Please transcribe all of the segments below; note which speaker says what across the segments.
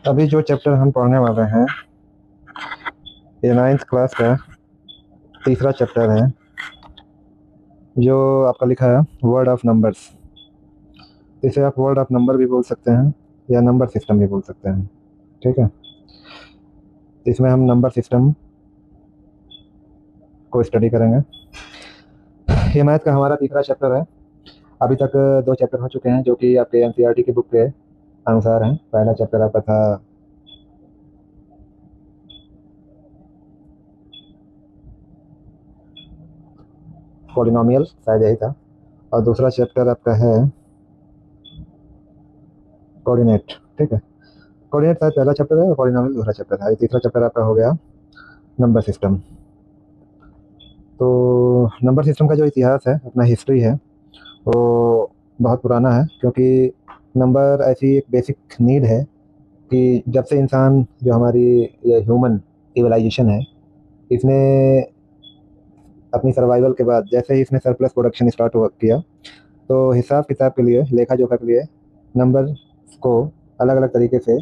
Speaker 1: अभी जो चैप्टर हम पढ़ने वाले हैं ये 9th क्लास का तीसरा चैप्टर है, जो आपका लिखा है वर्ड ऑफ नंबर्स। इसे आप वर्ड ऑफ नंबर भी बोल सकते हैं या नंबर सिस्टम भी बोल सकते हैं। ठीक है, इसमें हम नंबर सिस्टम को स्टडी करेंगे। ये मैथ का हमारा तीसरा चैप्टर है। अभी तक दो चैप्टर हो चुके हैं जो कि आपके एनसीईआरटी की बुक के अनुसार हैं। पहला चैप्टर आपका था पॉलिनोमियल, शायद यही था, और दूसरा चैप्टर आपका है कोऑर्डिनेट। ठीक है, कोऑर्डिनेट शायद पहला चैप्टर है और पॉलिनोमियल दूसरा चैप्टर है। ये तीसरा चैप्टर आपका हो गया नंबर सिस्टम। तो नंबर सिस्टम का जो इतिहास है, अपना हिस्ट्री है, वो बहुत पुराना है, क्योंकि नंबर ऐसी एक बेसिक नीड है कि जब से इंसान, जो हमारी ये ह्यूमन सिविलाइजेशन है, इसने अपनी सर्वाइवल के बाद जैसे ही इसने सरप्लस प्रोडक्शन स्टार्ट किया, तो हिसाब किताब के लिए, लेखा जोखा के लिए नंबर को अलग अलग तरीके से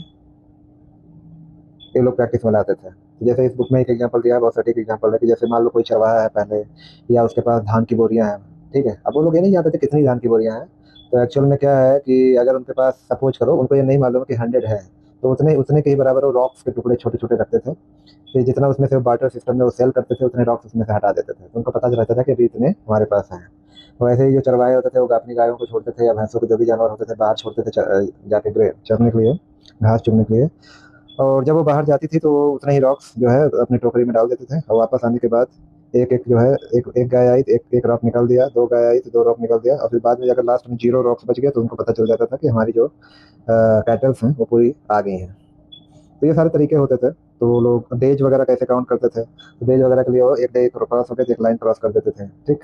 Speaker 1: ये लोग प्रैक्टिस में लाते थे। जैसे इस बुक में एक एग्जांपल दिया है, बहुत सटीक एग्जांपल है, कि जैसे मान लो कोई चरवाहा है पहले, या उसके पास धान की बोरियां हैं। ठीक है, अब वो लोग ये नहीं जानते थे कितनी धान की बोरियां हैं। तो एक्चुअल में क्या है कि अगर उनके पास, सपोज करो, उनको ये नहीं मालूम कि 100 है, तो उतने उतने के ही बराबर वो रॉक्स के टुकड़े छोटे छोटे रखते थे। फिर जितना उसमें से बार्टर सिस्टम में वो सेल करते थे, उतने रॉक्स उसमें से हटा देते थे, तो उनको पता रहता था कि अभी इतने हमारे पास हैं। वैसे ही जो चरवाहे होते थे, वो अपनी गायों को छोड़ते थे या भैंसों को, जो भी जानवर होते थे, बाहर छोड़ते थे जाके चरने के लिए, घास चुगने के लिए। और जब वो बाहर जाती थी तो वो उतने ही रॉक्स जो है अपनी टोकरी में डाल देते थे, और वापस आने के बाद एक एक जो है, एक एक गाय आई तो एक एक रॉक निकाल दिया, दो गाय आई तो दो रॉक निकाल दिया, और फिर बाद में अगर लास्ट में 0 रॉक्स बच गया तो उनको पता चल जाता था कि हमारी जो कैटल्स हैं वो पूरी आ गई हैं। तो ये सारे तरीके होते थे। तो वो लोग डेज वगैरह कैसे काउंट करते थे, तो डेज वगैरह के लिए वो एक डे क्रॉस होकर एक लाइन क्रॉस कर देते थे। ठीक,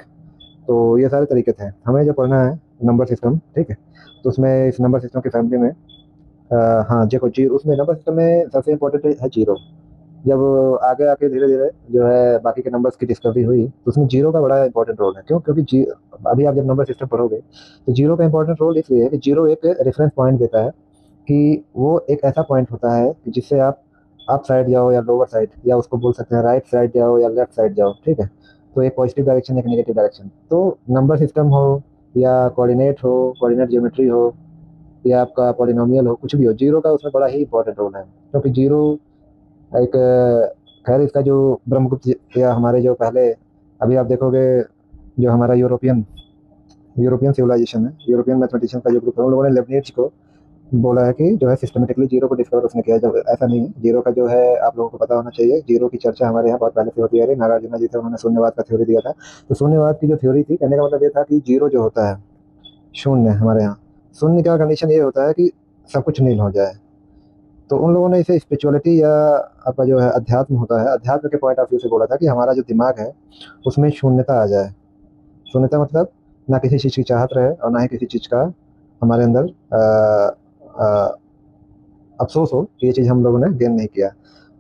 Speaker 1: तो ये सारे तरीके थे। हमें जो पढ़ना है नंबर सिस्टम, ठीक है, तो उसमें इस नंबर सिस्टम की फैमिली में हाँ देखो, जीरो, उसमें नंबर सिस्टम में सबसे इम्पोर्टेंट है जीरो। जब आगे आके धीरे धीरे जो है बाकी के नंबर्स की डिस्कवरी हुई, तो उसमें जीरो का बड़ा इंपॉर्टेंट रोल है। क्यों? क्योंकि अभी आप जब नंबर सिस्टम पढ़ोगे, तो जीरो का इंपॉर्टेंट रोल इसलिए है कि जीरो एक रेफरेंस पॉइंट देता है, कि वो एक ऐसा पॉइंट होता है कि जिससे आप अप साइड जाओ या लोअर साइड, या उसको बोल सकते हैं राइट साइड जाओ या लेफ्ट साइड जाओ। ठीक है, तो एक पॉजिटिव डायरेक्शन, एक नेगेटिव डायरेक्शन। तो नंबर सिस्टम हो या कोऑर्डिनेट हो, कोऑर्डिनेट ज्योमेट्री हो, या आपका पॉलिनोमियल हो, कुछ भी हो, जीरो का उसमें बड़ा ही इंपॉर्टेंट रोल है। क्योंकि जीरो एक खैर, इसका जो ब्रह्मगुप्त या हमारे जो पहले, अभी आप देखोगे, जो हमारा यूरोपियन यूरोपियन सिविलाइजेशन है, यूरोपियन मैथमेटिशियन का जो ग्रुप है, उन लोगों ने लेबनिज को बोला है कि जो है सिस्टमेटिकली जीरो को डिस्कवर उसने किया। जब ऐसा नहीं है, जीरो का जो है आप लोगों को पता होना चाहिए, जीरो की चर्चा हमारे यहाँ बहुत पहले से होती है रही। नागार्जुन जी थे, उन्होंने शून्यवाद का थ्योरी दिया था। तो शून्यवाद की जो थ्योरी थी, कहने का मतलब ये था कि जीरो जो होता है, शून्य, हमारे यहाँ शून्य का कंडीशन ये होता है कि सब कुछ नील हो जाए। तो उन लोगों ने इसे स्पिरिचुअलिटी या आपका जो है अध्यात्म होता है, अध्यात्म के पॉइंट ऑफ व्यू से बोला था कि हमारा जो दिमाग है उसमें शून्यता आ जाए। शून्यता मतलब ना किसी चीज़ की चाहत रहे और ना ही किसी चीज़ का हमारे अंदर अ, अफसोस हो कि ये चीज़ हम लोगों ने गेन नहीं किया।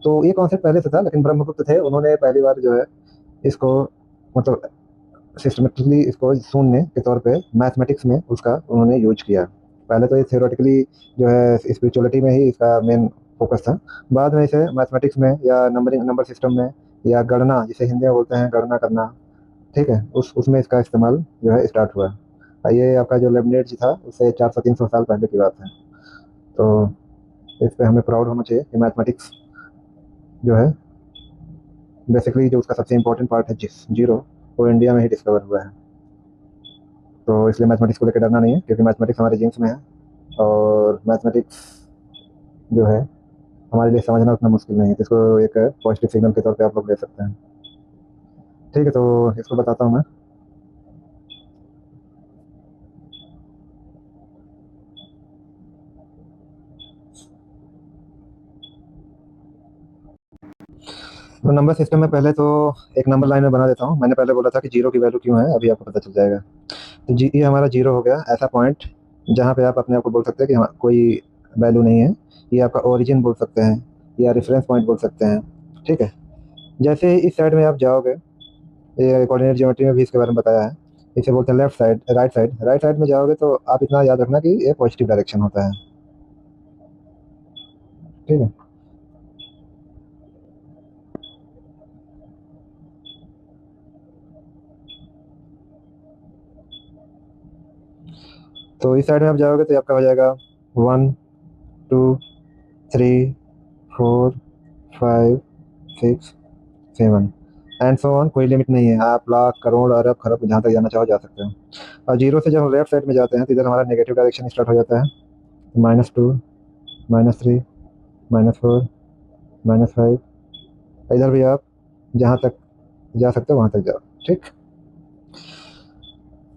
Speaker 1: तो ये कॉन्सेप्ट पहले से था, लेकिन ब्रह्मगुप्त थे, उन्होंने पहली बार जो है इसको, मतलब सिस्टमेटिकली इसको शून्य के तौर पे मैथमेटिक्स में उसका उन्होंने यूज किया। पहले तो ये थियोरेटिकली जो है स्पिरिचुअलिटी में ही इसका मेन फोकस था। बाद में इसे मैथमेटिक्स में या नंबरिंग, नंबर सिस्टम में, या गणना, जिसे हिंदी में बोलते हैं गणना करना, ठीक है, उस उसमें इसका इस्तेमाल जो है स्टार्ट हुआ। ये आपका जो लेबनिज था, उससे 400-300 साल पहले की बात है। तो इस पे हमें प्राउड होना चाहिए कि मैथमेटिक्स जो है, बेसिकली जो उसका सबसे इम्पोर्टेंट पार्ट है, जीरो, वो इंडिया में ही डिस्कवर हुआ है। तो इसलिए मैथमेटिक्स को लेकर डरना नहीं है, क्योंकि मैथमेटिक्स हमारे जीन्स में है। और मैथमेटिक्स जो है हमारे लिए समझना उतना मुश्किल नहीं है, तो इसको एक पॉजिटिव सिग्नल के तौर पे आप लोग ले सकते हैं। ठीक है, तो इसको बताता हूँ मैं। तो नंबर सिस्टम में पहले तो एक नंबर लाइन में बना देता हूँ। मैंने पहले बोला था कि जीरो की वैल्यू क्यों है, अभी आपको पता चल जाएगा। तो ये हमारा जीरो हो गया, ऐसा पॉइंट जहाँ पे आप अपने आप को बोल सकते हैं कि हाँ, कोई वैल्यू नहीं है। ये आपका ओरिजिन बोल सकते हैं, या रेफरेंस पॉइंट बोल सकते हैं। ठीक है, जैसे ही इस साइड में आप जाओगे, ये कोऑर्डिनेट ज्योमेट्री में भी इसके बारे में बताया है, इसे बोलते हैं left side, right side. Right side में जाओगे तो आप इतना याद रखना कि ये पॉजिटिव डायरेक्शन होता है। ठीक है। तो इस साइड में आप जाओगे तो आपका हो जाएगा 1 2 3 4 5 6 7 एंड सो ऑन। कोई लिमिट नहीं है, आप लाख करोड़ अरब खरब जहाँ तक जाना चाहो जा सकते हो। और जीरो से जब हम लेफ्ट साइड में जाते हैं तो इधर हमारा नेगेटिव डायरेक्शन स्टार्ट हो जाता है। -2, -3, -4, -5। इधर भी आप जहाँ तक जा सकते हो वहाँ तक जाओ। ठीक।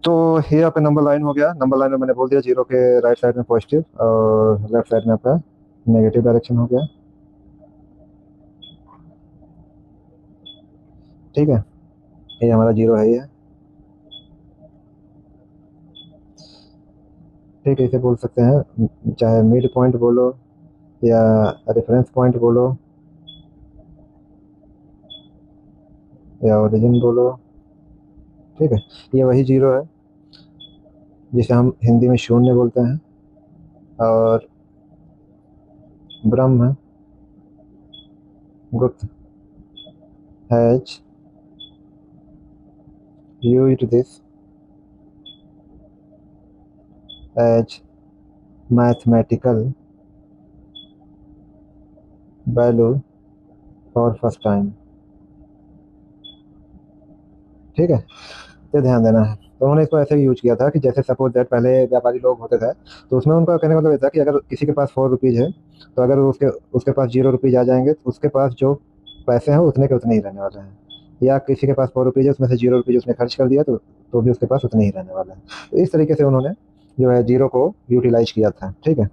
Speaker 1: तो ये आपका नंबर लाइन हो गया। नंबर लाइन में मैंने बोल दिया जीरो के राइट साइड में पॉजिटिव और लेफ्ट साइड में आपका नेगेटिव डायरेक्शन हो गया। ठीक है, ये हमारा जीरो है ये। ठीक है, इसे बोल सकते हैं, चाहे मिड पॉइंट बोलो या रेफरेंस पॉइंट बोलो या ओरिजिन बोलो। ठीक है, ये वही जीरो है जिसे हम हिंदी में शून्य बोलते हैं। और ब्रह्म गुप्त has used this as mathematical value for first time। ठीक है, तो ध्यान देना है। तो उन्होंने इसको ऐसे यूज किया था कि जैसे सपोज दैट पहले व्यापारी लोग होते थे, तो उसमें उनका कहने का मतलब ये था कि अगर किसी के पास 4 रुपीज़ है, तो अगर उसके उसके पास 0 रुपीज़ आ जाएंगे तो उसके पास जो पैसे हैं उतने के उतने ही रहने वाले हैं। या किसी के पास 4 रुपीज़ है, उसमें से 0 रुपीज़ उसने खर्च कर दिया तो भी उसके पास उतने ही रहने वाले हैं। तो इस तरीके से उन्होंने जो है जीरो को यूटिलाइज किया था। ठीक है,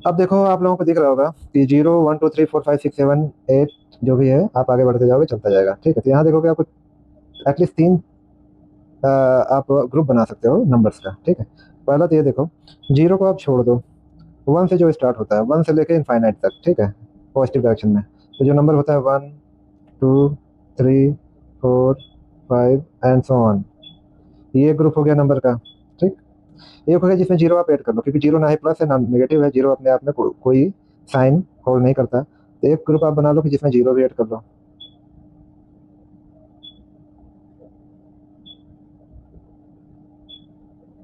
Speaker 1: अब देखो आप लोगों को दिख रहा होगा कि 0 1 2 3 4 5 6 7 8 जो भी है आप आगे बढ़ते जाओगे चलता जाएगा। ठीक है, तो यहाँ देखोगे आपको एटलीस्ट 3 आप ग्रुप बना सकते हो नंबर्स का। ठीक है, पहला तो ये देखो, जीरो को आप छोड़ दो, वन से जो स्टार्ट होता है, वन से लेके इनफाइनाइट तक। ठीक है, पॉजिटिव डायरेक्शन में तो जो नंबर होता है 1 2 3 4 5 एंड सो ऑन, ये ग्रुप हो गया नंबर का। ठीक, एक हो गया जिसमें जीरो आप ऐड कर लो, क्योंकि जीरो ना ही प्लस है ना नेगेटिव है, जीरो अपने आप में कोई साइन होल्ड नहीं करता। तो एक ग्रुप आप बना लो कि जिसमें जीरो भी ऐड कर लो।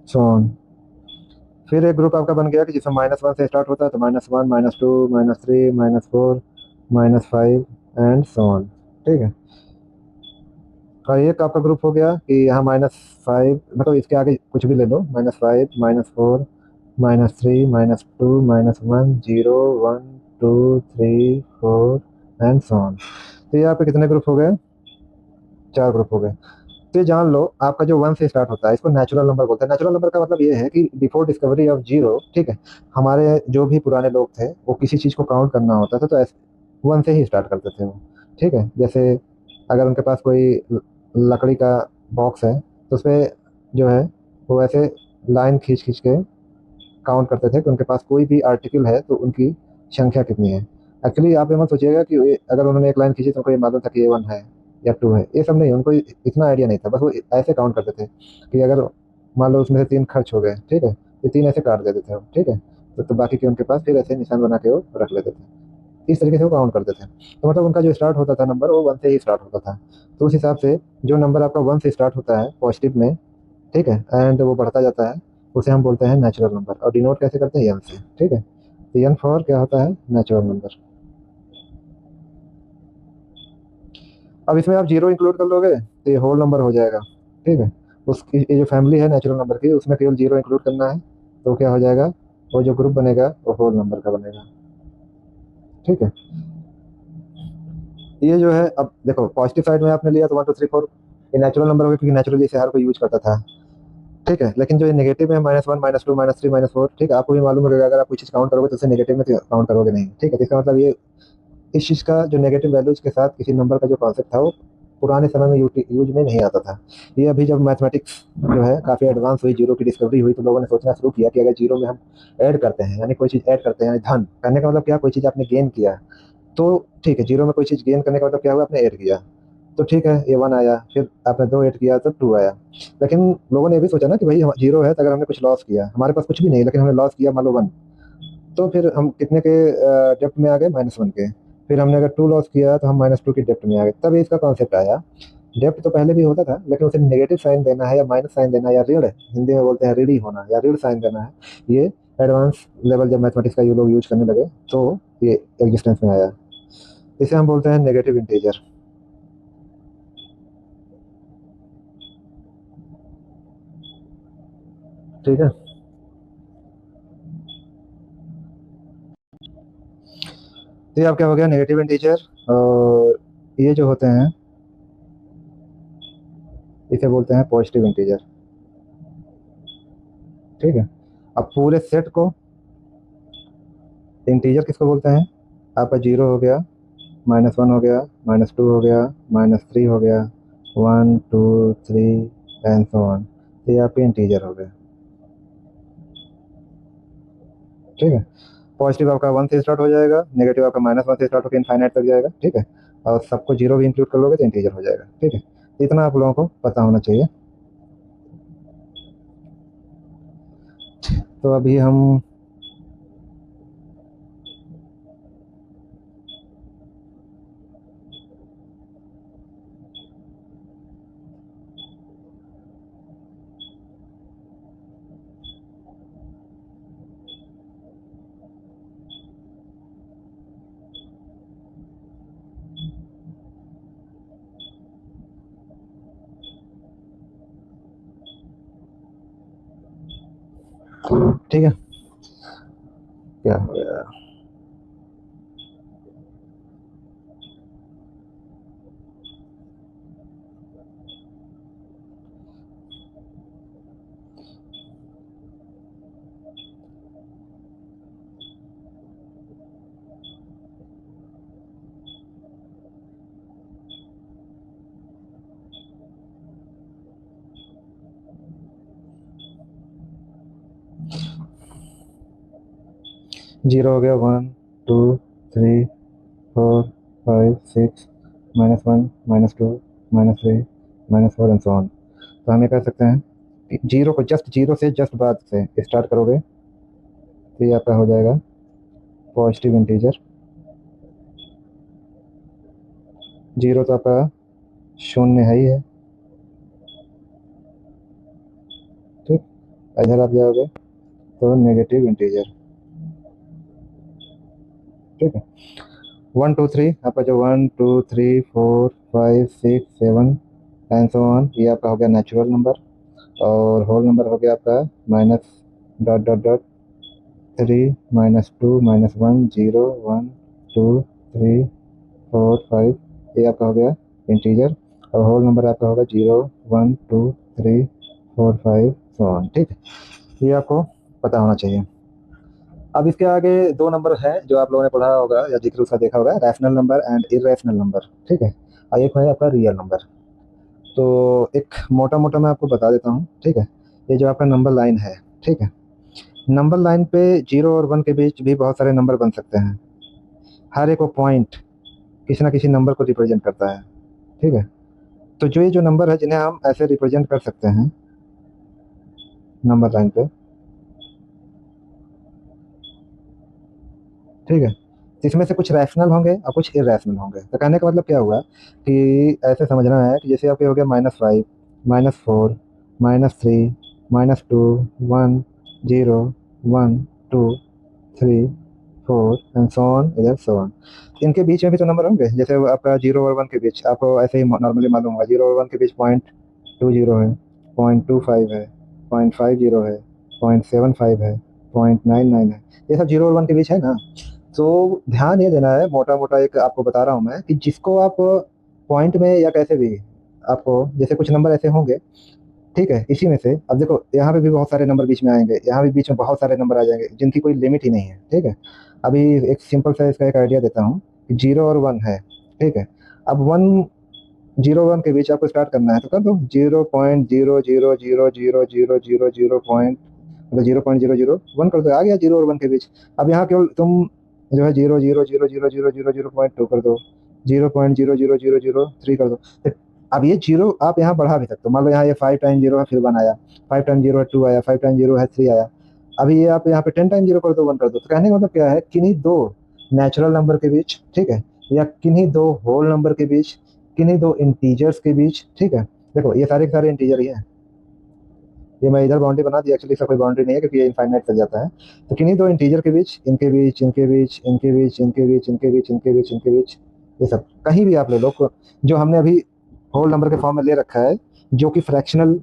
Speaker 1: So on. फिर एक ग्रुप आपका बन गया कि जिसमें -1 से स्टार्ट होता है, तो -1 -2 -3 -4 -5 एंड सो ऑन। ठीक है, और एक आपका ग्रुप हो गया कि यहाँ -5, मतलब इसके आगे कुछ भी ले लो, -5 -4 -3 -2 -1 0 1 2 3 4 एंड सो ऑन। तो ये आपके कितने ग्रुप हो गए? 4 ग्रुप हो गए। तो ये जान लो, आपका जो वन से स्टार्ट होता है इसको नेचुरल नंबर बोलते हैं। नेचुरल नंबर का मतलब ये है कि बिफोर डिस्कवरी ऑफ जीरो, ठीक है, हमारे जो भी पुराने लोग थे वो किसी चीज़ को काउंट करना होता था तो ऐसे वन से ही स्टार्ट करते थे वो। ठीक है, जैसे अगर उनके पास कोई लकड़ी का बॉक्स है तो उसपे जो है वो ऐसे लाइन खींच खींच के काउंट करते थे कि उनके पास कोई भी आर्टिकल है तो उनकी संख्या कितनी है। एक्चुअली आप ये मत सोचिएगा कि अगर उन्होंने एक लाइन खींची तो उनको ये मालूम था कि ये 1 है या 2 है, ये सब नहीं, उनको इतना आइडिया नहीं था। बस वो ऐसे काउंट करते थे कि अगर मान लो उसमें से 3 खर्च हो गए, ठीक है, तो 3 ऐसे काट देते थे वो। ठीक है, तो बाकी के उनके पास फिर ऐसे निशान बना के वो रख लेते थे। इस तरीके से वो काउंट करते थे। तो मतलब उनका जो स्टार्ट होता था नंबर वो 1 से ही स्टार्ट होता था। तो उस हिसाब से जो नंबर आपका 1 से स्टार्ट होता है पॉजिटिव में, ठीक है, एंड वो बढ़ता जाता है, उसे हम बोलते हैं नेचुरल नंबर। और डिनोट कैसे करते हैं? एन से। ठीक है, तो एन फॉर क्या होता है? Natural number. अब इसमें आप जीरो इंक्लूड कर लोगे तो ये होल नंबर हो जाएगा। ठीक है, उसकी ये जो फैमिली है नेचुरल नंबर की उसमें केवल जीरो इंक्लूड करना है, तो क्या हो जाएगा? वो जो ग्रुप बनेगा वो होल नंबर का बनेगा। ठीक है, ये जो है, अब देखो पॉजिटिव साइड में आपने लिया तो 1 2 3 4, ये नेचुरल नंबर हो गया क्योंकि नेचुरली इसे हर कोई यूज करता था। ठीक है, लेकिन जो ये नेगेटिव में -1 -2 -3 -4, ठीक है, आपको भी मालूम होगा अगर आप कोई चीज़ काउंट करोगे तो उसे नेगेटिव में काउंट करोगे नहीं। ठीक है, तो इसका मतलब ये इस चीज़ का जो नेगेटिव वैल्यूज के साथ किसी नंबर का जो कॉन्सेप्ट था वो पुराने समय में यूज में नहीं आता था। ये अभी जब मैथमेटिक्स जो है काफ़ी एडवांस हुई, जीरो की डिस्कवरी हुई, तो लोगों ने सोचना शुरू किया कि अगर जीरो में हम ऐड करते हैं, यानी कोई चीज़ ऐड करते हैं, यानी धन करने का मतलब क्या? कोई चीज़ आपने गेन किया, तो ठीक है, जीरो में कोई चीज़ गेन करने का मतलब क्या हुआ? आपने ऐड किया, तो ठीक है, ये 1 आया, फिर आपने 2 ऐड किया तो 2 आया। लेकिन लोगों ने ये भी सोचा ना कि भाई जीरो है तो अगर हमने कुछ लॉस किया, हमारे पास कुछ भी नहीं लेकिन हमने लॉस किया मान लो 1, तो फिर हम कितने के डेप्थ में आ गए, -1 के। फिर हमने अगर 2 लॉस किया तो हम -2 की डेप्थ में आ गए, तब इसका कॉन्सेप्ट आया। डेप्थ तो पहले भी होता था, लेकिन उसे नेगेटिव साइन देना है या माइनस साइन देना है या ऋण, हिंदी में बोलते हैं ऋणी होना या ऋण साइन देना है, ये एडवांस लेवल जब मैथमेटिक्स का ये लोग यूज करने लगे तो ये एग्जिस्टेंस में आया। इसे हम बोलते हैं नेगेटिव इंटीजर। ठीक है। तो ये आप क्या हो गया, नेगेटिव इंटीजर। और ये जो होते हैं इसे बोलते हैं पॉजिटिव इंटीजर। ठीक है। अब पूरे सेट को इंटीजर किसको बोलते हैं, आपका 0 हो गया, -1 हो गया, -2 हो गया, -3 हो गया, 1 2 3 एंड सो ऑन। तो ये आपके इंटीजर हो गए। ठीक है। पॉजिटिव आपका 1 से स्टार्ट हो जाएगा, नेगेटिव आपका -1 से स्टार्ट होकर इनफाइनाइट तक जाएगा। ठीक है। और सबको 0 भी इंक्लूड कर लोगे तो इंटीजर हो जाएगा। ठीक है। इतना आप लोगों को पता होना चाहिए। तो अभी हम ठीक है, क्या हो गया। 0 हो गया, 1 2 3 4 5 6, -1 -2 -3 -4 एंड सो ऑन। तो हम ये कह सकते हैं कि जीरो को जस्ट जीरो से जस्ट बाद से स्टार्ट करोगे तो ये आपका हो जाएगा पॉजिटिव इंटीजर। जीरो तो आपका शून्य है ही है। ठीक। इधर आप जाओगे तो नेगेटिव इंटीजर। ठीक है। 1 2 3 आपका जो 1 2 3 4 5 6 7 एंड सो ऑन, ये आपका हो गया नेचुरल नंबर। और होल नंबर हो गया आपका माइनस डॉट डॉट डॉट 3 -2 -1 0 1 2 3 4 5, ये आपका हो गया इंटीजर। और होल नंबर आपका होगा 0 1 2 3 4 5 सो ऑन। ठीक है। ये आपको पता होना चाहिए। अब इसके आगे दो नंबर है जो आप लोगों ने पढ़ा होगा या जिक्र उसका देखा होगा, rational number and irrational number. ठीक है। और एक है आपका रियल नंबर। तो एक मोटा मोटा मैं आपको बता देता हूँ। ठीक है। ये जो आपका नंबर लाइन है, ठीक है, नंबर लाइन पे 0 और 1 के बीच भी बहुत सारे नंबर बन सकते हैं। हर एक वो पॉइंट किसी ना किसी नंबर को रिप्रेजेंट करता है। ठीक है। तो जो ये जो नंबर है जिन्हें हम ऐसे रिप्रेजेंट कर सकते हैं नंबर लाइन पे, ठीक है, इसमें से कुछ रैशनल होंगे और कुछ इरेशनल होंगे। तो कहने का मतलब क्या हुआ कि ऐसे समझना है कि जैसे आपके हो गया -5 -4 -3 -2 1 0 1 2 3 4 एंड सो ऑन इधर सो ऑन। इनके बीच में भी तो नंबर होंगे, जैसे वो आपका 0 और 1 के बीच आपको ऐसे ही नॉर्मली मालूम होगा 0 और 1 के बीच 0.20 है, 0.25 है, 0.50 है, 0.75 है, 0.99 है। ये सब 0 और 1 के बीच है ना। तो ध्यान ये देना है, मोटा मोटा एक आपको बता रहा हूँ मैं, कि जिसको आप पॉइंट में या कैसे भी आपको, जैसे कुछ नंबर ऐसे होंगे, ठीक है, इसी में से अब देखो यहाँ पे भी बहुत सारे नंबर बीच में आएंगे, यहाँ भी बीच में बहुत सारे नंबर आ जाएंगे जिनकी कोई लिमिट ही नहीं है। ठीक है। अभी एक सिंपल सा इसका एक आइडिया देता हूँ कि 0 और 1 है। ठीक है। अब 1 0 1 के बीच आपको स्टार्ट करना है तो कर दो 0.0000000 पॉइंट, मतलब 0.001 कर दो, आ गया 0 और 1 के बीच। अब यहाँ केवल तुम जो है 0.0000000.2 कर दो, 0.00003 कर दो। तो अब ये जीरो आप यहाँ बढ़ा भी सकते हो, मान लो यहाँ ये 5 टाइम जीरो है फिर 1 आया, 5 टाइम जीरो है 2 आया, 5 टाइम जीरो है 3 आया। अभी ये आप यहाँ पे 10 टाइम जीरो कर दो, 1 कर दो, तो कहने का मतलब क्या है, किन्हीं दो नेचुरल नंबर के बीच, ठीक है, या किन्हीं दो होल नंबर के बीच, किन्हीं दो इंटीजर्स के बीच, ठीक है। देखो ये सारे के सारे इंटीजर ही हैं, ये मैं इधर बाउंड्री बना दी, एक्चुअली इसका कोई बाउंड्री नहीं है क्योंकि ये इनफाइनाइट तक जाता है। तो किन्हीं दो इंटीजर के बीच, इनके बीच, इनके बीच, इनके बीच, इनके बीच, इनके बीच, इनके बीच, इनके बीच, ये सब कहीं भी आप ले लो, जो हमने अभी होल नंबर के फॉर्म में ले रखा है, जो कि फ्रैक्शनल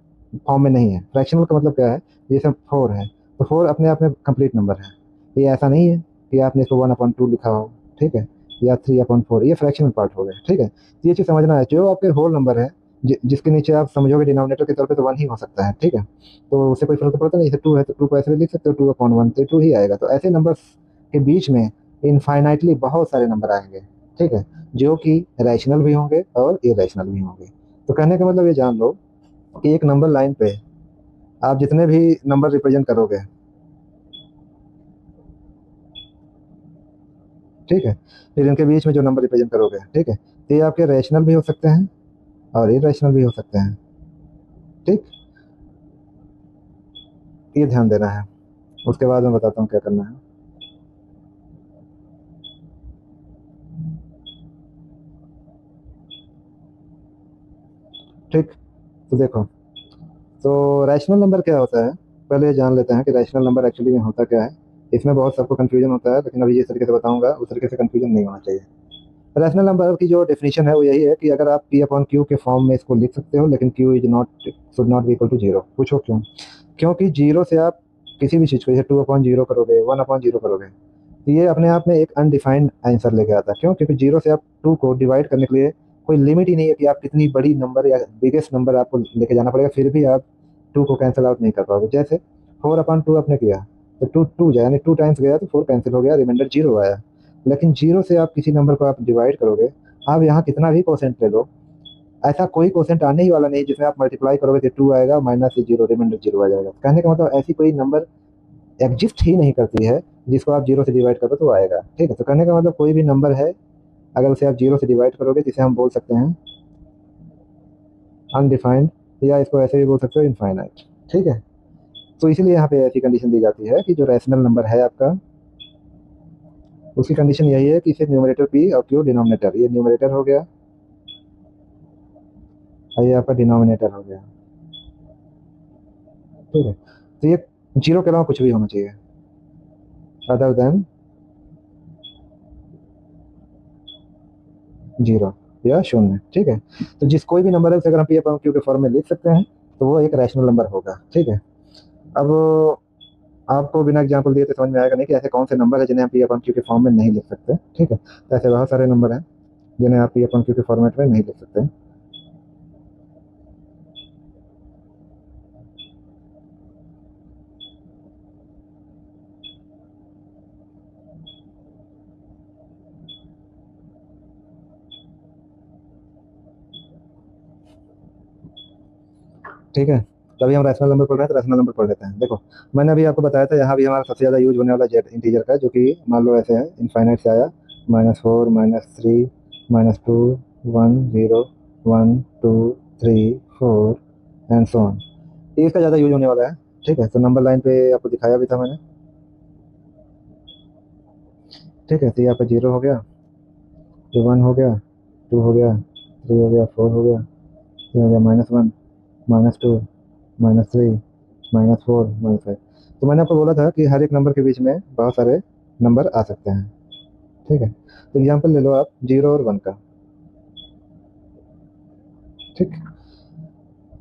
Speaker 1: फॉर्म में नहीं है। फ्रैक्शनल का मतलब क्या है, ये सब 4 है, तो 4 अपने आप में कंप्लीट नंबर है। ये ऐसा नहीं है कि आपने इसको 1/2 लिखा हो, ठीक है, या 3/4, ये फ्रैक्शनल पार्ट हो गया, ठीक है। तो ये चीज़ समझना है, जो आपके होल नंबर है, जिसके नीचे आप समझोगे डिनोमिनेटर के तौर पे, तो 1 ही हो सकता है, ठीक है। तो उससे कोई फर्क तो पड़ता नहीं, जैसे 2 है तो 2 को ऐसे भी लिख सकते हो, 2/1, तो 2 ही आएगा। तो ऐसे नंबर्स के बीच में इनफाइनाइटली बहुत सारे नंबर आएंगे, ठीक है, जो कि रैशनल भी होंगे और इरेशनल भी होंगे। तो कहने का मतलब ये जान लो कि एक नंबर लाइन पे आप जितने भी नंबर रिप्रेजेंट करोगे, ठीक है, फिर इनके बीच में जो नंबर रिप्रेजेंट करोगे, ठीक है, तो ये आपके रैशनल भी हो सकते हैं और इरेशनल भी हो सकते हैं, ठीक। ये ध्यान देना है, उसके बाद मैं बताता हूँ क्या करना है, ठीक। तो देखो, तो रैशनल नंबर क्या होता है, पहले ये जान लेते हैं कि रैशनल नंबर एक्चुअली में होता क्या है। इसमें बहुत सबको कंफ्यूजन होता है, लेकिन अभी जिस तरीके से बताऊंगा उस तरीके से कंफ्यूजन नहीं होना चाहिए। रैशनल नंबर की जो डेफिनेशन है वो यही है कि अगर आप P/Q के फॉर्म में इसको लिख सकते हो, लेकिन Q is not, should not be equal to zero. पूछो क्यों? क्योंकि जीरो से आप किसी भी चीज़ को, जैसे 2/0 करोगे, 1/0 करोगे, तो ये अपने आप में एक अनडिफाइंड आंसर लेके आता है। क्यों? क्योंकि जीरो से आप टू को डिवाइड करने के लिए कोई लिमिट ही नहीं है कि आप कितनी बड़ी नंबर या बिगेस्ट नंबर आपको लेके जाना पड़ेगा, फिर भी आप टू को कैंसिल आउट नहीं कर पाओगे। जैसे 4/2 आपने किया, तो टू टू जाए, यानी 2 टाइम्स गया तो 4 कैंसिल हो गया, रिमाइंडर जीरो आया। लेकिन जीरो से आप किसी नंबर को आप डिवाइड करोगे, आप यहाँ कितना भी क्वोशेंट ले लो, ऐसा कोई क्वोशेंट आने ही वाला नहीं जिसमें आप मल्टीप्लाई करोगे तो 2 आएगा, माइनस से जीरो, रिमाइंडर जीरो आ जाएगा। कहने का मतलब ऐसी कोई नंबर एग्जिस्ट ही नहीं करती है जिसको आप जीरो से डिवाइड करो तो आएगा, ठीक है। तो कहने का मतलब कोई भी नंबर है, अगर उसे आप जीरो से डिवाइड करोगे, जिसे हम बोल सकते हैं अनडिफाइंड, या इसको ऐसे भी बोल सकते हो इनफाइनाइट, ठीक है। तो इसलिए यहाँ पे ऐसी कंडीशन दी जाती है कि जो रैशनल नंबर है आपका, उसकी कंडीशन यही है कि इसे न्यूमरेटर पी और क्यू डिनोमिनेटर, ये न्यूमरेटर हो गया और ये आपका डिनोमिनेटर हो गया, ठीक है। तो ये जीरो के अलावा कुछ भी होना चाहिए अदर देन जीरो या शून्य, ठीक है। तो जिस कोई भी नंबर है उसे अगर हम P/Q के फॉर्म में लिख सकते हैं, तो वो एक रैशनल नंबर होगा, ठीक है। अब आपको बिना एग्जाम्पल दिए तो समझ में आएगा नहीं कि ऐसे कौन से नंबर है जिन्हें हम P/Q के फॉर्म में नहीं लिख सकते, ठीक है। तो ऐसे बहुत सारे नंबर हैं जिन्हें आप P/Q के फॉर्मेट में नहीं लिख सकते, ठीक है। तभी हम रैशनल नंबर पढ़ रहे हैं, तो रैशनल नंबर पढ़ लेते हैं। देखो, मैंने अभी आपको बताया था, यहाँ भी हमारा सबसे ज़्यादा यूज होने वाला जेड इंटीजर का है, जो कि मान लो ऐसे है, इनफाइनाइट से आया, -4, -3, -2, 1, 0, 1, 2, 3, 4 एंड सो ऑन। इसका ज़्यादा यूज होने वाला है, ठीक है। तो नंबर लाइन पे आपको दिखाया भी था मैंने, ठीक है। तो ये आपका 0 हो गया, ये 1 हो गया, 2 हो गया, 3 हो गया, 4 हो गया, ये हो गया -1, -2, -3, -4, -5। तो मैंने आपको बोला था कि हर एक नंबर के बीच में बहुत सारे नंबर आ सकते हैं, ठीक है। तो एग्जांपल ले लो आप 0 और 1 का, ठीक।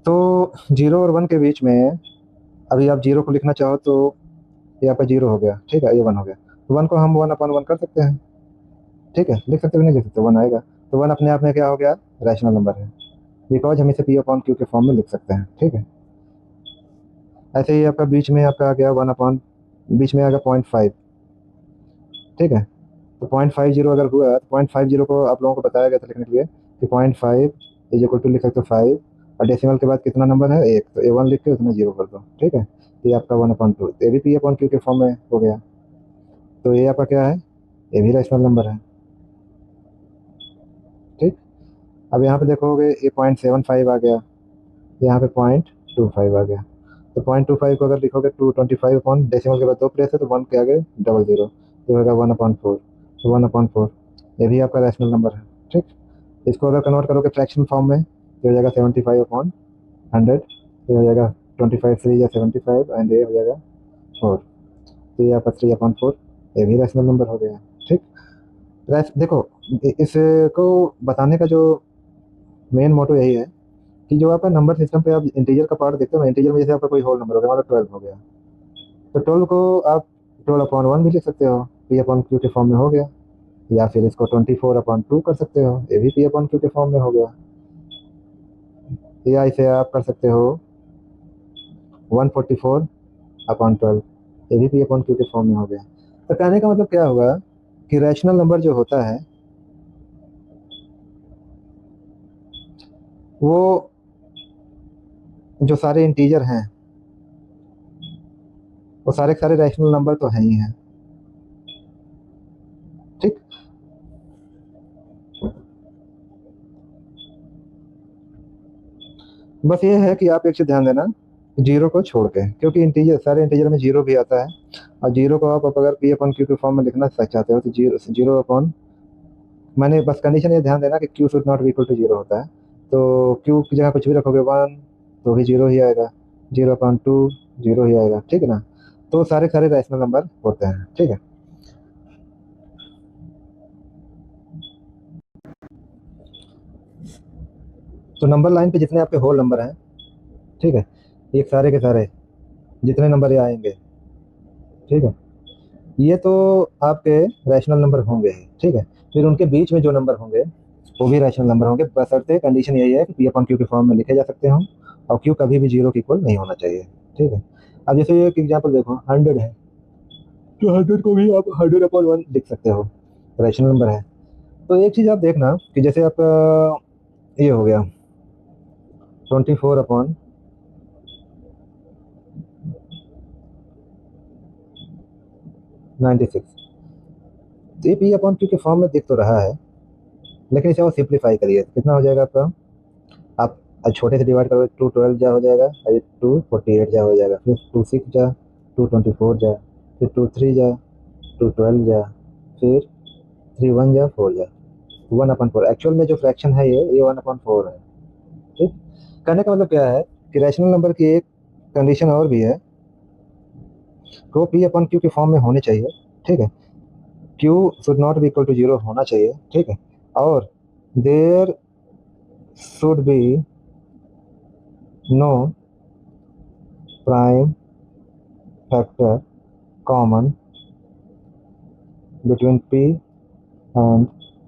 Speaker 1: तो 0 और 1 के बीच में अभी आप 0 को लिखना चाहो तो ये आपका 0 हो गया, ठीक है, ये 1 हो गया। तो 1 को हम 1/1 कर सकते हैं, ठीक है, लिख सकते हो, नहीं लिख सकते, 1 आएगा। तो 1 अपने आप में क्या हो गया, रैशनल नंबर है, बिकॉज हम इसे P/Q के फॉर्म में लिख सकते हैं, ठीक है। ऐसे ही आपका बीच में आपका आ गया बीच में आ गया 0.5, ठीक है। तो 0.50 अगर हुआ, तो 0.50 को आप लोगों को बताया गया था लिखने के लिए कि 0.5 इज इक्वल टू लिख सकते हो 5, और डेसिमल के बाद कितना नंबर है, एक, तो A1 लिख के उसमें जीरो कर दो, ठीक है। तो ये आपका 1/2, ये भी P/Q के फॉर्म में हो गया। तो ये आपका क्या है, ये भी रैशनल नंबर है, ठीक। अब यहाँ पे देखोगे ये 0.75 आ गया, यहाँ पे 0.25 आ गया। तो 0.25 को अगर लिखोगे 225 अपॉन डेसिमल के बाद 2 प्लेस है तो 1 के आगे डबल जीरो, तो होगा 1/4, तो 1/4 ये भी आपका रैशनल नंबर है। ठीक, इसको अगर कन्वर्ट करोगे फ्रैक्शन फॉर्म में तो हो जाएगा 75/100, ये हो जाएगा 25 3 या 75 एंड ये हो जाएगा 4, तो ये आपका 3/4, ये भी रैशनल नंबर हो गया। ठीक, देखो इसको बताने का जो मेन मोटो यही है कि जो आपका नंबर सिस्टम पे आप इंटीजर का पार्ट देखते हो ना, इंटीजर में जैसे आपका कोई होल नंबर हो गया, मतलब 12 हो गया, तो 12 को आप 12/1 भी लिख सकते हो, P/Q के फॉर्म में हो गया, या फिर इसको 24/2 कर सकते हो, ये भी P/Q के फॉर्म में हो गया, या इसे आप कर सकते हो 144/12, ये भी P/Q के फॉर्म में हो गया। तो कहने का मतलब क्या होगा कि रैशनल नंबर जो होता है वो जो सारे इंटीजर हैं वो सारे के सारे रैशनल नंबर तो हैं ही हैं। ठीक, बस ये है कि आप एक चीज ध्यान देना, जीरो को छोड़ के, क्योंकि इंटीजर सारे इंटीजर में जीरो भी आता है, और जीरो को आप अगर P/Q के फॉर्म में लिखना चाहते हो तो जीरो जीरो अपॉन, मैंने बस कंडीशन ये ध्यान देना कि Q should not be equal to zero होता है, तो Q की जगह कुछ भी रखोगे 1 तो भी जीरो ही आएगा, 0/2 जीरो ही आएगा। ठीक है ना, तो सारे सारे रैशनल नंबर होते हैं। ठीक है, तो नंबर लाइन पे जितने आपके होल नंबर हैं, ठीक है, ये सारे के सारे जितने नंबर ये आएंगे, ठीक है, ये तो आपके रैशनल नंबर होंगे ही। ठीक है, फिर उनके बीच में जो नंबर होंगे वो भी रैशनल नंबर होंगे, बशर्ते कंडीशन यही है कि P/Q के फॉर्म में लिखे जा सकते हो और Q कभी भी जीरो के इक्वल नहीं होना चाहिए। ठीक है, अब जैसे ये एक एग्जांपल देखो, 100 है, तो 100 को भी आप 100/1 लिख सकते हो, रैशनल नंबर है। तो एक चीज आप देखना कि जैसे आपका ये हो गया 24/96, तो ये P/Q के फॉर्म में दिख तो रहा है, लेकिन इसे और सिंप्लीफाई करिए तो कितना हो जाएगा आपका, आप छोटे से डिवाइड करोगे, 212 जा हो जाएगा, और 248 जा हो जाएगा, फिर 26 जा, 224 जा, फिर 23 जा, 212 जा, फिर 31 जा, 4 जा, 1/4। एक्चुअल में जो फ्रैक्शन है ये 1/4 है। ठीक, कहने का मतलब क्या है कि रैशनल नंबर की एक कंडीशन और भी है, तो P/Q के फॉर्म में होने चाहिए। ठीक है, Q should not be equal to zero होना चाहिए। ठीक है, और there should be no prime factor common between P and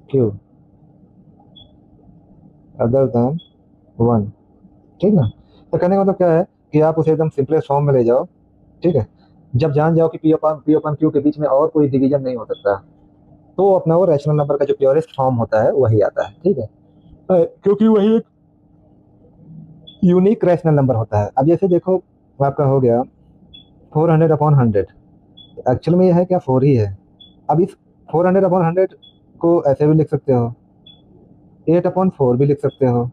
Speaker 1: Q other than 1। ठीक ना, तो कहने का मतलब क्या है कि आप उसे एकदम सिंपलेस्ट फॉर्म में ले जाओ। ठीक है, जब जान जाओ कि P/Q के बीच में और कोई डिवीजन नहीं हो सकता, तो अपना वो रैशनल नंबर का जो प्योरेस्ट फॉर्म होता है वही आता है। ठीक है, क्योंकि वही एक यूनिक रैशनल नंबर होता है। अब जैसे देखो, आपका हो गया 400/100, एक्चुअल में ये है क्या, 4 ही है। अब इस 400/100 को ऐसे भी लिख सकते हो, 8/4 भी लिख सकते हो,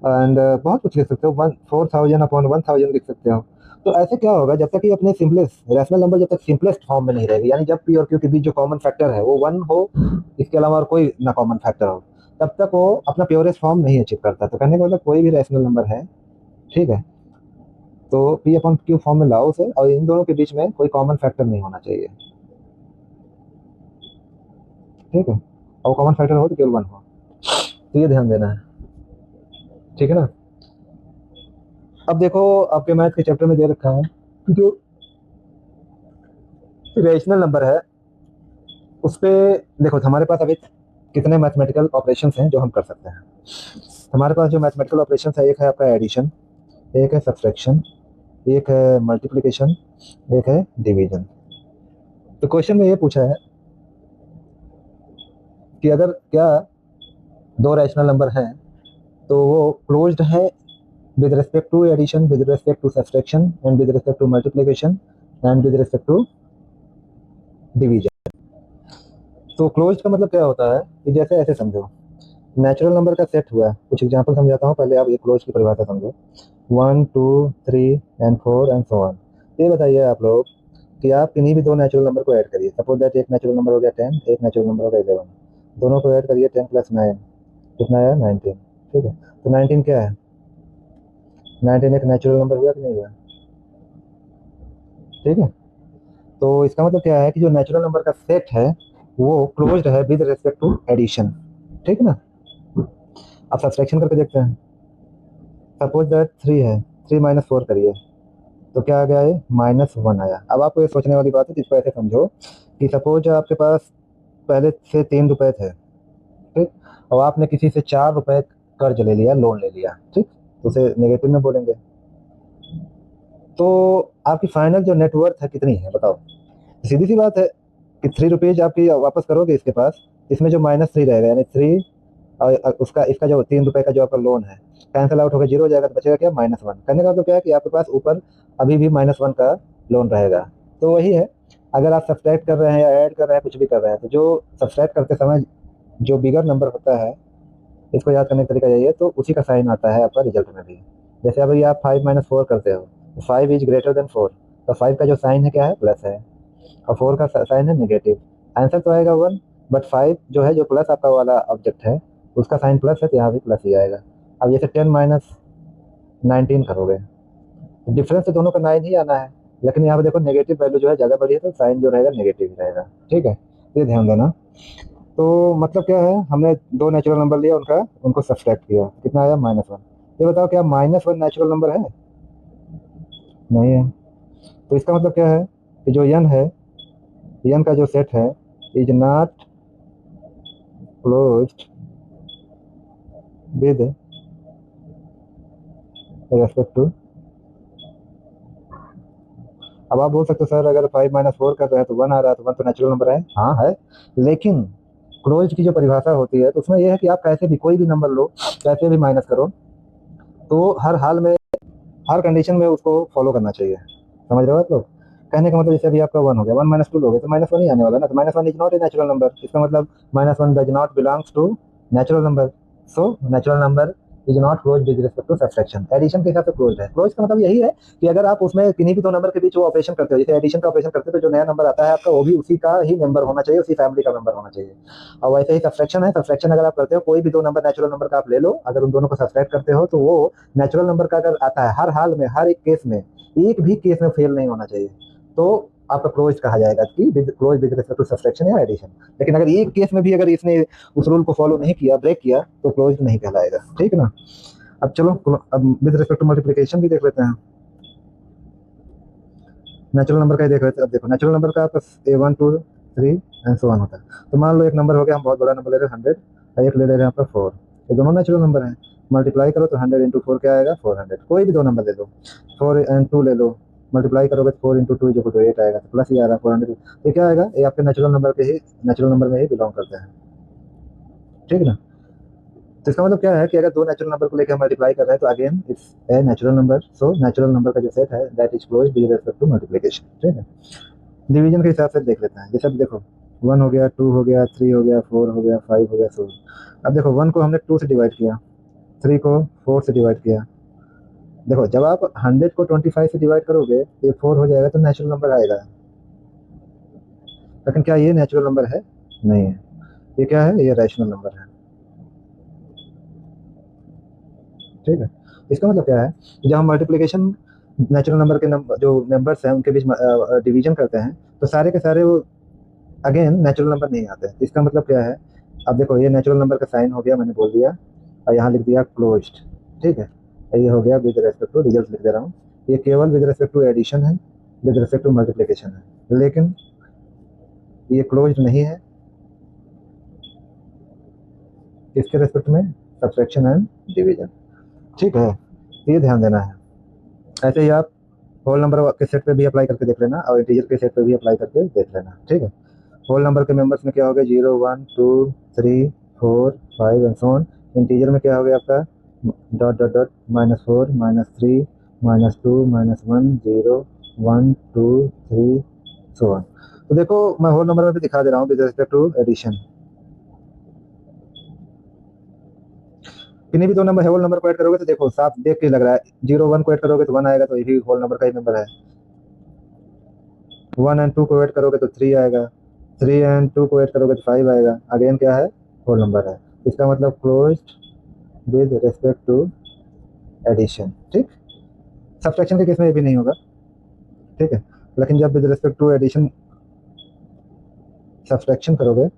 Speaker 1: एंड बहुत कुछ लिख सकते हो, 4000/1000 लिख सकते हो। तो ऐसे क्या होगा, जब तक ये अपने सिंपलेस्ट रैशनल नंबर जब तक सिंपलेस्ट फॉर्म में नहीं रहेगी, यानी जब P और Q के बीच जो कॉमन फैक्टर है वो 1 हो, इसके अलावा और कोई ना कॉमन फैक्टर हो, तब तक वो अपना प्योरेस्ट फॉर्म नहीं अचीव करता। तो कहने का मतलब कोई भी रैशनल नंबर है, ठीक है, तो P/Q फॉर्म में लाओ उसे, और इन दोनों के बीच में कोई कॉमन फैक्टर नहीं होना चाहिए। ठीक है, और कॉमन फैक्टर हो तो केवल 1 हो, तो ये ध्यान देना है। ठीक है ना, अब देखो आपके मैथ के चैप्टर में दे रखा है कि जो रेशनल नंबर है उस पे देखो, हमारे पास अभी कितने मैथमेटिकल ऑपरेशंस हैं जो हम कर सकते हैं। हमारे पास जो मैथमेटिकल ऑपरेशंस है, एक है आपका एडिशन, एक है सब्सट्रैक्शन, एक है मल्टीप्लिकेशन, एक है डिवीजन। तो क्वेश्चन में ये पूछा है कि अगर क्या दो रैशनल नंबर हैं तो वो क्लोज्ड है with respect to addition, with respect to subtraction, and with respect to multiplication, and with respect to division। तो क्लोज्ड का मतलब क्या होता है कि जैसे ऐसे समझो नेचुरल नंबर का सेट हुआ है। कुछ एग्जांपल समझाता हूँ, पहले आप ये क्लोज की परिभाषा समझो। 1 2 3 एंड 4 एंड सो ऑन। ये बताइए आप लोग कि आप किन्हीं भी दो नेचुरल नंबर को ऐड करिए। सपोज दैट एक नेचुरल नंबर हो गया 10, एक नेचुरल नंबर हो गया 11। दोनों को ऐड करिए, 10 + 9 कितना आया? 19। ठीक है, तो 19 क्या है? 19 एक नेचुरल नंबर हुआ कि नहीं हुआ? ठीक है, तो इसका मतलब क्या है कि जो नेचुरल नंबर का सेट है वो क्लोज्ड है विद रिस्पेक्ट टू एडिशन। ठीक है ना? अब सब्सट्रैक्शन करके देखते हैं। सपोज दैट 3 है, 3 - 4 करिए तो क्या आ गया? ये -1 आया। अब आपको ये सोचने वाली बात है कि इसको ऐसे समझो कि सपोज आपके पास पहले से 3 रुपए थे, ठीक, और आपने किसी से 4 रुपए कर्ज ले लिया, लोन ले लिया, ठीक, तो उसे नेगेटिव में बोलेंगे। तो आपकी फाइनल जो नेटवर्थ है कितनी है बताओ? सीधी सी बात है कि 3 रुपीज आपकी वापस करोगे इसके पास, इसमें जो -3 रहेगा यानी 3, और उसका इसका जो 3 रुपए का जो आपका लोन है कैंसिल आउट होकर 0 हो जाएगा, तो बचेगा क्या? -1। कहने का मतलब क्या है कि आपके पास ऊपर अभी भी -1 का लोन रहेगा। तो वही है, अगर आप सब्सट्रैक्ट कर रहे हैं या ऐड कर रहे हैं, कुछ भी कर रहे हैं, तो जो सब्सट्रैक्ट करते समय जो बिगर नंबर होता है, इसको याद करने का तरीका यही है, तो उसी का साइन आता है आपका रिजल्ट में भी। जैसे अभी आप 5 - 4 करते हो, तो 5 इज ग्रेटर देन 4, तो 5 का जो साइन है क्या है? प्लस है, और 4 का साइन है नेगेटिव। आंसर तो आएगा 1, बट 5 जो है, जो प्लस आपका वाला ऑब्जेक्ट है, उसका साइन प्लस है, तो यहाँ भी प्लस ही आएगा। अब जैसे 10 - 19 करोगे, डिफरेंस तो दोनों का 9 ही आना है, लेकिन यहाँ पे देखो नेगेटिव वैल्यू जो है ज़्यादा बड़ी है, तो साइन जो रहेगा नेगेटिव ही रहेगा। ठीक है, ये ध्यान देना। तो मतलब क्या है, हमने दो नेचुरल नंबर लिया, उनको सब्सट्रैक्ट किया, कितना आया? -1। ये बताओ क्या -1 नेचुरल नंबर है? नहीं है। तो इसका मतलब क्या है कि जो n है, n का जो सेट है, is not closed with respect to. अब आप बोल सकते हो सर अगर 5 - 4 कर रहे हैं तो 1 आ रहा है, तो 1 तो नेचुरल नंबर है। हाँ है, लेकिन क्लोज्ड की जो परिभाषा होती है, तो उसमें यह है कि आप कैसे भी कोई भी नंबर लो, कैसे भी माइनस करो, तो हर हाल में, हर कंडीशन में उसको फॉलो करना चाहिए। समझ रहे हो आप लोग? कहने का मतलब जैसे अभी आपका 1 हो गया, 1 - 2 लोगे तो -1 ही आने वाला ना, तो -1 is not a natural number. इसका मतलब -1 does not belongs to natural number. So natural number is not close with respect to subtraction. Addition के हिसाब से क्लोज है। क्लोज का मतलब यही है कि अगर आप उसमें किन्हीं भी दो नंबर के बीच वो ऑपरेशन करते हो, जैसे एडिशन का ऑपरेशन करते हो, तो जो नया नंबर आता है आपका, वो भी उसी का ही मेंबर होना चाहिए, उसी फैमिली का मेंबर होना चाहिए। और वैसे ही सब्सट्रैक्शन है, सब्सट्रैक्शन अगर आप करते हो, कोई भी दो नंबर नेचुरल नंबर का आप ले लो, अगर उन दोनों को सब्सट्रैक्ट करते हो, तो वो नेचुरल नंबर का अगर आता है, हर हाल में, हर एक केस में, एक भी केस में फेल नहीं होना चाहिए, तो आपका क्लोज कहा जाएगा कि close with respect to subtraction या एडिशन। लेकिन अगर एक केस में भी अगर इसने उस रूल को फॉलो नहीं किया, ब्रेक किया, तो क्लोज नहीं कहलाएगा। ठीक ना? अब चलो, अब विद रिस्पेक्ट टू मल्टीप्लिकेशन भी देख लेते हैं। नेचुरल नंबर का ही देख लेते हैं। अब देखो, नेचुरल नंबर का आपका 1 2 3 एंड सो ऑन होता है। तो मान लो एक नंबर हो गया, हम बहुत बड़ा नंबर ले रहे हैं 100, और एक ले रहे हैं आपका 4। ये दोनों नेचुरल नंबर हैं। मल्टीप्लाई करो तो 100 × 4 क्या आएगा? 400। कोई भी दो नंबर ले लो, 4 और 2 ले लो, मल्टीप्लाई करोगे तो 4 × 2 जो 8 आएगा, तो प्लस ही आ रहा है 400। ये क्या आएगा? ये आपके नेचुरल नंबर के ही, नेचुरल नंबर में ही बिलोंग करते हैं। ठीक है ना? तो इसका मतलब क्या है कि अगर दो नेचुरल नंबर को लेकर हम मल्टीप्लाई कर रहे हैं, तो again it's a natural number. So natural number का जो सेट है, that is close with respect to multiplication. ठीक है, डिवीजन के हिसाब से देख लेते हैं। जैसे अब देखो, 1 हो गया, 2 हो गया, 3 हो गया, 4 हो गया, 5 हो गया, 6। अब देखो, 1 को हमने 2 से डिवाइड किया, 3 को 4 से डिवाइड किया। देखो, जब आप 100 को 25 से डिवाइड करोगे, तो ये 4 हो जाएगा, तो नेचुरल नंबर आएगा। लेकिन क्या ये नेचुरल नंबर है? नहीं है। ये क्या है? ये रैशनल नंबर है। ठीक है, इसका मतलब क्या है कि जब हम मल्टीप्लिकेशन नेचुरल नंबर के नंबर, जो मेंबर्स हैं, उनके बीच डिवीजन करते हैं, तो सारे के सारे वो अगेन नेचुरल नंबर नहीं आते हैं। इसका मतलब क्या है? अब देखो, ये नेचुरल नंबर का साइन हो गया, मैंने बोल दिया, और यहाँ लिख दिया क्लोज्ड। ठीक है, ये हो गया विद रेस्पेक्ट टू, रिजल्ट लिख दे रहा हूँ। ये केवल विद रेस्पेक्ट टू एडिशन है, विद रेस्पेक्ट टू मल्टीप्लिकेशन है, लेकिन ये क्लोज्ड नहीं है इसके रेस्पेक्ट में सब्सट्रैक्शन एंड डिवीजन। ठीक है, ये ध्यान देना है। ऐसे ही आप होल नंबर के सेट पे भी अप्लाई करके देख लेना, और इंटीजर के सेट पे भी अप्लाई करके देख लेना। ठीक है, होल नंबर के मेंबर्स में क्या हो गया? 0 1 2 3 4 5 एंड सो ऑन। इंटीजर में क्या हो गया आपका? Dot dot dot -4 -3 -2 -1 0 1 2 3 so on. तो देखो, मैं होल नंबर में भी दिखा दे रहा हूँ विद रिस्पेक्ट टू एडिशन। किन्हीं भी दो नंबर होल नंबर को ऐड करोगे तो देखो साफ देख के लग रहा है, 0 1 को ऐड करोगे तो 1 आएगा, तो ये भी होल नंबर का ही नंबर है। 1 एंड 2 को ऐड करोगे तो 3 आएगा, 3 एंड 2 को ऐड करोगे तो 5 आएगा। अगेन क्या है, होल नंबर है। इसका मतलब closed with respect to addition, ठीक। सब्ट्रैक्शन के केस में ये भी नहीं होगा, ठीक है। लेकिन जब with respect to addition subtraction करोगे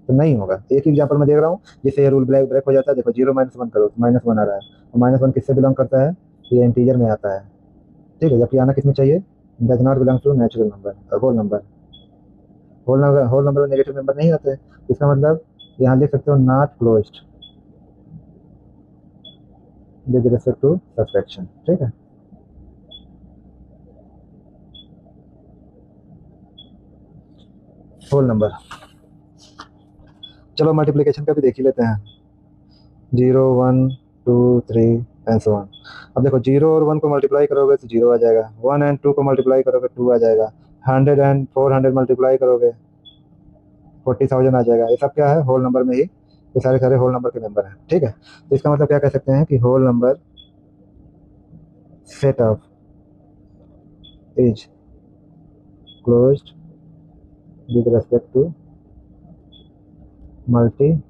Speaker 1: तो नहीं होगा। एक एग्जांपल मैं देख रहा हूँ जिससे ये रूल ब्रेक ब्रेक हो जाता है। देखो 0 - 1 करो तो -1 आ रहा है, और -1 किससे बिलोंग करता है, ये इंटीजर में आता है, ठीक है। जबकि आना किसमें चाहिए, does not belong to natural number, whole number. Whole number में नेगेटिव नंबर नहीं आते। इसका मतलब यहाँ लिख सकते हो not closed with respect to subtraction, ठीक है। Whole number. चलो मल्टीप्लिकेशन का भी देख ही लेते हैं। 0 1 2 3 एंड सो ऑन। अब देखो 0 और 1 को मल्टीप्लाई करोगे तो 0 आ जाएगा, 1 एंड 2 को मल्टीप्लाई करोगे 2 आ जाएगा, 100 एंड 400 मल्टीप्लाई करोगे 40,000 आ जाएगा। ये सब क्या है, होल नंबर में ही, ये सारे सारे होल नंबर के नंबर हैं, ठीक है। तो इसका मतलब क्या कह सकते हैं कि whole number set of is closed with respect to multiplication,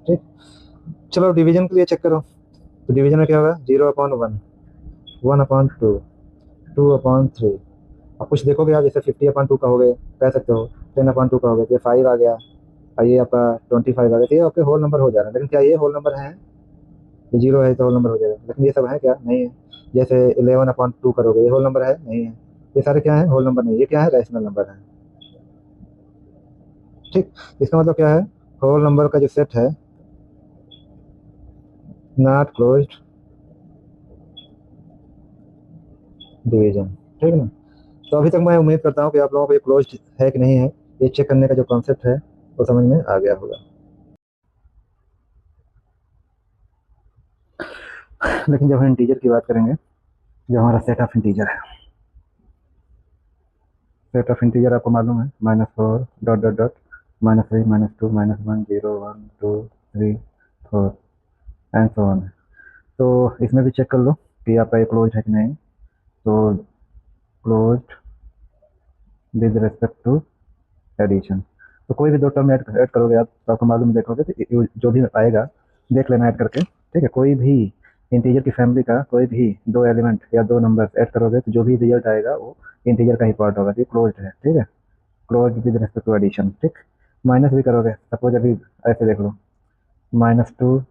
Speaker 1: ठीक। चलो डिवीजन के लिए चेक करो, तो डिवीजन में क्या होगा, 0/1, 1/2, 2/3। अब कुछ देखोगे आप, जैसे 50/2 कहोगे, कह सकते हो 10/2 कहोगे तो ये 5 आ गया, और ये आपका 25 आ गया, तो ये आपके होल नंबर हो जा रहा है। लेकिन क्या ये होल नंबर है, ये 0 है तो होल नंबर हो जाएगा, लेकिन ये सब है क्या, नहीं है। जैसे 11/2 करोगे, ये होल नंबर है, नहीं है। ये सारे क्या है, होल नंबर नहीं, ये क्या है, रैशनल नंबर है, ठीक। इसका मतलब क्या है, होल नंबर का जो सेट है नॉट क्लोज्ड डिवीजन, ठीक है ना। तो अभी तक मैं उम्मीद करता हूँ कि आप लोगों को ये क्लोज्ड है कि नहीं है, ये चेक करने का जो कॉन्सेप्ट है वो समझ में आ गया होगा। लेकिन जब हम इंटीजर की बात करेंगे, जो हमारा सेट ऑफ इंटीजर है, सेट ऑफ इंटीजर आपको मालूम है, -4 dot dot dot -3 -2 -1 0 1 2 3 4 and so on. तो इसमें भी चेक कर लो कि आपका ये क्लोज है कि नहीं। तो closed with respect to addition, तो कोई भी दो टर्म ऐड करोगे आप तो आपको मालूम, देखोगे तो जो भी आएगा देख लेना ऐड करके, ठीक है। कोई भी इंटीजर की फैमिली का कोई भी दो एलिमेंट या दो नंबर ऐड करोगे तो जो भी रिजल्ट आएगा वो इंटीजर का ही पार्ट होगा, ये क्लोज्ड है, ठीक है। Closed with respect to addition, ठीक। माइनस भी करोगे, सपोज अभी ऐसे देख लो, -2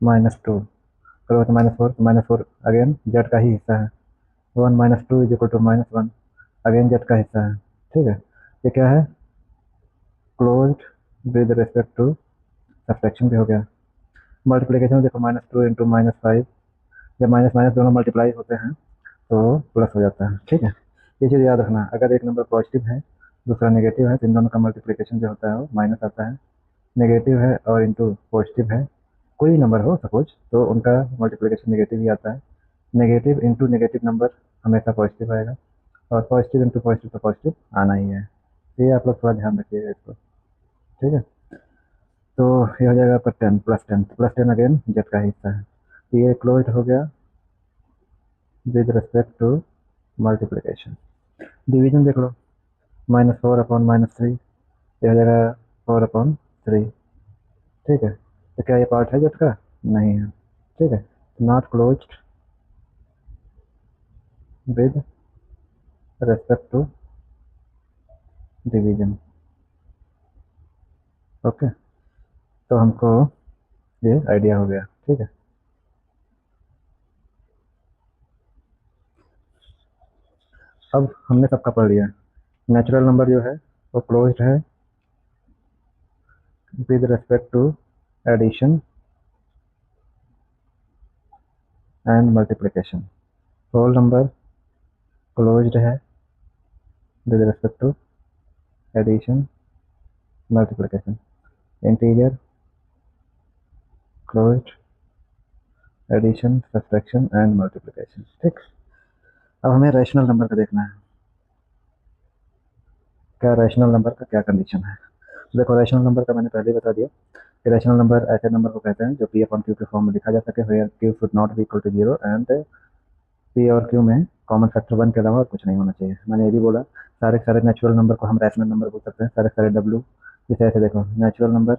Speaker 1: -2 करोगे तो -4, -4 अगेन जेड का ही हिस्सा है। 1 - 2 is equal to -1, again Z का हिस्सा है, ठीक है। ये क्या है, क्लोज्ड विद रिस्पेक्ट टू सब्ट्रैक्शन भी हो गया। मल्टीप्लिकेशन में देखो, -2 इंटू -5, जब माइनस माइनस दोनों मल्टीप्लाई होते हैं तो प्लस हो जाता है, ठीक है। ये चीज़ याद रखना, अगर एक नंबर पॉजिटिव है दूसरा नेगेटिव है तो इन दोनों का मल्टीप्लिकेशन जो होता है वो माइनस आता है। नेगेटिव है और इंटू पॉजिटिव है, कोई भी नंबर हो सपोज, तो उनका मल्टीप्लिकेशन नेगेटिव ही आता है। नेगेटिव इंटू नेगेटिव नंबर हमेशा पॉजिटिव आएगा, और पॉजिटिव इंटू पॉजिटिव तो पॉजिटिव आना ही है। तो ये आप लोग थोड़ा ध्यान रखिएगा इसको, ठीक है। तो ये हो जाएगा आपका 10 + 10 अगेन जेड का हिस्सा है। तो ये क्लोज हो गया with respect to multiplication. Division देख लो, -4/-3, ये हो जाएगा 4/3, ठीक है। तो क्या ये पार्ट है जेड का, नहीं है, ठीक है। Not closed with respect to division, okay. तो हमको ये आइडिया हो गया, ठीक है। अब हमने सबका पढ़ लिया, नेचुरल नंबर जो है वो क्लोज्ड है with respect to addition and multiplication. Whole number closed है with respect to addition multiplication. Integer closed addition subtraction and multiplication, ठीक। अब हमें रैशनल नंबर का देखना है, क्या रैशनल नंबर का क्या कंडीशन है। देखो रैशनल नंबर का मैंने पहले ही बता दिया कि रैशनल नंबर ऐसे नंबर को कहते हैं जो पी अपॉन क्यू के फॉर्म में लिखा जा सके, where Q should not be equal to zero and P और क्यू में कॉमन फैक्टर वन के अलावा और कुछ नहीं होना चाहिए। मैंने ये भी बोला सारे सारे नेचुरल नंबर को हम रैशनल नंबर बोल सकते हैं, सारे सारे डब्ल्यू। जैसे ऐसे देखो नेचुरल नंबर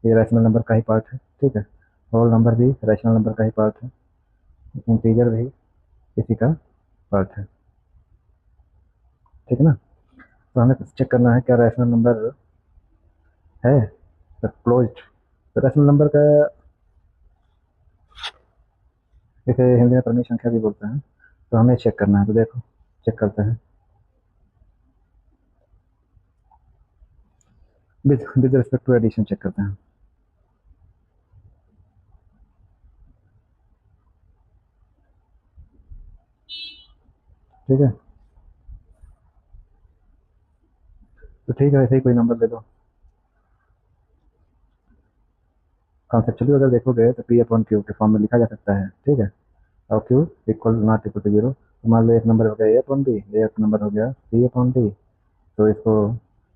Speaker 1: ये रैशनल नंबर का ही पार्ट है, ठीक है। होल नंबर भी रैशनल नंबर का ही पार्ट है, इंटीजर भी इसी का पार्ट है, ठीक है ना। तो हमें चेक करना है क्या रैशनल नंबर है क्लोज्ड। तो रैशनल नंबर का इसे हिंदी में परिमेय संख्या भी बोलते हैं। तो हमें चेक करना है, तो देखो चेक करते हैं with with respect to addition check करते हैं। ठीक है, तो ठीक है, ऐसे ही कोई नंबर ले लो। कॉन्सेप्चुअली अगर देखोगे तो पी अपॉन क्यू के फॉर्म में लिखा जा सकता है, ठीक है। और Q equal not equal to zero. तो मान लो एक नंबर हो गया ए अपॉन बी, एक नंबर हो गया सी अपॉन डी। तो इसको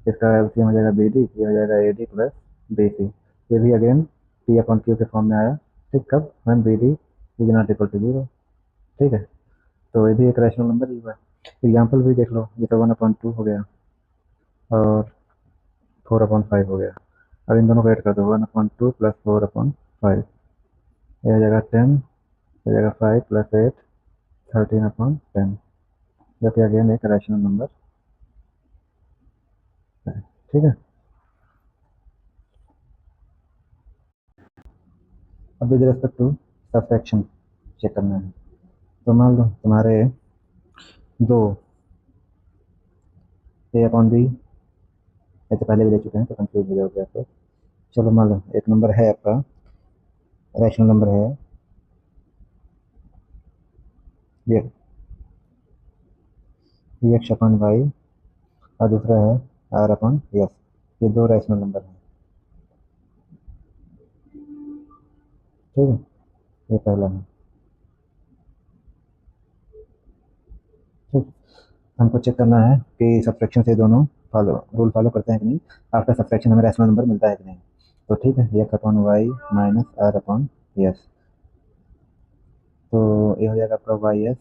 Speaker 1: इसका एलसीएम हो जाएगा बी डी, ये हो जाएगा A D plus B C. ये भी अगेन पी अपॉन क्यू के फॉर्म में आया, ठीक। कब when B D is not equal to zero, ठीक है। तो ये भी एक रैशनल नंबर ही हुआ। एग्जाम्पल भी देख लो, जैसे वन अपॉन टू हो गया और फोर अपॉन फाइव हो गया। अब इन दोनों को ऐड कर दो, one upon two plus four upon five, ये हो जाएगा टेन, हो जाएगा five plus eight, thirteen upon ten, जो कि अगेन एक रैशनल नंबर है, ठीक है। अब with respect to subtraction check करना है। तो मान लो तुम्हारे दो ए अपॉन बी, ये तो पहले भी दे चुके हैं तो कंफ्यूज हो जाओगे आप लोग। चलो मान लो एक नंबर है आपका, रैशनल नंबर है ये एक्स अपॉन वाई, और दूसरा है आर अपॉन एस। ये दो रैशनल नंबर हैं, ठीक है। ये पहला है, ठीक। हमको चेक करना है कि सब्ट्रैक्शन से दोनों फॉलो रूल फॉलो करते हैं कि नहीं, आफ्टर सब्ट्रैक्शन हमें रैशनल नंबर मिलता है कि नहीं। तो ठीक है, x upon y minus r upon s. तो ये हो जाएगा आपका वाई एस,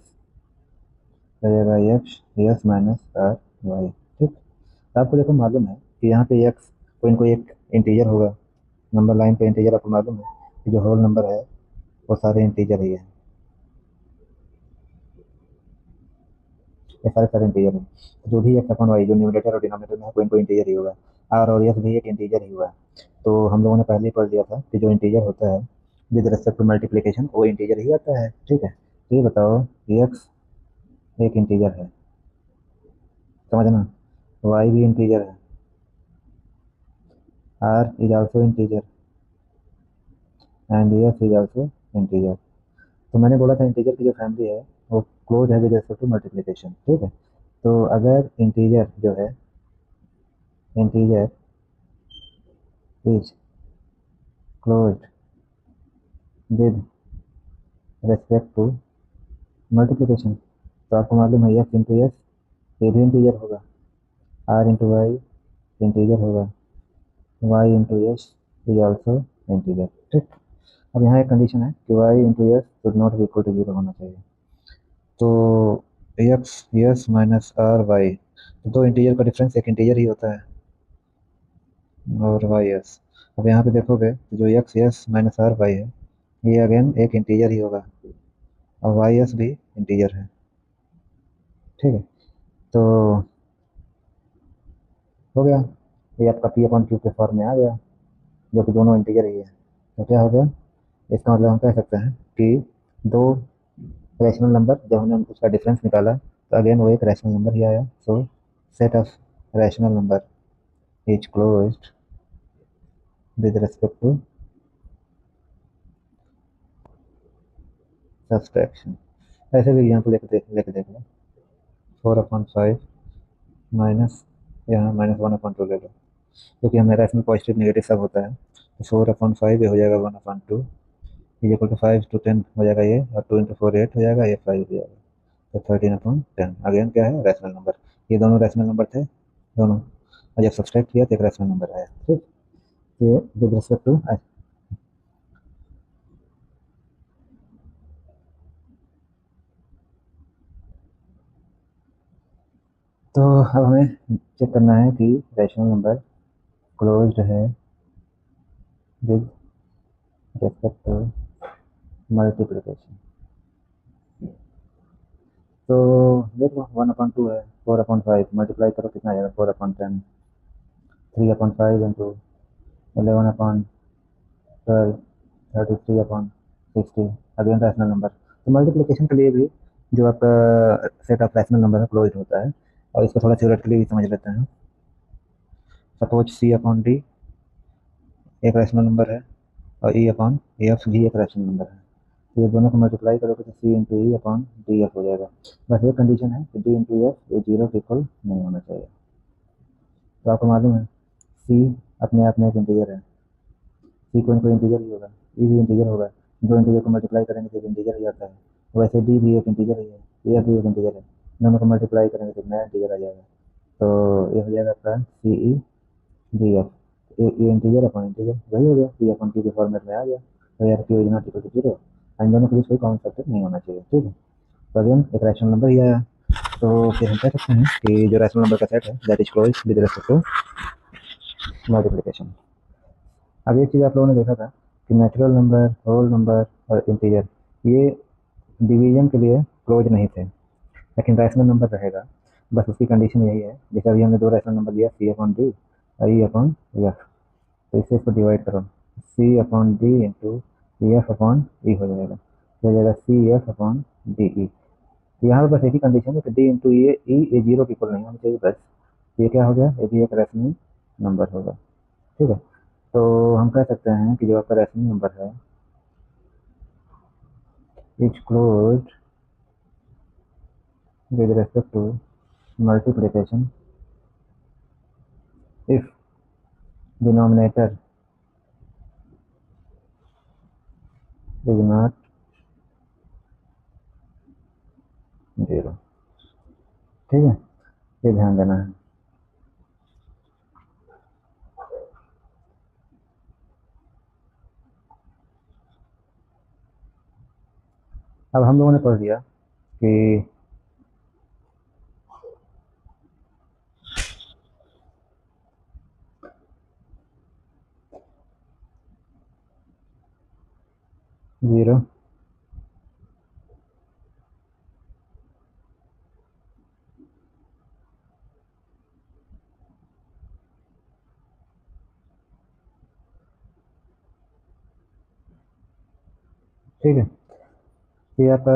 Speaker 1: हो जाएगा x s minus r y, ठीक। तो आपको देखो मालूम है कि यहाँ पे एक्स कोई न कोई एक इंटीजर होगा, नंबर लाइन पे इंटीजर आपको मालूम है कि जो होल नंबर है वो सारे इंटीजर ही है, ये सारे सारे इंटीजर हैं। जो भी एक्स अपॉन वाई जो न्यूमरेटर और डिनोमिनेटर में है कोई न कोई इंटीजर ही होगा। आर और एस भी एक इंटीजर ही हुआ है। तो हम लोगों ने पहले ही पढ़ लिया था कि जो इंटीजर होता है विद रिस्पेक्ट टू मल्टीप्लिकेशन वो इंटीजर ही आता है, ठीक है। तो ये बताओ कि एक्स एक इंटीजर है, समझना, वाई भी इंटीजर है, r is also integer and s is also integer. तो मैंने बोला था इंटीजर की जो फैमिली है वो क्लोज है विद रिस्पेक्ट टू मल्टीप्लिकेशन, ठीक है। तो अगर इंटीजर जो है integer is close with respect to multiplication, तो आपको मालूम है एक्स इंटू एस ये भी इंटीजर होगा, आर इंटू वाई इंटीजर होगा, y into s is also integer, ठीक। अब यहाँ एक कंडीशन है कि y into s should not be equal to zero होना चाहिए। तो x s minus r y, तो दो इंटीजर का डिफरेंस एक इंटीजर ही होता है, और वाई एस। अब यहाँ पे देखोगे तो जो x s minus r y है ये अगेन एक इंटीजर ही होगा, और वाई एस भी इंटीजर है, ठीक है। तो हो गया, ये आपका पी अपॉन क्यू के फॉर्म में आ गया, जो कि दोनों इंटीजर ही है। तो क्या हो गया, इसका मतलब हम कह सकते हैं कि दो रैशनल नंबर जब हमने उसका डिफरेंस निकाला तो अगेन वो एक रैशनल नंबर ही आया। So set of rational number is closed with respect to subtraction. ऐसे भी एग्जाम्पल लेके देख लो, फोर अपॉन फाइव माइनस, यहाँ माइनस वन अपॉन टू ले लो, क्योंकि हमें रैशनल पॉजिटिव नेगेटिव सब होता है। तो फोर अपॉन फाइव ये हो जाएगा one upon two, is equal to five two ten हो जाएगा ये, और टू इंटू फोर एट हो जाएगा, ये फाइव हो जाएगा। तो थर्टीन अपॉन टेन अगेन क्या है रैशनल नंबर। ये दोनों रैशनल नंबर थे दोनों। और जब सब्सट्रैक्ट किया तो एक रैशनल नंबर आया। ठीक, ये विद रिस्पेक्ट टू तो अब हमें चेक करना है कि रैशनल नंबर क्लोज्ड है विद रिस्पेक्ट टू मल्टीप्लिकेशन। तो देखो 1/2 है, 4/5 मल्टीप्लाई करो कितना आ जाएगा, 4/10, 3/5 इंटू 11/12, 33/60, अगेन रैशनल नंबर। तो मल्टीप्लिकेशन के लिए भी जो आपका सेट ऑफ रैशनल नंबर है क्लोज होता है। और इसको थोड़ा थ्योरेटिकली भी समझ लेते हैं। सपोज C/D एक रैशनल नंबर है और E/F भी एक रैशनल नंबर है। तो ये दोनों को मल्टीप्लाई करोगे तो C/E/DF हो जाएगा। बस ये कंडीशन है कि D/F ये 0 के इक्वल नहीं होना चाहिए। तो आपको मालूम है C अपने आप में एक इंटीजर है, C कोई ना कोई इंटीजर ही होगा, E भी इंटीजर होगा, दो इंटीजर को मल्टीप्लाई करेंगे तो एक इंटीजर ही आता है। वैसे D भी एक इंटीजर ही है, AF भी एक इंटीजर है, दोनों को मल्टीप्लाई करेंगे तो नया इंटीजर आ जाएगा। तो ये हो जाएगा आपका CE/DF। ये इंटीजर अपॉन इंटीजर वही हो गया, P/Q के फॉर्मेट में आ गया। तो यार Q is not equal to 0, इन दोनों के बीच कोई कॉमन फैक्टर नहीं होना चाहिए। ठीक है, तो अगेन एक रैशनल नंबर ही आया। तो फिर हम कह सकते हैं कि जो रैशनल नंबर का सेट है that is close with respect to multiplication. अब एक चीज़ आप लोगों ने देखा था कि नेचुरल नंबर, होल नंबर और इंटीजर ये डिवीजन के लिए क्लोज नहीं थे, लेकिन रैशनल नंबर रहेगा। बस उसकी कंडीशन यही है, जैसे अभी हमने दो रैशनल नंबर लिया C/D और E/F। तो इससे इसको डिवाइड करो, C/D इंटू EF/E हो जाएगा, तो हो जाएगा CF/DE। यहाँ पर बस एक ही कंडीशन है कि D इंटू ये 0 के इक्वल नहीं होना चाहिए बस। ये क्या हो गया, ये भी एक रैशनल नंबर होगा। ठीक है, तो हम कह सकते हैं कि जो आपका रैशनल नंबर है is closed with respect to multiplication if denominator is not 0। ठीक है, ये ध्यान देना है। अब हम लोगों ने पढ़ लिया कि जीरो ठीक है, ये आपका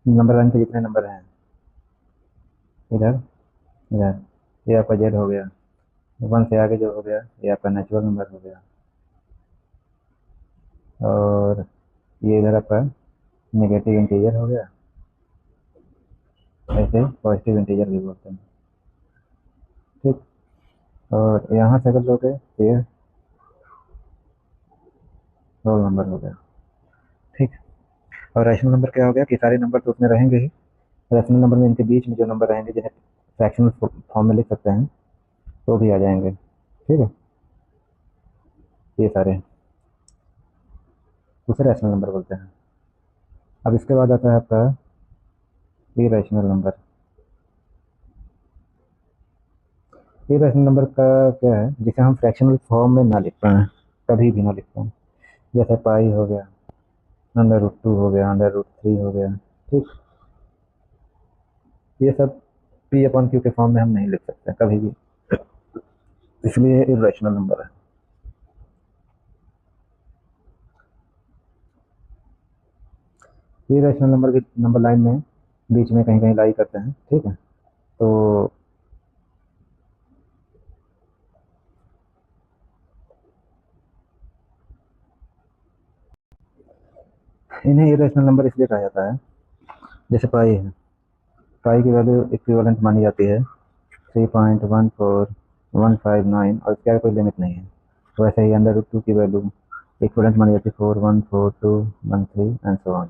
Speaker 1: नंबर लाइन पे जितने नंबर हैं इधर इधर, ये आपका जेड हो गया, 1 से आगे जो हो गया ये आपका नेचुरल नंबर हो गया, और ये इधर आपका नेगेटिव इंटीजर हो गया, ऐसे पॉजिटिव इंटीजर भी बोलते हैं। ठीक, और यहाँ से अगर लोगे तो ये रोल नंबर हो गया। ठीक, और रैशनल नंबर क्या हो गया कि सारे नंबर तो उसमें रहेंगे ही, रैशनल नंबर में इनके बीच में जो नंबर रहेंगे जिन्हें फ्रैक्शनल फॉर्म में लिख सकते हैं तो भी आ जाएंगे। ठीक है, ये सारे उसे रैशनल नंबर बोलते हैं। अब इसके बाद आता है आपका इरेशनल नंबर। इरेशनल नंबर का क्या है, जिसे हम फ्रैक्शनल फॉर्म में ना लिख पाएँ, कभी भी ना लिख पाएँ। जैसे पाई हो गया, √2 हो गया, √3 हो गया। ठीक, ये सब P/Q के फॉर्म में हम नहीं लिख सकते कभी भी, इसलिए इरेशनल नंबर है। इरेशनल नंबर की नंबर लाइन में बीच में कहीं कहीं लाई करते हैं। ठीक है, तो इन्हें इरेशनल नंबर इसलिए कहा जाता है, जैसे पाई है, पाई की वैल्यू इक्विवेलेंट मानी जाती है 3.14159 और इसका कोई लिमिट नहीं है। तो वैसे ही √2 की वैल्यू इक्विवेलेंट मानी जाती है 4142113 एंड सो ऑन।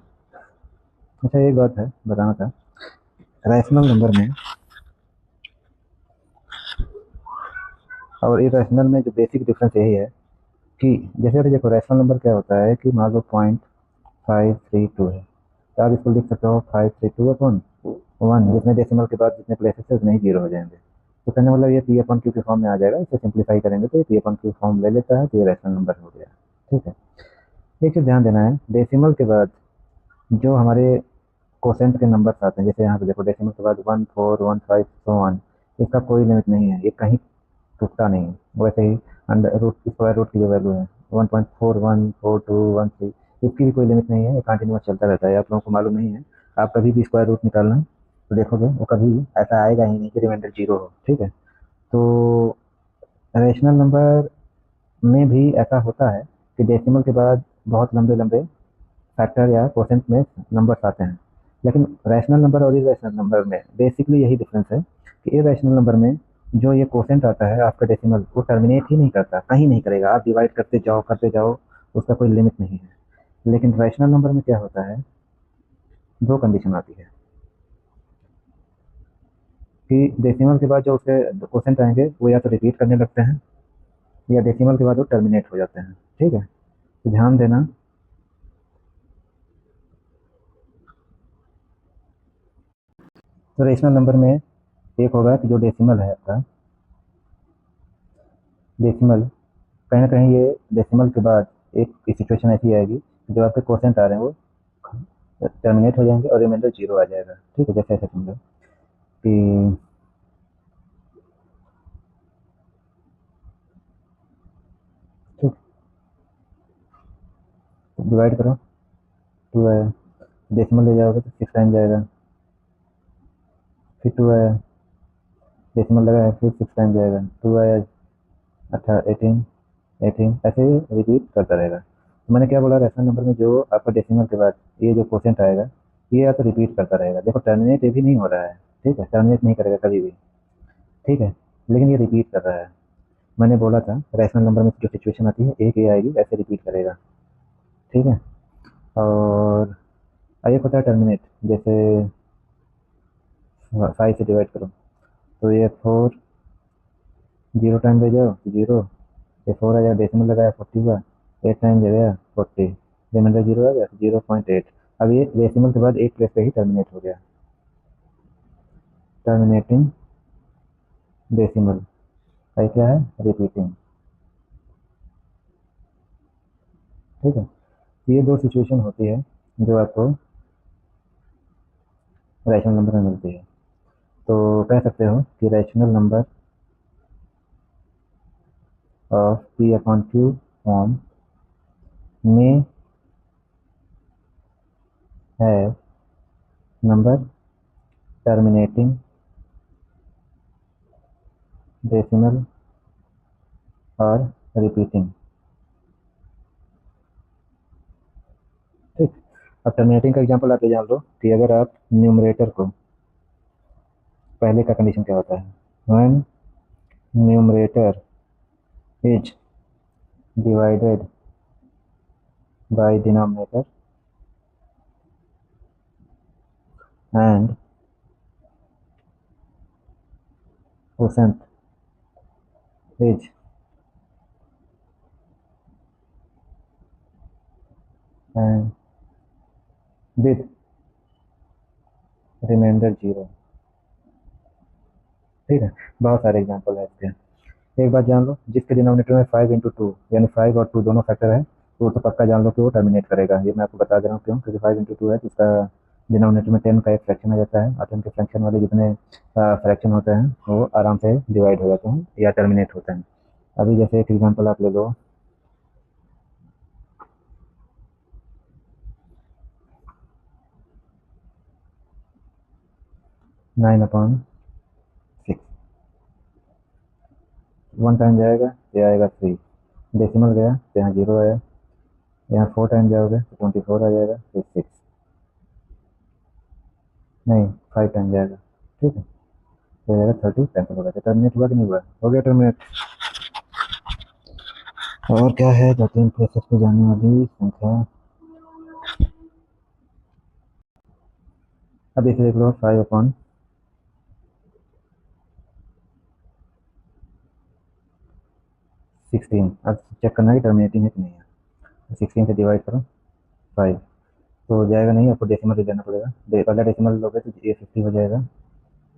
Speaker 1: अच्छा, एक बात है बताना था, रैशनल नंबर में और इरेशनल में जो बेसिक डिफरेंस यही है कि जैसे अभी देखो रैशनल नंबर क्या होता है कि मान लो 0.532 है, तो आप इसको लिख सकते हो 532/1, जितने डेसिमल के बाद जितने प्लेसेस है उतने ही जीरो हो जाएंगे। तो कहने मतलब ये P/Q के फॉर्म में आ जाएगा। इसे सिंप्लीफाई करेंगे तो ये P/Q फॉर्म ले लेता है, तो ये रैशनल नंबर हो गया। ठीक है, एक चीज़ ध्यान देना है, डेसिमल के बाद जो हमारे कोसेंट के नंबर्स आते हैं, जैसे यहाँ पे देखो डेसिमल के बाद 1, 4, 1, 5 सो ऑन, इसका कोई लिमिट नहीं है, ये कहीं टूटता नहीं है। वैसे ही अंडर रूट स्क्वायर रूट की जो वैल्यू है 1.414213, इसकी भी कोई लिमिट नहीं है, ये कंटिन्यूस चलता रहता है। आप लोगों को मालूम नहीं है, आप कभी भी स्क्वायर रूट निकालना तो देखोगे वो कभी ऐसा आएगा ही नहीं कि रिमाइंडर जीरो हो। ठीक है, तो रेशनल नंबर में भी ऐसा होता है कि डेसिमल के बाद बहुत लंबे लंबे फैक्टर या क्वोशेंट में नंबर्स आते हैं। लेकिन रैशनल नंबर और इरेशनल नंबर में बेसिकली यही डिफरेंस है कि इरेशनल नंबर में जो ये क्वोशेंट आता है आपका डेसिमल, वो टर्मिनेट ही नहीं करता, कहीं नहीं करेगा, आप डिवाइड करते जाओ, उसका कोई लिमिट नहीं है। लेकिन रैशनल नंबर में क्या होता है, दो कंडीशन आती है कि डेसिमल के बाद जो उसके क्वोशेंट आएंगे वो या तो रिपीट करने लगते हैं या डेसिमल के बाद वो टर्मिनेट हो जाते हैं। ठीक है, तो ध्यान देना। तो रेशनल नंबर में एक होगा कि जो डेसिमल है आपका, डेसिमल कहीं ना कहीं ये डेसिमल के बाद एक सिचुएशन ऐसी आएगी कि जो आपके क्वोशेंट आ रहे हैं वो टर्मिनेट हो जाएंगे और रिमाइंडर जीरो आ जाएगा। ठीक है, जैसे ऐसे समझो कि ठीक, डिवाइड करो, टू आया, डेसिमल ले जाओगे तो सिक्स टाइम जाएगा, फिर टू आया, डेसिमल लगाया फिर सिक्स टाइम जाएगा, टू आया, 18, 18, ऐसे ही रिपीट करता रहेगा। तो मैंने क्या बोला, रेशनल नंबर में जो आपका डेसिमल के बाद ये जो क्वोशेंट आएगा ये या तो रिपीट करता रहेगा, देखो टर्मिनेट ये भी नहीं हो रहा है। ठीक है, टर्मिनेट नहीं करेगा कभी भी। ठीक है, लेकिन ये रिपीट कर रहा है। मैंने बोला था रैशनल नंबर में जो सिचुएशन आती है एक ही आएगी, ऐसे रिपीट करेगा। ठीक है, और एक होता है टर्मिनेट, जैसे 5 से डिवाइड करो तो ये 4, जीरो टाइम ले जाओ जीरो, ये 4 आ जाएगा, डेसिमल लगाया 40 हुआ, 8 टाइम ले गया 40, रिमाइंडर जीरो आ गया 0.8। अब ये डेसिमल के बाद एक प्लेस पे ही टर्मिनेट हो गया, टर्मिनेटिंग डेसिमल, है क्या है, रिपीटिंग। ठीक है, तो ये दो सिचुएशन होती है जो आपको रैशनल नंबर में मिलती है। तो कह सकते हो कि rational number of P/Q form में है नंबर टर्मिनेटिंग डेसिमल और रिपीटिंग। ठीक, अब टर्मिनेटिंग का एग्जांपल आप ये जान लो कि अगर आप न्यूमरेटर को, पहले का कंडीशन क्या होता है, when numerator is divided by denominator and quotient is and with remainder zero. ठीक है, बहुत सारे एग्जांपल है इसके। एक बात जान लो, जिसके डिनोमिनेटर में 5 × 2 यानी 5 और 2 दोनों फैक्टर है, वो तो पक्का जान लो कि वो टर्मिनेट करेगा। ये मैं आपको बता दे रहा हूँ क्यों, क्योंकि 5 × 2 है तो उसका डिनोमिनेटर में 10 का एक फ्रैक्शन आ जाता है, और 10 के फ्रैक्शन वाले जितने फ्रैक्शन होते हैं वो आराम से डिवाइड हो जाते हैं या टर्मिनेट होते हैं। अभी जैसे एक एग्जाम्पल आप ले लो, 9/6, 1 टाइम जाएगा तो ये आएगा 3, डेसिमल गया तो यहाँ जीरो आया, यहाँ 4 टाइम जाओगे तो 24 आ जाएगा, फिर 6, नहीं 5 टाइम जाएगा। ठीक है, तो हो जाएगा 30, कैंसिल हो गया। टर्मिनेट हुआ कि नहीं हुआ, हो गया टर्मिनेट। और क्या है, दो तीन प्लेसेस पे जाने वाली संख्या। अब इसे देख लो, 5/, 16। अब चेक करना है कि टर्मिनेटिंग है कि नहीं है। 16 से डिवाइड करो 5 तो हो जाएगा नहीं, आपको डेसिमल ही लेना पड़ेगा। पहला डेसिमल लोगे तो ये 50 हो जाएगा।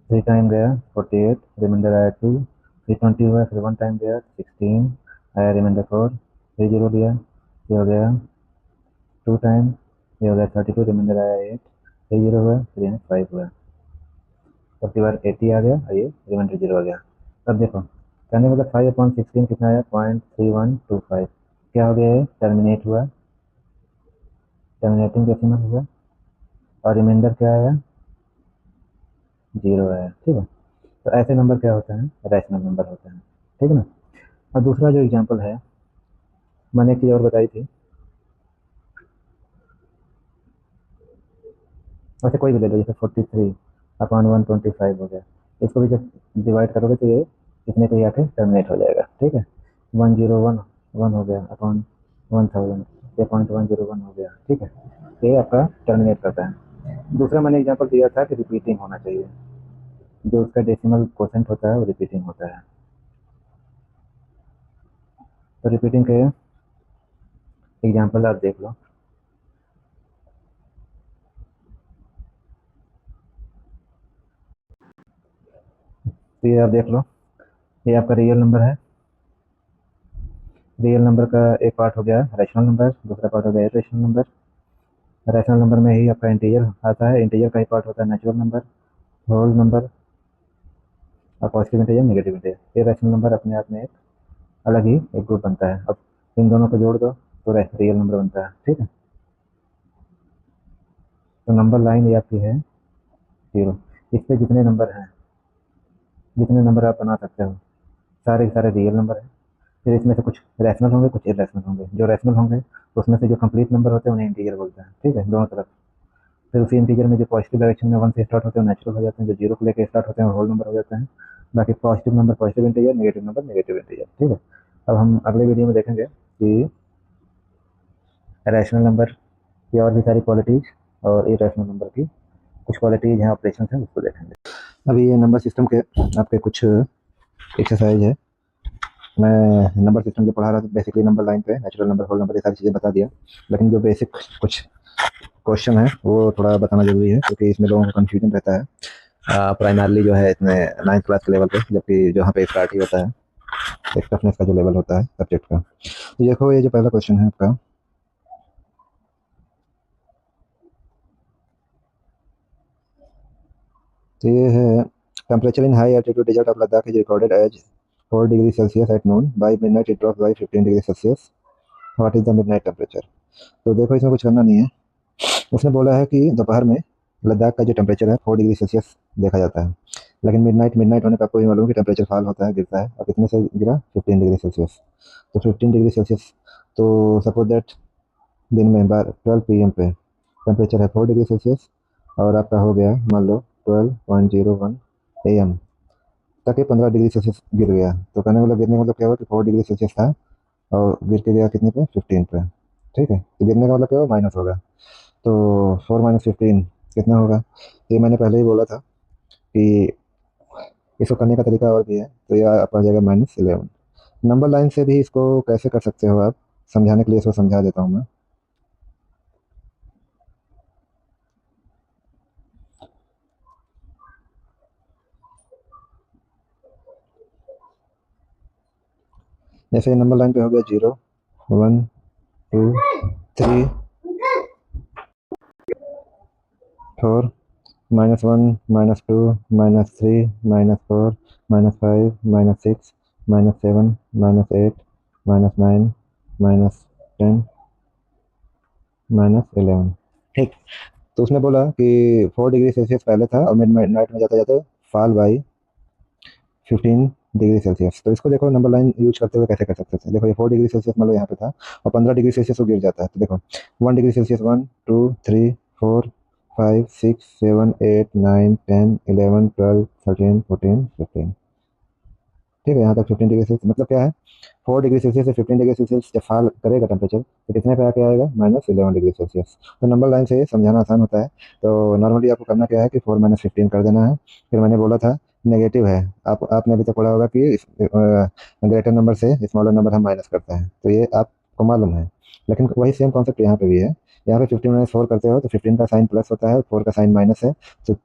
Speaker 1: 3 टाइम गया 48, रिमाइंडर आया 2, फिर 20 हुआ, फिर 1 टाइम गया 16 आया, रिमाइंडर 4, फिर 0 दिया, ये हो गया 2 टाइम, ये हो गया 32, रिमाइंडर आया 8, फिर 0 हुआ, फिर यहाँ 5 हुआ, अब की बार 80 आ गया और ये रिमाइंडर 0 आ गया। अब देखो कहने मतलब 5/16 कितना आया, 0.3125। क्या हो गया, ये टर्मिनेट हुआ, टर्मिनेटिंग डेसिमल हुआ, और रिमाइंडर क्या आया, 0 आया। ठीक है, तो ऐसे नंबर क्या होते हैं, रैशनल नंबर होते हैं। ठीक है ना। और दूसरा जो एग्जांपल है, मैंने एक चीज़ और बताई थी, वैसे कोई भी ले लो, जैसे 43/125 हो गया, इसको भी जब डिवाइड करोगे तो ये इतने पे ही आके टर्मिनेट हो जाएगा। ठीक है, 101 हो गया अपॉन 1000, ये 0.101 हो गया। ठीक है, ये आपका टर्मिनेट करता है। दूसरा मैंने एग्जांपल दिया था कि रिपीटिंग होना चाहिए, जो उसका डेसिमल क्वोशेंट होता है वो रिपीटिंग होता है। तो रिपीटिंग के एग्जांपल आप देख लो। तो ये आप देख लो, ये आपका रियल नंबर है। रियल नंबर का एक पार्ट हो गया रैशनल नंबर, दूसरा पार्ट हो गया इरेशनल नंबर। रैशनल नंबर में ही आपका इंटीजर आता है, इंटीजर का ही पार्ट होता है नेचुरल नंबर, होल नंबर और पॉजिटिव इंटीजर, नेगेटिव इंटीजर। ये रैशनल नंबर अपने आप में एक अलग ही एक ग्रुप बनता है। अब इन दोनों को जोड़ दो तो रियल नंबर बनता है। ठीक है, तो नंबर लाइन ये आपकी है 0। इस पे जितने नंबर हैं, जितने नंबर आप बना सकते हो, सारे के सारे रियल नंबर हैं। फिर इसमें से कुछ रैशनल होंगे, कुछ इरेशनल होंगे। जो रैशनल होंगे तो उसमें से जो कंप्लीट नंबर होते हैं उन्हें इंटीजर बोलते हैं। ठीक है, दोनों तरफ। फिर उसी इंटीजर में जो पॉजिटिव डायरेक्शन में 1 से स्टार्ट होते हैं नेचुरल हो जाते हैं, जो 0 को लेकर स्टार्ट होते हैं होल नंबर हो जाते हैं। बाकी positive number positive integer, negative number negative integer. ठीक है, अब हम अगले वीडियो में देखेंगे कि रैशनल नंबर की और भी सारी क्वालिटीज और इरेशनल नंबर की कुछ क्वालिटीज हैं, ऑपरेशन हैं, उसको देखेंगे। अभी ये नंबर सिस्टम के आपके कुछ एक्सरसाइज है। मैं नंबर सिस्टम जो पढ़ा रहा था बेसिकली नंबर लाइन पे नेचुरल नंबर, होल नंबर, ये सारी चीज़ें बता दिया, लेकिन जो बेसिक कुछ क्वेश्चन है वो थोड़ा बताना जरूरी है, क्योंकि इसमें लोगों को कन्फ्यूजन रहता है प्राइमरली जो है इतने 9th क्लास के लेवल पे, जबकि जहाँ पे स्टार्ट ही होता है एक टफनेस का जो लेवल होता है सब्जेक्ट का। तो देखो ये जो पहला क्वेश्चन है आपका, तो ये है temperature in high altitude desert of Ladakh is recorded as 4 degree Celsius at noon, by midnight it drops by 15 degree Celsius, what is the midnight temperature. तो देखो इसमें कुछ करना नहीं है। उसने बोला है कि दोपहर में लद्दाख का जो टेम्परेचर है 4 डिग्री सेल्सियस देखा जाता है, लेकिन मिडनाइट मिडनाइट होने पर आपको ये मालूम है कि टेम्परेचर फॉल होता है, गिरता है। और कितने से गिरा, 15 डिग्री सेल्सियस। तो 15 डिग्री सेल्सियस, तो सपोज दैट दिन में 12 PM पे टेम्परेचर है 4 डिग्री सेल्सियस, और आपका हो गया मान लो 12:01 AM तक ये 15 डिग्री सेल्सियस गिर गया। तो कहने मतलब गिरने का मतलब क्या हुआ कि 4 डिग्री सेल्सियस था और गिर के गया कितने पे, 15 पे। ठीक है, तो गिरने का मतलब क्या हुआ, माइनस होगा। तो 4 - 15 कितना होगा, ये मैंने पहले ही बोला था कि इसको करने का तरीका और भी है। तो ये आपका आ जाएगा -11। नंबर लाइन से भी इसको कैसे कर सकते हो आप, समझाने के लिए इसको समझा देता हूँ मैं। जैसे नंबर लाइन पे हो गया 0 1 2 3 4 -1 -2 -3 -4 -5 -6 -7 -8 -9 -10 -11। ठीक, तो उसने बोला कि 4 डिग्री सेल्सियस पहले था और मिड नाइट में जाते जाते फॉल बाई 15 डिग्री सेल्सियस। तो इसको देखो नंबर लाइन यूज करते हुए कैसे कर सकते थे। देखो ये 4 डिग्री सेल्सियस मान लो यहाँ पे था और 15 डिग्री सेल्सियस वो गिर जाता है। तो देखो 1 डिग्री सेल्सियस 1 2 3 4 5 6 7 8 9 10 11 12 13 14 15। ठीक है, यहाँ तक 15 डिग्री सेल्सियस मतलब क्या है, 4 डिग्री सेल्सियस से 15 डिग्री सेल्सियस जब फॉल करेगा टेम्परेचर तो कितने पे आके आएगा, -11 डिग्री सेल्सियस। तो नंबर लाइन से समझाना आसान होता है। तो नॉर्मली आपको करना क्या है कि 4 - 15 कर देना है। फिर मैंने बोला था नेगेटिव है। आपने अभी तक पढ़ा होगा कि ग्रेटर नंबर से स्मॉलर नंबर हम माइनस करते हैं, तो ये आपको मालूम है। लेकिन वही सेम कॉन्सेप्ट यहाँ पे भी है। यहाँ पे 15 - 4 करते हो तो 15 का साइन प्लस होता है और 4 का साइन माइनस है। तो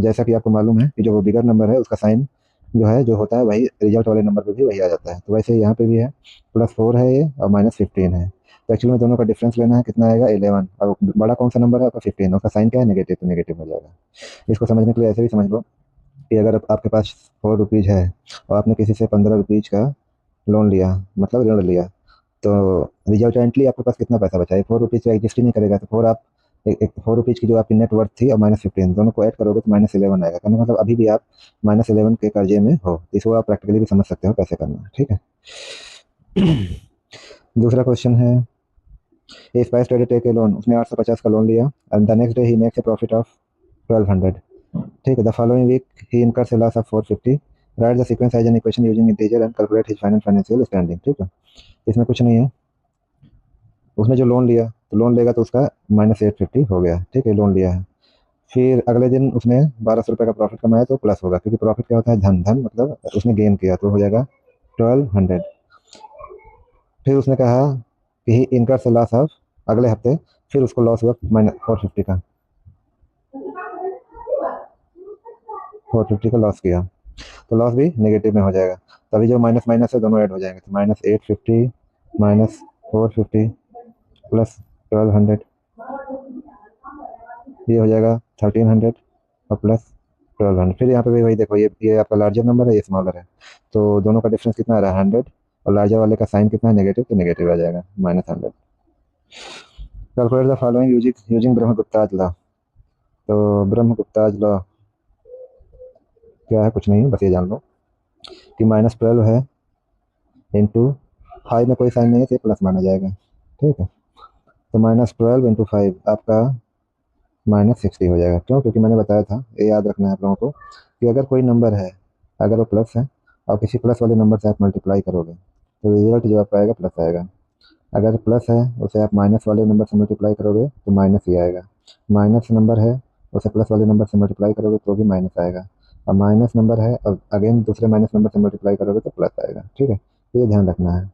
Speaker 1: जैसा कि आपको मालूम है कि जो वो बिगर नंबर है उसका साइन जो है जो होता है वही रिजल्ट वाले नंबर पे भी वही आ जाता है। तो वैसे यहाँ पे भी है, +4 है ये और -15 है। तो एक्चुअली में दोनों का डिफरेंस लेना है, कितना आएगा 11। और बड़ा कौन सा नंबर है आपका 15, उसका साइन क्या है नेगेटिव, तो नेगेटिव हो जाएगा। इसको समझने के लिए ऐसे भी समझ लो कि अगर आपके पास 4 रुपीज़ है और आपने किसी से 15 रुपीज़ का लोन लिया, मतलब ऋण लिया, तो रिजल्टेंटली आपके पास कितना पैसा बचा है? 4 रुपीज़ तो एग्जिस्ट ही नहीं करेगा। तो फोर आप एक 4 रुपीज़ की जो आपकी नेट वर्थ थी और -15 दोनों को ऐड करोगे तो -11 आएगा। कहने का मतलब अभी भी आप -11 के कर्जे में हो। तो इसको आप प्रैक्टिकली भी समझ सकते हो कैसे करना है, ठीक है। दूसरा क्वेश्चन है, a spice trader take a loan, उसने 850 का लोन लिया एंड द नेक्स्ट डे ही मेक्स ए प्रॉफिट ऑफ 1200। ठीक है, द फॉलोइंग वीक ही incurs a loss of 450। Write the sequence as an equation using integer and calculate his final financial standing. ठीक है, इसमें कुछ नहीं है। उसने जो लोन लिया तो लोन लेगा तो उसका -850 हो गया। ठीक है, लोन लिया है। फिर अगले दिन उसने 1200 रुपये का प्रॉफिट कमाया तो प्लस होगा, क्योंकि प्रॉफिट क्या होता है? धन। धन मतलब उसने गेन किया तो हो जाएगा 1200। फिर उसने कहा कि ही इनकर्स से लॉस ऑफ, अगले हफ्ते फिर उसको लॉस हुआ -450 का, 450 का लॉस किया तो लॉस भी नेगेटिव में हो जाएगा। तभी जो माइनस माइनस है दोनों ऐड हो जाएंगे, तो -850 -450 +1200, ये हो जाएगा 1300 और +1200। फिर यहाँ पे भी वही देखो, ये आपका लार्जर नंबर है, ये स्मॉलर है, तो दोनों का डिफरेंस कितना आ रहा है? 100। और लार्जर वाले का साइन कितना है? नेगेटिव, तो नेगेटिव आ जाएगा -100। Calculate the following using Brahmagupta's law. तो ब्रह्मगुप्ताज लॉ क्या है? कुछ नहीं है, बस ये जान लो कि -12 है इंटू 5 में कोई साइन नहीं है तो प्लस माना जाएगा। ठीक है, तो -12 इंटू 5 आपका -60 हो जाएगा। क्यों? क्योंकि मैंने बताया था, ये याद रखना है आप लोगों को, कि अगर कोई नंबर है, अगर वो प्लस है और किसी प्लस वाले नंबर से आप मल्टीप्लाई करोगे तो रिजल्ट जो आपका आएगा प्लस आएगा। अगर प्लस है उसे आप माइनस वाले नंबर से मल्टीप्लाई करोगे तो माइनस ही आएगा। माइनस नंबर है उसे प्लस वाले नंबर से मल्टीप्लाई करोगे तो भी माइनस आएगा। और माइनस नंबर है और अगेन दूसरे माइनस नंबर से मल्टीप्लाई करोगे तो प्लस आएगा। ठीक है, तो ये ध्यान रखना है।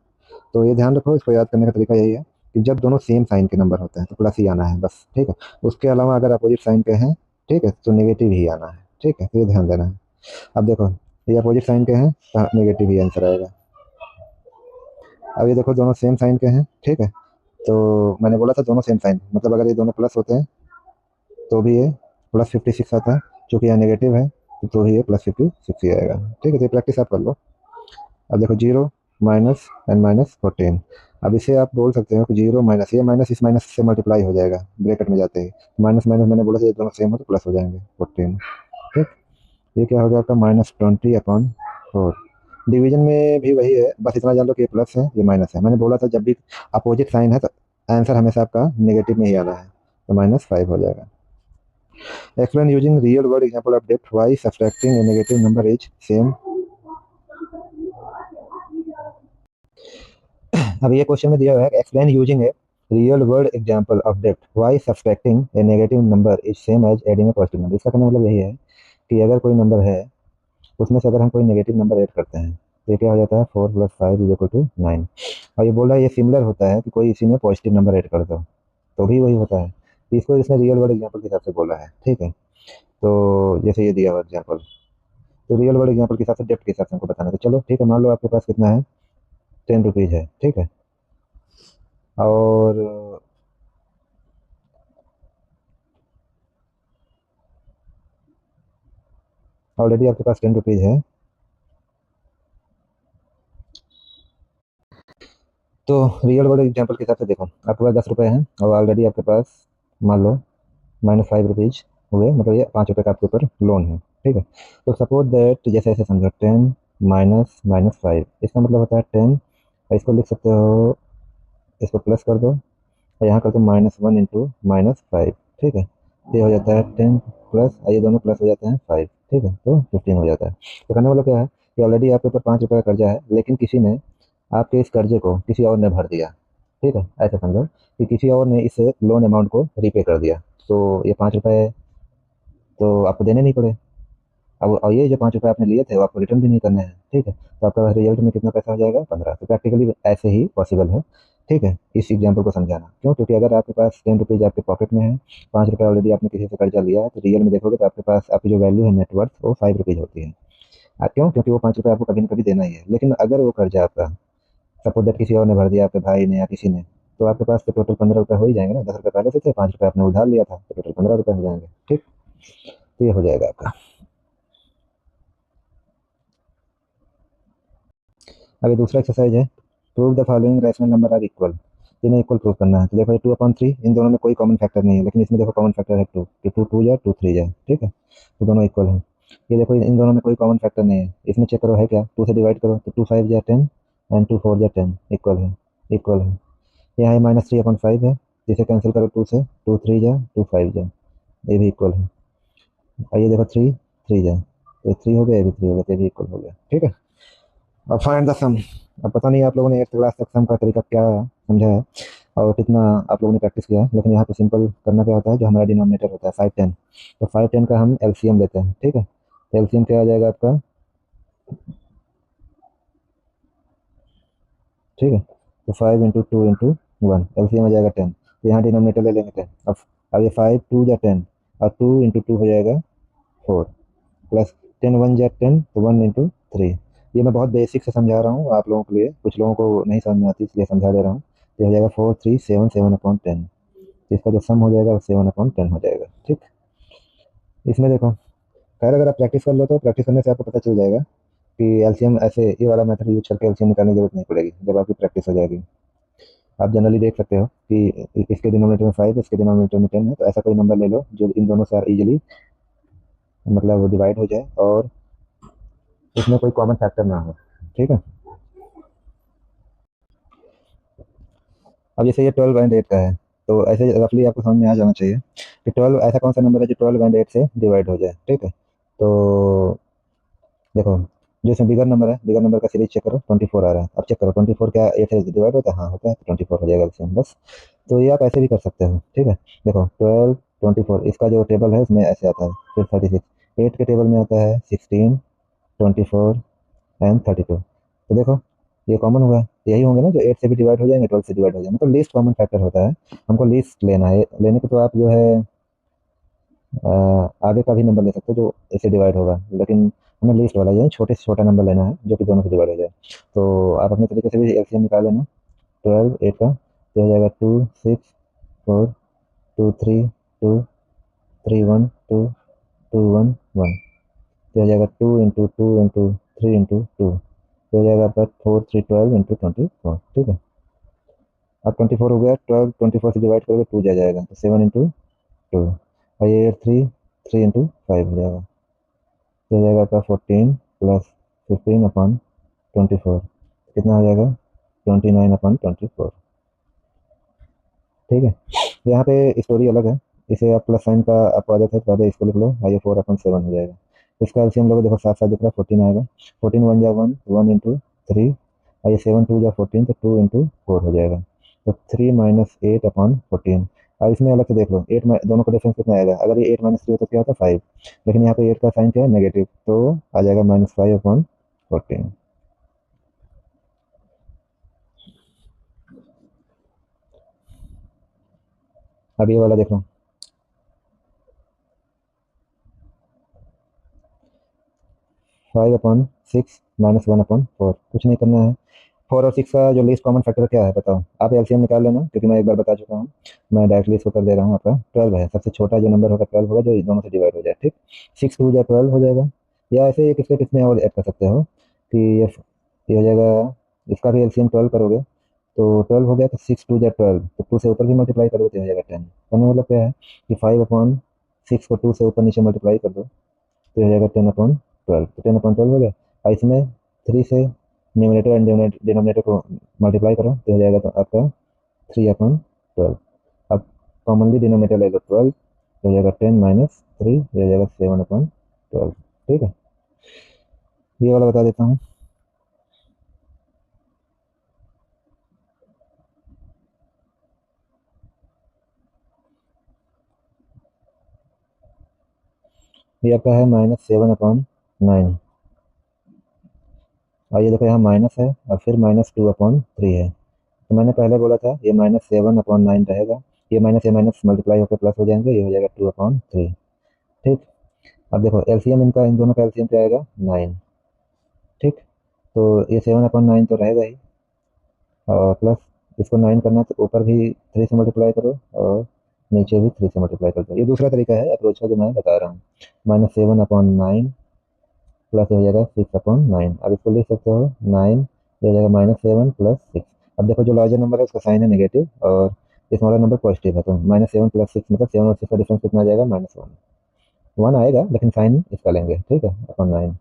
Speaker 1: तो ये ध्यान रखो, इसको याद करने का तरीका यही है कि जब दोनों सेम साइन के नंबर होते हैं तो प्लस ही आना है बस। ठीक है, उसके अलावा अगर अपोजिट साइन के हैं, ठीक है, तो नेगेटिव ही आना है। ठीक है, तो ये ध्यान देना है। अब देखो, ये अपोजिट साइन के हैं तो नेगेटिव ही आंसर आएगा। अब ये देखो, दोनों सेम साइन के हैं। ठीक है, तो मैंने बोला था दोनों सेम साइन, मतलब अगर ये दोनों प्लस होते हैं तो भी ये +56 आता है, क्योंकि यहाँ नेगेटिव है तो ही ये +56 ही आएगा। ठीक है, तो ये प्रैक्टिस आप कर लो। अब देखो, 0 माइनस एंड -14। अब इसे आप बोल सकते हो कि 0 माइनस, ये माइनस इस माइनस से मल्टीप्लाई हो जाएगा ब्रैकेट में जाते ही। माइनस माइनस मैंने बोला था ये दोनों सेम हो तो प्लस हो जाएंगे 14। ठीक, ये क्या हो गया आपका? -20/4। डिवीजन में भी वही है, बस इतना जान लो कि ये प्लस है ये माइनस है। मैंने बोला था जब भी अपोजिट साइन है तो आंसर हमेशा आपका नेगेटिव में ही आना है, तो -5 हो जाएगा। Explain using real word example of depth why subtracting a negative number is same. अब ये क्वेश्चन में दिया हुआ है, explain using a real word example of depth why subtracting a negative number is same as adding a positive number. इसका कहने का मतलब यही है कि अगर कोई नंबर है उसमें से अगर हम कोई नेगेटिव नंबर ऐड करते हैं तो ये क्या हो जाता है? 4 + 5 = 9। और ये बोल रहा है ये सिमिलर होता है कि कोई इसी में पॉजिटिव नंबर ऐड कर दो तो भी वही होता है। तो इसको इसने रियल वर्ड एग्जांपल के हिसाब से बोला है। ठीक है, तो जैसे ये दिया हुआ एग्जांपल, तो रियल वर्ड एग्जांपल के हिसाब से डेप्थ के हिसाब से हमको बताना है। तो चलो ठीक है, मान लो आपके पास कितना है? 10 रुपीज़ है। ठीक है, और ऑलरेडी आपके पास 10 रुपीज़ है, तो रियल वर्ड एग्जांपल के हिसाब से देखो, आपके पास 10 रुपये हैं और ऑलरेडी आपके पास मान लो -5 रुपीज़ हुए, मतलब ये 5 रुपये का आपके ऊपर लोन है। ठीक है, तो सपोज दैट, जैसे ऐसे समझो, 10 माइनस -5, इसका मतलब होता है 10, और इसको लिख सकते हो, इसको प्लस कर दो और यहाँ कर दो -1 इंटू -5। ठीक है, तो ये हो जाता है 10 प्लस, ये दोनों प्लस हो जाते हैं 5। ठीक है, तो 15 हो जाता है। तो करने वाला क्या है कि ऑलरेडी आपके ऊपर 5 रुपये का कर्जा है, लेकिन किसी ने आपके इस कर्जे को किसी और ने भर दिया। ठीक है, ऐसा समझो कि किसी और ने इस लोन अमाउंट को रीपे कर दिया, तो ये 5 रुपये तो आपको देने नहीं पड़े। अब और ये जो 5 रुपये आपने लिए थे वो आपको रिटर्न भी नहीं करने हैं, ठीक है। तो आपका रिजल्ट में कितना पैसा हो जाएगा, 15। तो प्रैक्टिकली ऐसे ही पॉसिबल है, ठीक है, इस एग्जाम्पल को समझाना। क्यों? क्योंकि अगर आपके पास 10 रुपीज़ आपके पॉकेट में है, 5 रुपये ऑलरेडी आपने किसी से कर्जा लिया है, तो रियल में देखोगे तो आपके पास आपकी जो वैल्यू है नेटवर्थ वो 5 रुपीज़ होती है। क्यों? क्योंकि वो 5 रुपये आपको कभी ना कभी देना ही है। लेकिन अगर वो कर्जा आपका सपोज दैट किसी और ने भर दिया, आपके भाई ने या किसी ने, तो आपके पास तो टोटल 15 रुपये हो ही जाएंगे ना। 10 रुपये पहले से थे, 5 रुपये आपने उधार लिया था, तो टोटल 15 रुपये हो जाएंगे, ठीक। तो ये हो जाएगा आपका। अभी दूसरा एक्सरसाइज है, prove the following rational number are equal. इन्हें इक्वल प्रूव करना है। तो देखो ये 2/3, इन दोनों में कोई कॉमन फैक्टर नहीं है, लेकिन इसमें देखो कॉमन फैक्टर है 2, तो 2 या 2 3 जा, ठीक है, तो दोनों इक्वल है। ये देखो इन दोनों में कोई कॉमन फैक्टर नहीं है, इसमें चेक करो है क्या, 2 से डिवाइड करो तो 2 5 जा 10 एंड 2 4 जा 10, इक्वल है, इक्वल है। यहाँ ये -3/5 है, जिसे कैंसिल करो 2 से, 2 3 जा 2 5 जा, ये भी इक्वल है। और ये देखो 3 3 जा, तो 3 हो गया, ये भी 3 हो गया, तो ये भी इक्वल हो गया, ठीक है। अब फाइंड द सम। अब पता नहीं आप लोगों ने 8th क्लास तक सम का तरीका क्या समझा है और कितना आप लोगों ने प्रैक्टिस किया है, लेकिन यहाँ पे सिंपल करना क्या होता है, जो हमारा डिनोमिनेटर होता है 5 10, तो 5 10 का हम एलसीएम लेते हैं, ठीक है। तो एलसीएम क्या आ जाएगा आपका, ठीक है, तो 5 × 2 × 1 एलसीएम आ जाएगा 10। तो यहाँ डिनोमिनेटर ले लेंगे 10। अब ये 5 2 जा 10 और 2 × 2 हो जाएगा 4, प्लस 10 1 जा 10, तो 1 × 3। ये मैं बहुत बेसिक से समझा रहा हूँ आप लोगों के लिए, कुछ लोगों को नहीं समझ में आती इसलिए समझा दे रहा हूँ। तो हो जाएगा 4 3 7 7/10। इसका जो सम हो जाएगा वो 7/10 हो जाएगा, ठीक। इसमें देखो, खैर अगर आप प्रैक्टिस कर लो तो प्रैक्टिस करने से आपको पता चल जाएगा कि एलसीएम ऐसे ये वाला मेथड यूज करके एलसीएम निकालने की जरूरत नहीं पड़ेगी जब आपकी प्रैक्टिस हो जाएगी। आप जनरली देख सकते हो कि इसके डिनोमिनेटर में 5, इसके डिनोमिनेटर में 10 है, तो ऐसा कोई नंबर ले लो जो इन दोनों से इजीली मतलब डिवाइड हो जाए और इसमें कोई कॉमन फैक्टर ना हो, ठीक है। अब जैसे ये 12 एंड 8 का है, तो ऐसे रफली आपको समझ में आ जाना चाहिए कि 12 ऐसा कौन सा नंबर है जो 12 एंड 8 से डिवाइड हो जाए, ठीक है। तो देखो, जो इसमें बिगर नंबर है, बिगर नंबर का सीरीज चेक करो, 24 आ रहा है। अब चेक करो 24 क्या 8 से डिवाइड होता है, हाँ होता है, तो 24 हो जाएगा इसमें बस। तो ये आप ऐसे भी कर सकते हो, ठीक है। देखो 12 24 इसका जो टेबल है इसमें ऐसे आता है, फिर 36 8 के टेबल में आता है 16 24 एंड 32। तो देखो ये कॉमन हुआ है, यही होंगे ना जो 8 से भी डिवाइड हो जाएंगे, 12 से डिवाइड हो जाएंगे, मतलब लीस्ट कॉमन फैक्टर होता है। हमको लीस्ट लेना है, लेने को तो आप जो है आगे का भी नंबर ले सकते हो जो इससे डिवाइड होगा, लेकिन हमें लीस्ट वाला यानी छोटे से छोटा नंबर लेना है जो कि दोनों से डिवाइड हो जाए। तो आप अपने तरीके से भी एलसीएम निकाल लेना 12 8 का, तो हो जाएगा 2 6 4 2 3 2 3 1 2 2 1 1, तो हो जाएगा 2 × 2 × 3 × 2, तो हो जाएगा आपका 4 3 12 × 24, ठीक है। अब 24 हो गया, 12 24 से डिवाइड करोगे 2 जाएगा, तो 7 × 2, और ये 3 3 × 5 हो जाएगा, तो हो जाएगा आपका 14 प्लस 15/24, कितना हो जाएगा 29/24, ठीक है। यहाँ पे स्टोरी अलग है, इसे आप प्लस साइन का आपको आदत है तो आगे इसको लिख लो, और ये 4/7 हो जाएगा। इसका एलसीएम लोग देखो साथ साथ दिख रहा है, 14 आएगा, 14 1 जा 1 1 × 3, और ये 7 2 जा 14, तो 2 × 4 हो जाएगा, तो 3 - 8/14। और इसमें अलग से देख लो 8 दोनों का डिफरेंस कितना आएगा, अगर ये 8 - 3 तो क्या होता है 5, लेकिन यहाँ पे 8 का साइन क्या है नेगेटिव, तो आ जाएगा -5/14। अब ये वाला देखो, 5/6 -1/4, कुछ नहीं करना है। 4 और 6 का जो लीस्ट कॉमन फैक्टर क्या है बताओ, आप एलसीएम निकाल लेना, क्योंकि मैं एक बार बता चुका हूँ। मैं डायरेक्टली इसको कर दे रहा हूँ, आपका 12 है, सबसे छोटा जो नंबर होगा 12 होगा जो इस दोनों से डिवाइड हो जाए, ठीक। 6 2 जा 12 हो जाएगा, या ऐसे किसमें किसमें और ऐड कर सकते हो कि ये हो जाएगा, इसका भी एलसीएम 12 करोगे तो 12 हो गया, तो 6 2 जा 12, तो 2 से ऊपर भी मल्टीप्लाई करोगे तो हो जाएगा 10। कहने मतलब क्या है कि 5/6 को 2 से ऊपर नीचे मल्टीप्लाई कर दो तो हो जाएगा 10/12, तो 10/12 हो गया। और इसमें 3 से न्यूमरेटर एंड डिनोमिनेटर को मल्टीप्लाई करो तो हो जाएगा तो आपका 3/12। अब कॉमनली डिनोमिनेटर ले लो 12, तो हो जाएगा 10 - 3, ये हो जाएगा 7/12, ठीक है। ये वाला बता देता हूँ, ये आपका है -7/9। और ये देखो यहाँ माइनस है और फिर -2/3 है। तो मैंने पहले बोला था ये -7/9 रहेगा। ये माइनस ये माइनस मल्टीप्लाई होकर प्लस हो जाएंगे, ये हो जाएगा 2/3। ठीक। अब देखो एलसीएम इनका, इन दोनों का एलसीएम क्या आएगा 9। ठीक। तो ये 7/9 तो रहेगा ही, और प्लस इसको 9 करना है तो ऊपर भी 3 से मल्टीप्लाई करो और नीचे भी 3 से मल्टीप्लाई कर दो। ये दूसरा तरीका है अप्रोच का जो मैं बता रहा हूँ। -7/9 प्लस हो जाएगा 6/9। अब इसको लिख सकते हो 9, ये हो जाएगा -7 प्लस 6। अब देखो जो लार्जर नंबर है उसका साइन है नेगेटिव और स्मॉलर नंबर पॉजिटिव है, तो -7 प्लस 6 मतलब 7 और 6 का डिफरेंस कितना आ जाएगा -1। 1 आएगा लेकिन साइन इसका लेंगे, ठीक है, अपॉन 9।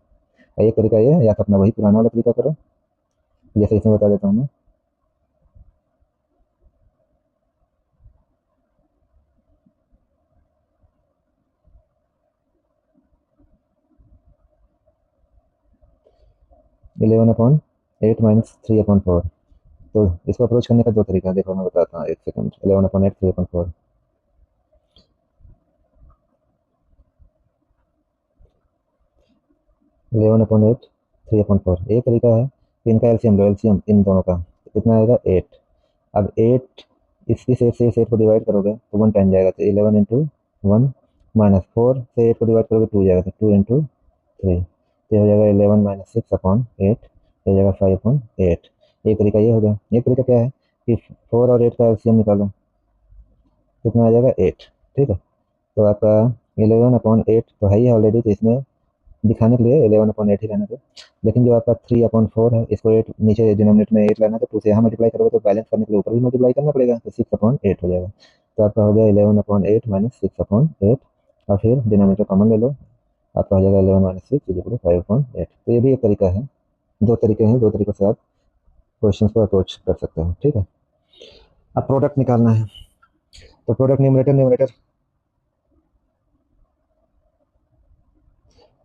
Speaker 1: एक तरीका ये है, या तो अपना वही पुराना वाला तरीका करो जैसे इसमें बता देता हूँ मैं। 11/8 -3/4। तो इसको अप्रोच करने का दो तरीका है, देखो मैं बताता हूँ, एक सेकंड। 11/8 3/4। 11/8 3/4 एक तरीका है कि इनका एलसीएम लो, एलसीएम इन दोनों का तो कितना आएगा 8। अब 8 इसकी से इस 8 को डिवाइड करोगे तो 1 टाइम जाएगा, तो 11 × 1 -4 से 8 को डिवाइड करोगे 2 जाएगा, तो 2 × 3, तो ये हो जाएगा 11 - 6/8, ये हो जाएगा 5/8। एक तरीका ये हो गया। एक तरीका क्या है कि 4 और 8 का एलसीएम निकालो, कितना आ जाएगा 8। ठीक है। तो आपका 11/8 तो है ही ऑलरेडी, तो इसमें दिखाने के लिए 11/8 ही रहना था। लेकिन जो आपका 3/4 है, इसको 8 नीचे डिनोमिनेटर में 8 लाना, तो 2 से यहाँ मल्टीप्लाई करोगे तो बैलेंस करने के लिए ऊपर भी मल्टीप्लाई करना पड़ेगा, तो 6/8 हो जाएगा। तो आपका हो गया 11/8 -6/8, और फिर डिनोमिनेटर कॉमन ले लो, आपका हो जाएगा 11 - 6 5/8। तो ये भी एक तरीका है। दो तरीके हैं, दो तरीकों से आप क्वेश्चन को अप्रोच कर सकते हो। ठीक है। अब प्रोडक्ट निकालना है, तो product numerator numerator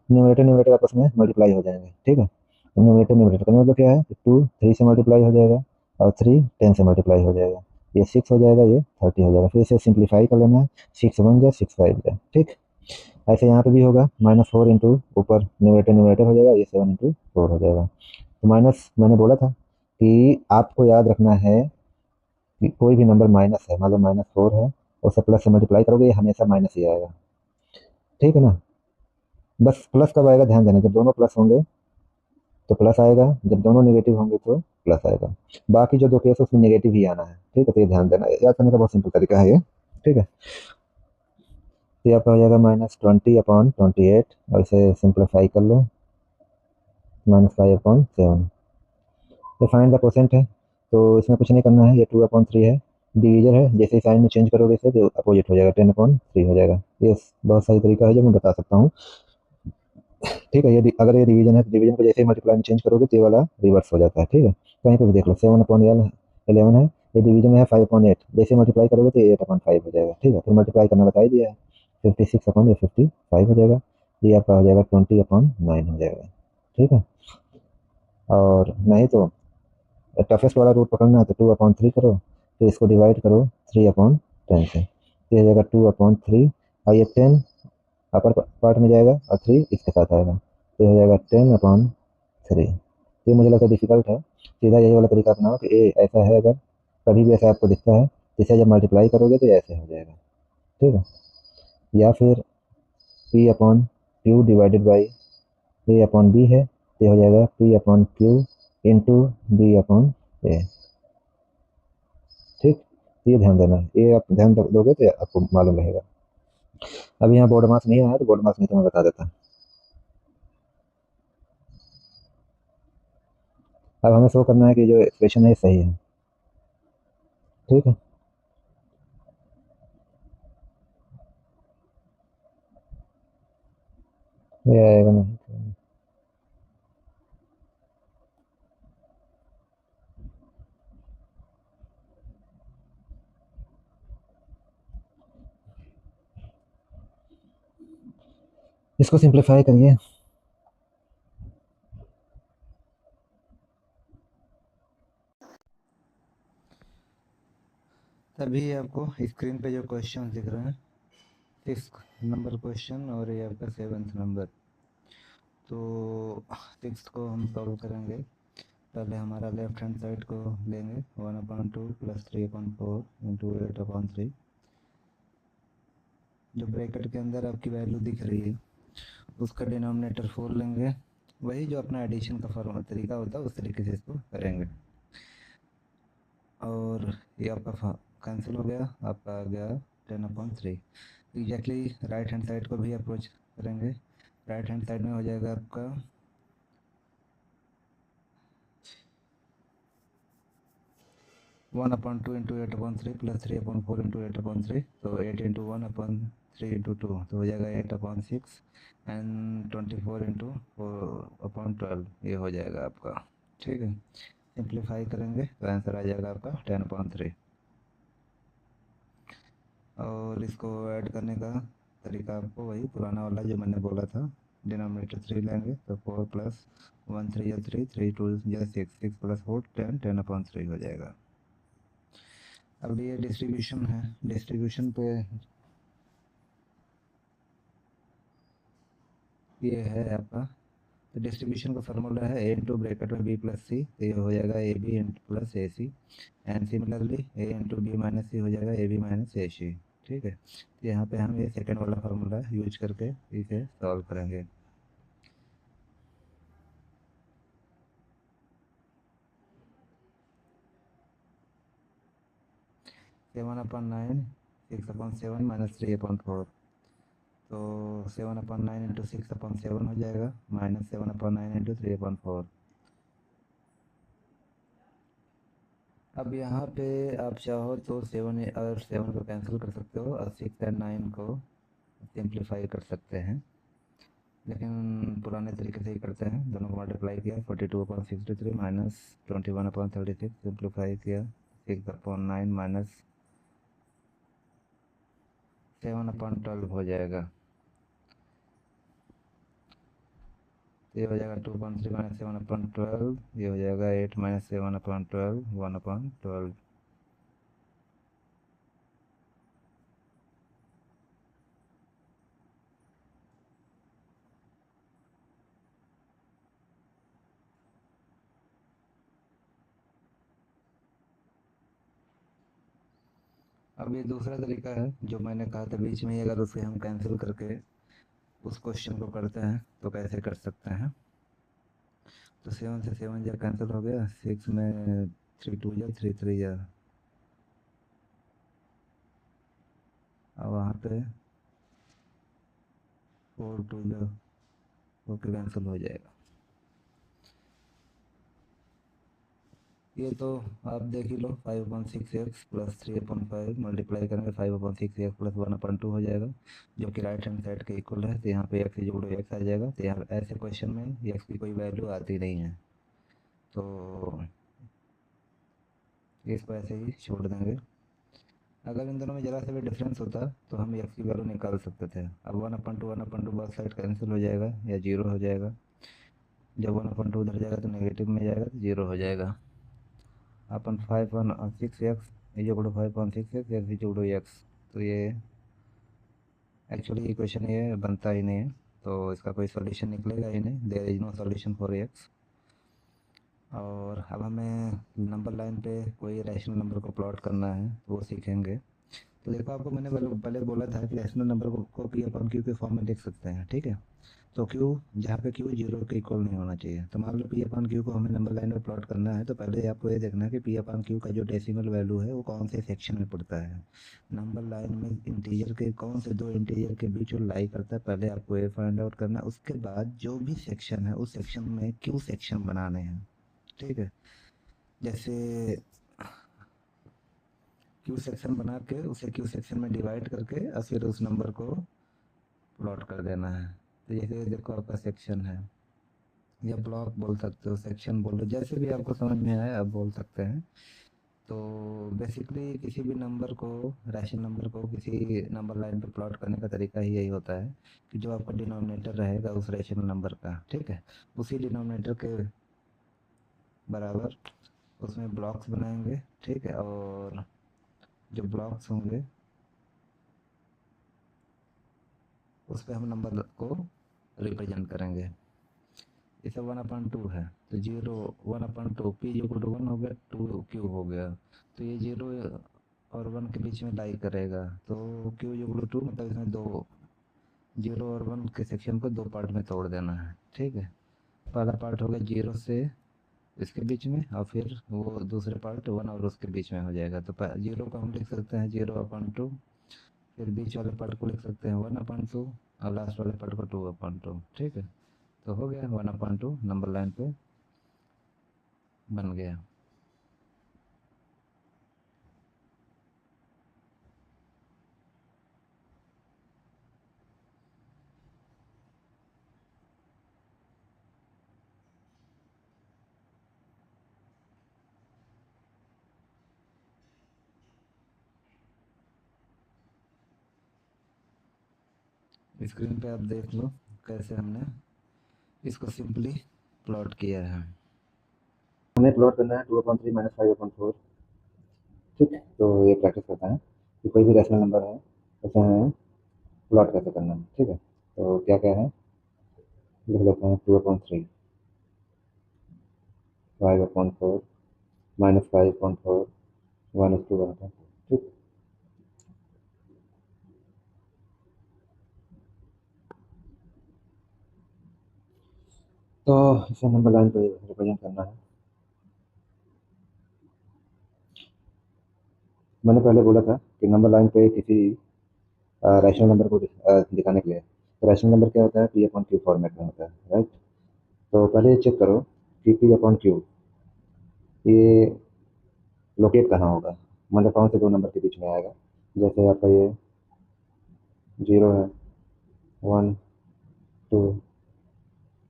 Speaker 1: numerator numerator आपस में मल्टीप्लाई हो जाएंगे। ठीक है। तो न्यूमरेटर न्यूमरेटर का मतलब क्या है कि 2 3 से मल्टीप्लाई हो जाएगा और 3 10 से मल्टीप्लाई हो जाएगा, ये 6 हो जाएगा, ये 30 हो जाएगा। फिर इसे सिंप्लीफाई कर लेना है, 6 1 जा 6 5 जा। ठीक। ऐसे यहाँ पे भी होगा, -4 इंटू ऊपर न्यूमरेटर न्यूमरेटर हो जाएगा, ये 7 × 4 हो जाएगा। तो माइनस मैंने बोला था कि आपको याद रखना है कि कोई भी नंबर माइनस है, मान लो -4 है, उससे प्लस से मल्टीप्लाई करोगे ये हमेशा माइनस ही आएगा। ठीक है ना। बस प्लस कब आएगा ध्यान देना, जब दोनों प्लस होंगे तो प्लस आएगा, जब दोनों नेगेटिव होंगे तो प्लस आएगा। बाकी जो दो केस है उसमें नेगेटिव ही आना है। ठीक है। तो ये ध्यान देना, याद करने का बहुत सिंपल तरीका है ये। ठीक है। तो ये आपका हो जाएगा -20/28, और इसे सिंप्लीफाई कर लो, -5/7। ये फाइंड द परसेंट है, तो इसमें कुछ नहीं करना है, ये 2/3 है, डिवीजन है, जैसे साइन में चेंज करोगे इसे तो अपोजिट हो जाएगा, 10/3 हो जाएगा। ये बहुत सही तरीका है जो मैं बता सकता हूँ। ठीक है। ये अगर ये डिवीजन है तो डिवीजन को जैसे ही मल्टीप्लाई में चेंज करोगे तो ये वाला रिवर्स हो जाता है। ठीक है। कहीं पर भी देख लो, 7/11 है, ये डिवीजन में है 5/8, जैसे मल्टीप्लाई करोगे तो ये 8/5 हो जाएगा। ठीक है। फिर मल्टीप्लाई करना बता ही दिया है, 56/55 हो जाएगा, ये आपका हो जाएगा 20/9 हो जाएगा। ठीक है। और नहीं तो टफेस्ट वाला रूट पकड़ना है तो 2/3 करो, फिर इसको डिवाइड करो 3/10 से, तो ये हो जाएगा 2/3, और ये 10 अपर पार्ट में जाएगा और 3 इसके साथ आएगा, तो ये हो जाएगा 10/3। ये मुझे लगता है डिफिकल्ट है, सीधा यही वाला तरीका अपनाओ कि ए ऐसा है, अगर कभी भी ऐसा आपको दिखता है, इसे जब मल्टीप्लाई करोगे तो ये ऐसे हो जाएगा। ठीक है। या फिर P/Q डिवाइडेड बाई A/B है, तो ये हो जाएगा P/Q इंटू B/A। ठीक। तो ये ध्यान देना है, ये आप ध्यान दोगे तो आपको मालूम रहेगा। अभी यहाँ बोर्ड मार्क्स नहीं आया तो बोर्ड मार्क्स नहीं तो मैं बता देता। अब हमें शो करना है कि जो एक्सप्रेशन है ये सही है। ठीक है। ये आएगा नहीं तो इसको सिंप्लीफाई करिए। तभी आपको स्क्रीन पे जो क्वेश्चन दिख रहे हैं
Speaker 2: सिक्स नंबर क्वेश्चन और ये आपका सेवन्थ नंबर। तो सिक्स को हम सॉल्व करेंगे। पहले हमारा लेफ्ट हैंड साइड को लेंगे 1/2 प्लस 3/4 इंटू 8/3। जो ब्रैकेट के अंदर आपकी वैल्यू दिख रही है उसका डिनोमिनेटर 4 लेंगे। वही जो अपना एडिशन का फॉर्मूला तरीका होता है उस तरीके से इसको करेंगे। और ये आपका कैंसिल हो गया, आपका आ गया 10/3। एग्जैक्टली राइट हैंड साइड को भी अप्रोच करेंगे। राइट हैंड साइड में हो जाएगा आपका 1/2 इंटू 8/3 प्लस 3/4 इंटू 8/3। तो 8 इंटू 1/3 इंटू 2 तो हो जाएगा 8/6 एंड 24 इंटू 4/12 ये हो जाएगा आपका। ठीक है, सिंप्लीफाई करेंगे तो आंसर आ जाएगा आपका 10/3। और इसको ऐड करने का तरीका आपको वही पुराना वाला जो मैंने बोला था, डिनोमिनेटर 3 लेंगे तो 4 प्लस 1 3 या 3 3 2 या 6 6 प्लस 4 10 10/3 हो जाएगा। अब ये डिस्ट्रीब्यूशन है, डिस्ट्रीब्यूशन पे ये है आपका। तो डिस्ट्रीब्यूशन का फार्मूला है ए इंटू ब्रैकेट में बी प्लस सी, तो ये हो जाएगा a b plus a c. And similarly a into b minus c हो जाएगा ए बी माइनस ए सी। ठीक है, तो यहाँ पे हम ये सेकेंड वाला फार्मूला यूज करके इसे सॉल्व करेंगे। 7/9 6/7 माइनस 3/4। तो 7/9 इंटू 6/7 हो जाएगा माइनस 7/9 इंटू 3/4। अब यहाँ पे आप चाहो तो 7 और 7 को कैंसिल कर सकते हो और 6 एंड 9 को सिंप्लीफाई कर सकते हैं, लेकिन पुराने तरीके से ही करते हैं। दोनों को मल्टीप्लाई किया 42/63 माइनस 21/36 सिंप्लीफाई किया 6/9 माइनस 7/12 हो जाएगा। तो ये हो जाएगा 2/3 माइनस 7/12, ये हो जाएगा 8 माइनस 7/12 1/12। अब ये दूसरा तरीका है जो मैंने कहा था बीच में ही, अगर उसे हम कैंसिल करके उस क्वेश्चन को करते हैं तो कैसे कर सकते हैं। तो 7 से 7 जा कैंसिल हो गया, 6 में 3 2 जा 3 3 जा, और वहाँ पे 4 2 जा ओके कैंसिल हो जाएगा। ये तो आप देख ही लो 5/6x प्लस 3/5 मल्टीप्लाई करेंगे 5/6x प्लस 1/2 हो जाएगा, जो कि राइट हैंड साइड के इक्वल है। तो यहाँ पे x जोड़ो x आ जाएगा। तो यहाँ ऐसे क्वेश्चन में x की कोई वैल्यू आती नहीं है, तो इसको ऐसे ही छोड़ देंगे। अगर इन दोनों में ज़रा सा भी डिफरेंस होता तो हम x की वैल्यू निकाल सकते थे। अब 1/2 बहुत साइड कैंसिल हो जाएगा या जीरो हो जाएगा। जब 1/2 उधर जाएगा तो नेगेटिव में जाएगा तो जीरो हो जाएगा। अपन 5/6x equal to 5/6x x equal to x. तो ये एक्चुअली इक्वेशन ये बनता ही नहीं है, तो इसका कोई सॉल्यूशन निकलेगा ही नहीं। There is no solution for x. और अब हमें नंबर लाइन पे कोई रैशनल नंबर को प्लॉट करना है तो वो सीखेंगे। तो देखो, आपको मैंने पहले बोला था कि रैशनल नंबर को पी अपॉन क्यू के फॉर्म में लिख सकते हैं। ठीक है, तो क्यू जहाँ पे क्यू जीरो के इक्वल नहीं होना चाहिए। तो मान लो पी अपॉन क्यू को हमें नंबर लाइन में प्लॉट करना है, तो पहले आपको ये देखना है कि पी अपॉन क्यू का जो डेसिमल वैल्यू है वो कौन से सेक्शन में पड़ता है। नंबर लाइन में इंटीजर के कौन से दो इंटीजर के बीच वो लाई करता है, पहले आपको ये फाइंड आउट करना है। उसके बाद जो भी सेक्शन है उस सेक्शन में क्यू सेक्शन बनाने हैं। ठीक है, जैसे क्यू सेक्शन बना के उसे क्यू सेक्शन में डिवाइड करके और फिर उस नंबर को प्लॉट कर देना है। तो जैसे देखो आपका सेक्शन है, या ब्लॉक बोल सकते हो, सेक्शन बोल लो, जैसे भी आपको समझ में आए आप बोल सकते हैं। तो बेसिकली किसी भी नंबर को, रैशनल नंबर को किसी नंबर लाइन पे प्लॉट करने का तरीका ही यही होता है कि जो आपका डिनोमिनेटर रहेगा उस रैशनल नंबर का, ठीक है, उसी डिनोमिनेटर के बराबर उसमें ब्लॉक्स बनाएंगे। ठीक है, और जो ब्लॉक्स होंगे उस पे हम नंबर को रिप्रेजेंट करेंगे। इसे 1/2 है तो 0 1/2 पी इक्वल टू 1 हो गया, 2 क्यू हो गया, तो ये 0 और 1 के बीच में लाई करेगा, तो क्यू इक्वल टू 2 मतलब इसमें दो 0 और 1 के सेक्शन को दो पार्ट में तोड़ देना है। ठीक है, पहला पार्ट हो गया 0 से इसके बीच में, और फिर वो दूसरे पार्ट 1 और उसके बीच में हो जाएगा। तो 0 को हम लिख सकते हैं 0/2, फिर बीच वाले पार्ट को लिख सकते हैं 1/2 और लास्ट वाले पार्ट को 2/2। ठीक है, तो हो गया 1/2 नंबर लाइन पे बन गया। स्क्रीन पे आप देख लो कैसे हमने इसको सिंपली प्लॉट किया है।
Speaker 1: हमें प्लॉट करना है 2/3 माइनस 5/4। ठीक है, तो ये प्रैक्टिस करता है कि कोई भी रैशनल नंबर है उसे हमें प्लॉट कैसे करना है। ठीक है, तो क्या क्या है लिख लेते हैं। 2/3 5/4 माइनस 5/4 1:1। ठीक, तो इसे नंबर लाइन पे रिप्रेजेंट करना है। मैंने पहले बोला था कि नंबर लाइन पे किसी रैशनल नंबर को दिखाने के लिए, तो रैशनल नंबर क्या होता है, P/Q फॉर्मेट में होता है, राइट। तो पहले ये चेक करो कि P/Q ये लोकेट कहाँ होगा, मतलब कौन से दो नंबर के बीच में आएगा। जैसे आपका ये 0 है, 1 2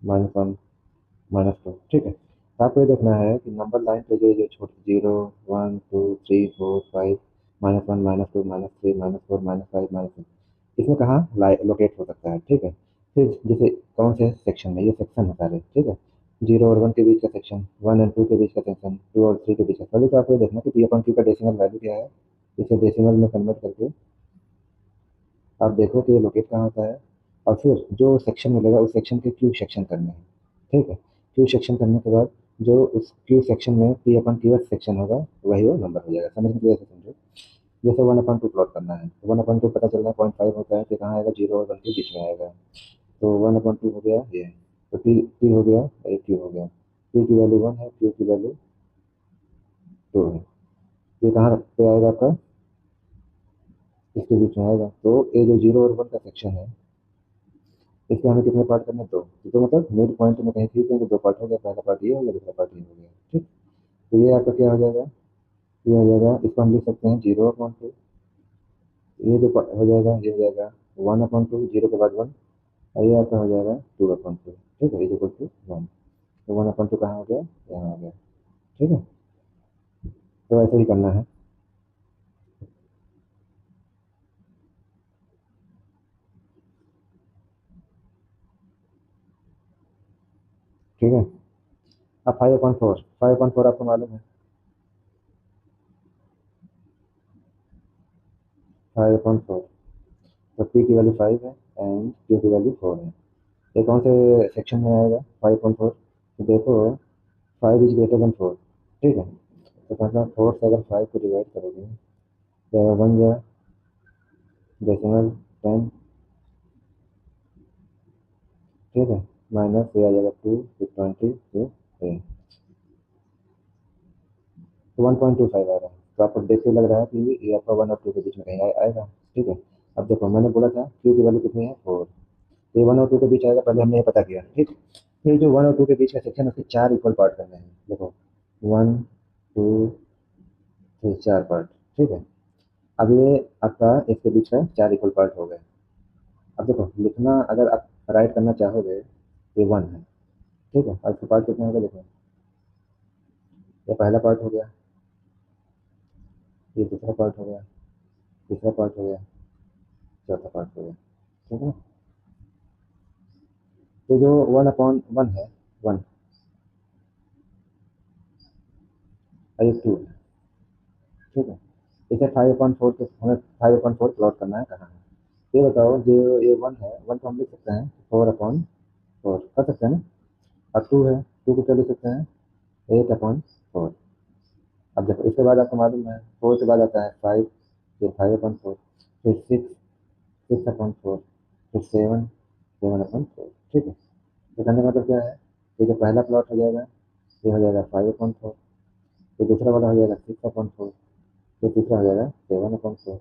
Speaker 1: -1 -2। ठीक है, तो आपको ये देखना है कि नंबर लाइन पे जो जो छोटे 0 1 2 3 4 5 -1 -2 -3 -4 -5 -6, इसमें कहाँ लोकेट हो सकता है। ठीक है, फिर जैसे कौन से सेक्शन में, ये सेक्शन है सारे। ठीक है, 0 और 1 के बीच का सेक्शन, 1 एंड 2 के बीच का सेक्शन, 2 और 3 के बीच का। पहले तो आपको ये देखना कि P/Q का डेसिमल वैल्यू क्या है, इसे डेसिमल में कन्वर्ट करके आप देखो कि ये लोकेट कहाँ होता है, और फिर जो सेक्शन मिलेगा उस सेक्शन के क्यू सेक्शन करने हैं। ठीक है, क्यू सेक्शन करने के बाद जो उस क्यू सेक्शन में P/Q सेक्शन होगा वही वो नंबर हो जाएगा। समझ में क्लियर से समझो। जैसे 1/2 प्लॉट करना है, 1/2 पता चल रहा है 0.5 होता है, तो कहाँ आएगा, 0 और 1 के बीच में आएगा। तो 1/2 हो गया ये, तो P हो गया, ये Q हो गया। P की वैल्यू 1 है, Q की वैल्यू 2 है। ये कहाँ पे आएगा आपका, इसके बीच में आएगा। तो ये जो 0 और 1 का सेक्शन है, इसके हमें कितने पार्ट करने हैं, दो। तो मतलब मिड पॉइंट में कहीं खींच देंगे, दो पार्ट हो गया, पहला पार्ट ये हो गया, दूसरा पार्ट ये हो गया। ठीक, तो ये आपका क्या हो जाएगा, ये हो जाएगा, इसको हम लिख सकते हैं 0/2। ये जो हो जाएगा ये हो जाएगा 1/2, 0 के बाद 1, और ये आपका हो जाएगा 2/2। ठीक है, इक्वल टू 1। तो 1/2 कहाँ हो गया, यहाँ हो गया। ठीक है, तो ऐसे ही करना है। ठीक है, अब 5/4 आपको मालूम है, 5/4। तो पी की वैल्यू 5 है एंड क्यू की वैल्यू 4 है। ये कौन से सेक्शन में आएगा 5/4, तो देखो 5 इज ग्रेटर देन 4। ठीक है, तो मतलब 4 से अगर 5 को डिवाइड करोगे तो बन गया डेसिमल 10। ठीक है, माइनस ये आ जाएगा 2 फिर 20 फिर 10, तो 1.25 आ रहा है। तो आपको देख के लग रहा है कि ये आपका 1 और 2 के बीच में कहीं आएगा। ठीक है, अब देखो मैंने बोला था क्यू की वैल्यू कितनी है, 4। ये 1 और 2 के बीच आएगा, पहले हमने ये पता किया। ठीक, फिर जो 1 और 2 के बीच का सेक्शन, उसके 4 इक्वल पार्ट करने हैं। देखो 1 2 3 4 पार्ट। ठीक है, अब ये आपका इसके बीच का 4 इक्वल पार्ट हो गए। अब देखो लिखना, अगर आप राइट करना चाहोगे, ये 1 है। ठीक है, और इसका पार्ट कितना होगा, देखो ये पहला पार्ट हो गया, ये दूसरा पार्ट हो गया, तीसरा पार्ट हो गया, चौथा पार्ट हो गया। ठीक है, तो जो 1/1 है, 1 और ये 2 है। ठीक है, इसे 5/4 के हमें 5/4 प्लॉट करना है कहाँ है, ये बताओ, जो ये वन है, वन को हम लिख सकते हैं 4/4, कर सकते हैं ना। और टू है, टू को क्या लिख सकते हैं, 8/4। अब देखो इसके बाद आपको मालूम है, फोर के बाद आता है 5, फिर 5/4, फिर 6/4, फिर 7/4। ठीक है। तो कहने का मतलब क्या है, ये जो पहला प्लॉट हो जाएगा, ये हो जाएगा 5/4, फिर दूसरा वाला हो जाएगा 6/4, फिर तीसरा हो जाएगा 7/4,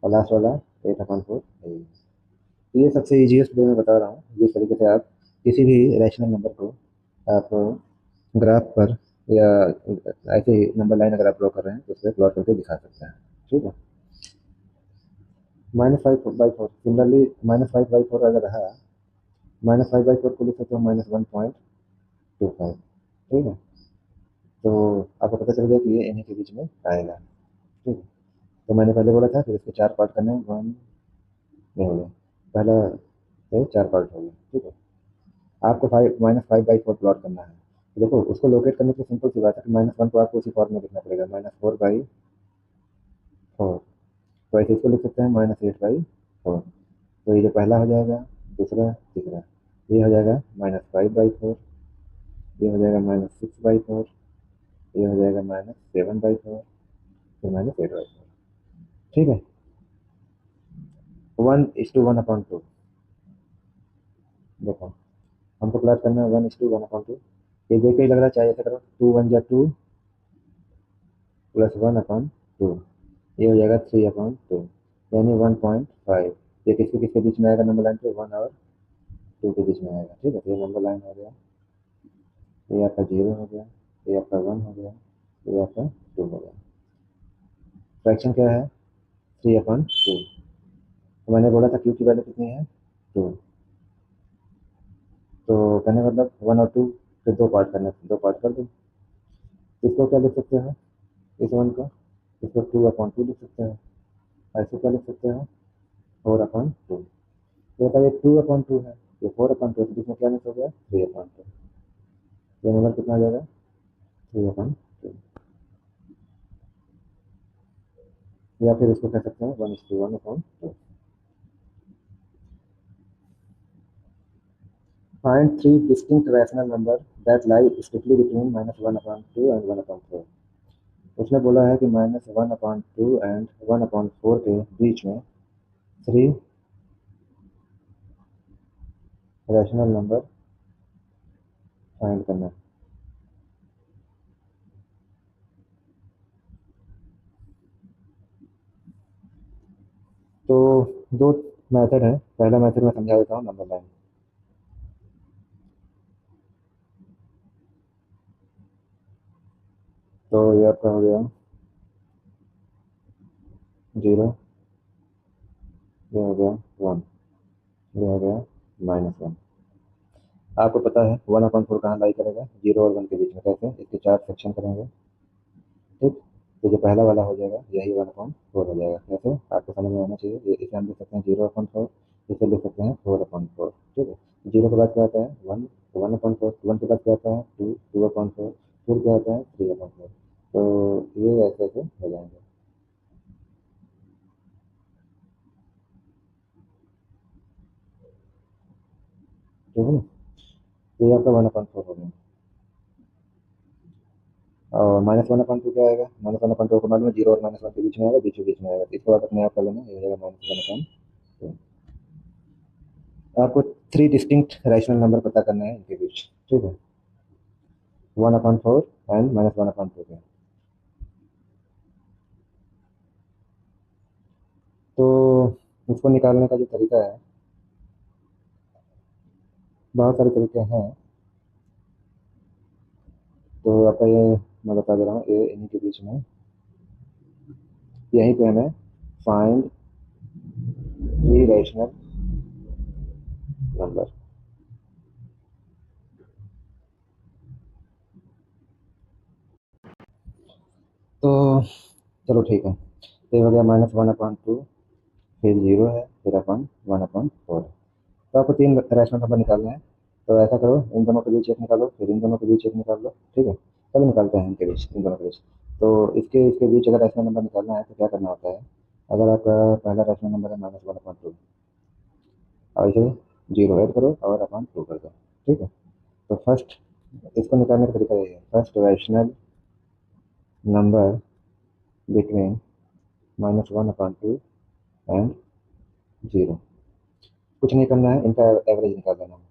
Speaker 1: और लास्ट वाला 8/4 है। तो ये सबसे ईजीएस्ट वे में बता रहा हूँ, जिस तरीके से आप किसी भी रैशनल नंबर को आप ग्राफ पर या ऐसे ही नंबर लाइन अगर आप ड्रॉ कर रहे हैं तो उस पर प्लॉट करके दिखा सकते हैं। ठीक है। -5/4, सिमिलरली -5/4 अगर रहा, -5/4 को लिख सकते हो -1.25। ठीक है। तो आपको पता चल गया कि ये इन्हीं के बीच में आएगा। ठीक है। तो मैंने पहले बोला था, फिर इसके चार पार्ट करने हैं, वन नहीं हो गया, पहला से चार पार्ट हो गया। ठीक है। आपको -5/4 प्लॉट करना है। तो देखो, उसको लोकेट करने की सिंपल सी बात है कि -1 को आपको उसी फॉर्म में लिखना पड़ेगा, -4/4। तो ऐसे इसको लिख सकते हैं -8/4। तो ये जो पहला हो जाएगा, दूसरा, तीसरा, ये हो जाएगा -5/4, ये हो जाएगा -6/4, ये हो जाएगा -7/4, फिर -8/4। ठीक है। 1:1/2। देखो, हमको प्लॉट करना है 1:1/2। ये देख के ही लग रहा है, चाहे ऐसा करो, 2 1 जा 2 +1/2, ये हो जाएगा 3/2, यानी 1.5। ये किसके किसके बीच में आएगा नंबर लाइन पे, 1 और 2 के बीच में आएगा। ठीक है। तो ये नंबर लाइन हो गया, ये आपका 0 हो गया, ये आपका 1 हो गया, ये आपका 2 हो गया। फ्रैक्शन क्या है, 3/2। तो मैंने बोला था क्यू की वैल्यू कितनी है, 2। तो कहने का मतलब 1 और 2 के दो पार्ट करने, दो पार्ट कर दो। इसको क्या लिख सकते हैं, इस वन को, इसको 2/2 लिख सकते हैं। ऐसे क्या लिख सकते हैं, 4/2। तो बताइए 2/2 है, ये 4/2 है, तो इसमें क्या मिस हो गया, 3/2। ये नंबर कितना आ जाएगा, 3/2। या फिर इसको कह सकते हैं 1:1/2। Find three distinct rational numbers that lie strictly between -1/2 and 1/4। उसने बोला है कि -1/2 एंड 1/4 के बीच में थ्री रैशनल नंबर फाइंड करना है। तो दो मेथड है, पहला मेथड मैं समझा देता हूँ, नंबर लाइन। तो ये आपका हो गया 0, ये हो गया 1, ये हो गया -1। आपको पता है 1/4 कहाँ लाई करेगा, 0 और 1 के बीच में। कैसे, इसके चार सेक्शन करेंगे। ठीक। तो जो पहला वाला हो जाएगा, यही 1/4 हो जाएगा। कैसे, आपको समझ में आना चाहिए। ये इसे हम लिख सकते हैं 0/4, इसे लिख सकते हैं 4/4। ठीक है। 0 के बाद क्या आता है, 1, 1/4, 1 के बाद क्या आता है, 2, 2/4, फिर क्या आता है, 3/4। तो ये ऐसे ऐसे हो जाएंगे। ठीक है ना। तो ये आपका 1/4 हो गया। और -1/2 क्या आएगा, -1/2 को मालूम है, 0 और -1 के बीच में आएगा, बीचों बीच में आएगा। तो इसको आप अपने आप कर लेना, ये हो जाएगा -1/2। आपको थ्री डिस्टिंक्ट रैशनल नंबर पता करना है इनके बीच। ठीक है। 1/4 एंड -1/2 के। तो इसको निकालने का जो तरीका है, बहुत सारे तरीके हैं। तो आपका ये मैं बता दे रहा हूँ, ये इन्हीं के बीच में, यहीं पे हमें फाइंड थ्री रैशनल नंबर। तो चलो ठीक है। तो ये हो गया -1/2, फिर 0 है, फिर अपन 1/4। तो आपको तीन रैशनल नंबर निकालने हैं। तो ऐसा करो, इन दोनों के बीच एक निकालो, फिर इन दोनों के बीच एक निकाल लो। ठीक है। चलो निकालते हैं इनके बीच, इन दोनों के बीच। तो इसके इसके बीच अगर रैशनल नंबर निकालना है तो क्या करना होता है, अगर आपका पहला रैशनल नंबर है -1/2, और इसे 0 ऐड करो और अपॉन 2 कर दो। ठीक है, तो फर्स्ट इसको निकालने का तरीका ये है, first rational number between -1/2 and 0। कुछ नहीं करना है, इनका एवरेज निकाल लेना है।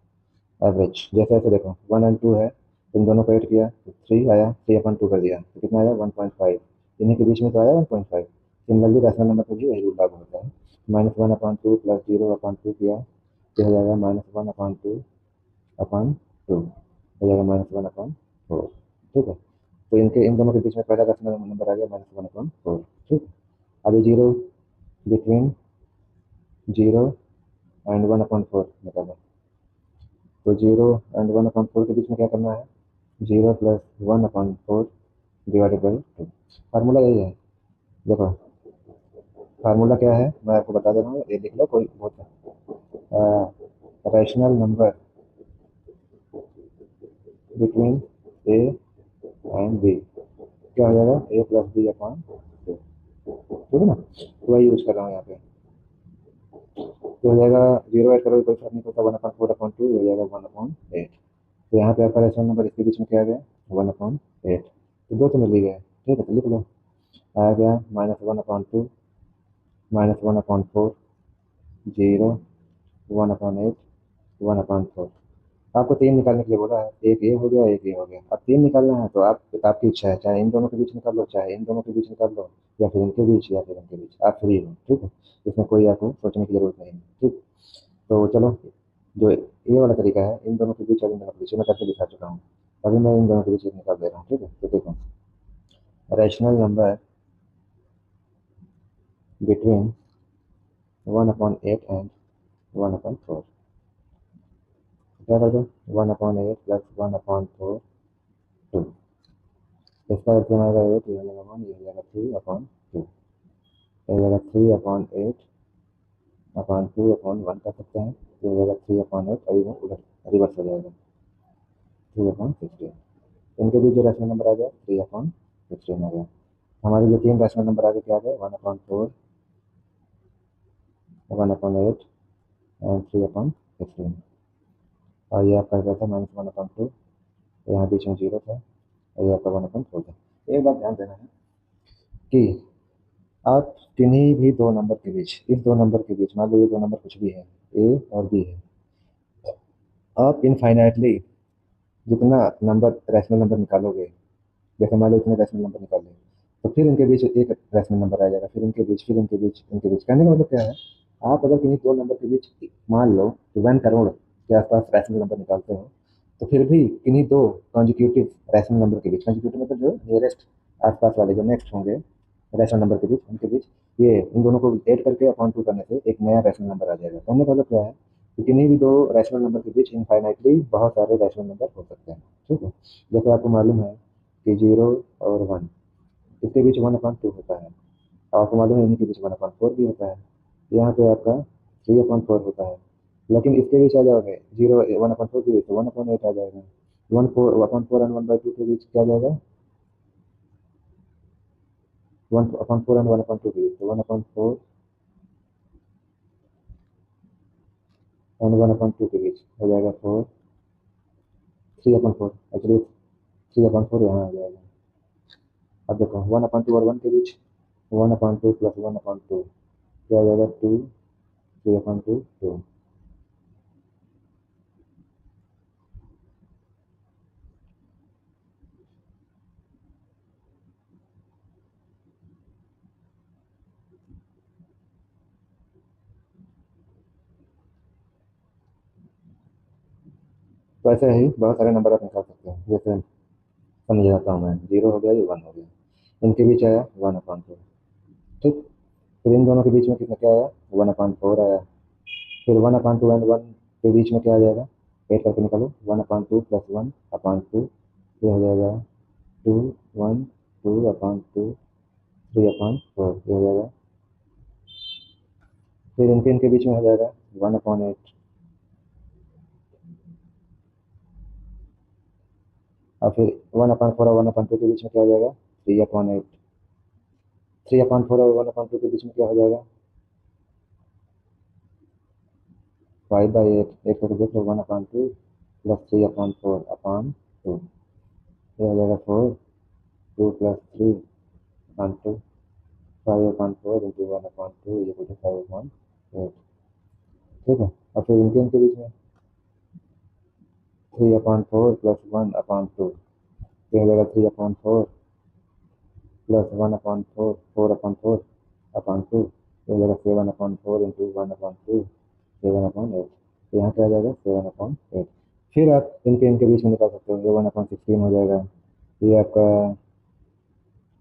Speaker 1: एवरेज जैसे ऐसे देखो 1 एंड 2 है, तो इन दोनों को ऐड किया तो 3 आया, 3/2 कर दिया तो कितना आया 1.5, इन्हीं के बीच में तो आया 1.5। सिमिलरली रैशनल नंबर पर भी वही रूल लागू होता है, -1/2 प्लस 0/2 किया तो हो जाएगा -1/2/2 हो जाएगा -1/4। ठीक है, तो इनके इन दोनों के बीच में पहला रैशनल नंबर आ गया -1/4। ठीक, अभी 0 बिटवीन 0 एंड 1/4 निकालो, तो 0 एंड 1/4 के बीच में क्या करना है, 0 प्लस 1/4 डिवाइडेड बाई 2। फार्मूला यही है, देखो फार्मूला क्या है मैं आपको बता दे रहा हूँ, ये लिख लो, कोई बहुत rational number between a and b क्या हो जाएगा, ए प्लस बी अपॉन 2। ठीक है ना, तो वही यूज कर रहा हूँ यहाँ पे, तो हो जाएगा 0 ऐड करोगे कोई फर्क नहीं पड़ता, 1/4/2 हो जाएगा 1/8। तो यहाँ पे आपका रैशनल नंबर इसके बीच में क्या आ गया 1/8, तो दो तो मिल ही गए। ठीक है, तो लिख लो, आ गया -1/2 -1/4 0 1/8 1/4। आपको तीन निकालने के लिए बोला है, एक ये हो गया एक ये हो गया, अब तीन निकालना है तो आप आपकी इच्छा है, चाहे इन दोनों के बीच निकाल लो, चाहे इन दोनों के बीच निकाल लो, या फिर इनके बीच या फिर इनके बीच, आप फ्री हो। ठीक है, इसमें कोई आपको सोचने की जरूरत नहीं है। ठीक, तो चलो, जो ये वाला तरीका है इन दोनों के बीच और इन दोनों के बीच मैं करके दिखा चुका हूँ, अभी मैं इन दोनों के बीच निकाल दे रहा हूँ। ठीक है, तो देखो रैशनल नंबर बिटवीन 1/8 एंड 1/4, क्या कर दो 1/8 प्लस 1/4 2, इसका अर्थ आएगा 8, ये हो जाएगा 1, ये हो जाएगा 3/2, ये हो जाएगा 3/8/2/1 कर सकते हैं, ये हो जाएगा 3/8 और इधर उधर रिवर्स हो जाएगा 3/16। इनके बीच जो रैशनल नंबर आ गया 3/16 आ गया। हमारे जो तीन रैशनल नंबर आ गए क्या आ गए 1/4 1/8 एंड 3/16, और ये आपका गया था -1/2, यहाँ बीच में 0 था और ये आपका 1/4 था। एक बात ध्यान देना है कि आप किन्हीं भी दो नंबर के बीच, इस दो नंबर के बीच मान लो ये दो नंबर कुछ भी है, ए और बी है, आप इनफाइनाइटली जितना नंबर रैशनल नंबर निकालोगे, जैसे मान लो इतने रैशनल नंबर निकाले, तो फिर इनके बीच एक रैशनल नंबर आ जाएगा, फिर इनके बीच, फिर इनके बीच, इनके बीच। कहने का मतलब क्या है, आप अगर किन्हीं दो नंबर के बीच मान लो कि 1 करोड़ के आसपास रैशनल नंबर निकालते हो, तो फिर भी किन्हीं दो कॉन्जिक्यूटिव रैशनल नंबर के बीच, कॉन्जिक्यूटिव मतलब जो नियरेस्ट आसपास वाले जो नेक्स्ट होंगे रैशनल नंबर के बीच, उनके बीच ये इन दोनों को ऐड करके अपॉन 2 करने से एक नया रैशनल नंबर आ जाएगा। कहने का मतलब क्या है कि किन्हीं भी दो रैशनल नंबर के बीच इनफाइनाइटली बहुत सारे रैशनल नंबर हो सकते हैं। ठीक है, जैसे आपको मालूम है कि 0 और 1 इसके बीच 1/2 होता है, और आपको मालूम है इन्हीं के बीच 1/4 भी होता है, यहाँ पे आपका 3/4 होता है। लेकिन इसके बीच आ जाओगे 0 1/4 के बीच तो 1/8 आ जाएगा, 1/4 एंड 1/2 के बीच क्या आ जाएगा 1/4 एंड 1/2 के बीच तो 1/4 एंड 1/2 के बीच हो जाएगा 3/4, एक्चुअली 3/4 यहाँ आ जाएगा। अब देखो 1/2 और 1 के बीच 1/2 प्लस 1/2 क्या आ जाएगा 2, 3/2 2। तो ऐसे ही बहुत सारे नंबर आप निकाल सकते हैं, जैसे समझ जाता हूँ मैं, 0 हो गया, ये 1 हो गया, इनके बीच आया 1/2। ठीक, फिर इन दोनों के बीच में कितना क्या आया 1/4 आया, फिर 1/2 एंड 1 के बीच में क्या आ जाएगा, ऐड करके निकालो 1/2 प्लस 1/2 ये हो जाएगा 2 1 2/2 3/4 ये हो जाएगा, फिर इनके इनके बीच में हो जाएगा 1/8, और फिर 1/4 और 1/2 के बीच में क्या हो जाएगा 3/8, 3/4 और 1/2 के बीच में क्या हो जाएगा 5/8, 8 करके देख लो, 1/2 प्लस 3/4 अपॉन 2, ये हो जाएगा 4, 2 प्लस 3/2, 5/4 इंटू 1/2 ये हो जाएगा 5/8। ठीक है, और फिर इनके बीच में 3/4 प्लस 1/2, ये हो जाएगा 3/4 प्लस 1/4, 4/4/2, ये हो जाएगा 7/4 इंटू 1/2, 7/8। तो यहाँ क्या आ जाएगा 7/8। फिर आप इनके बीच में निकाल सकते हो, ये 1/16 हो जाएगा, ये आपका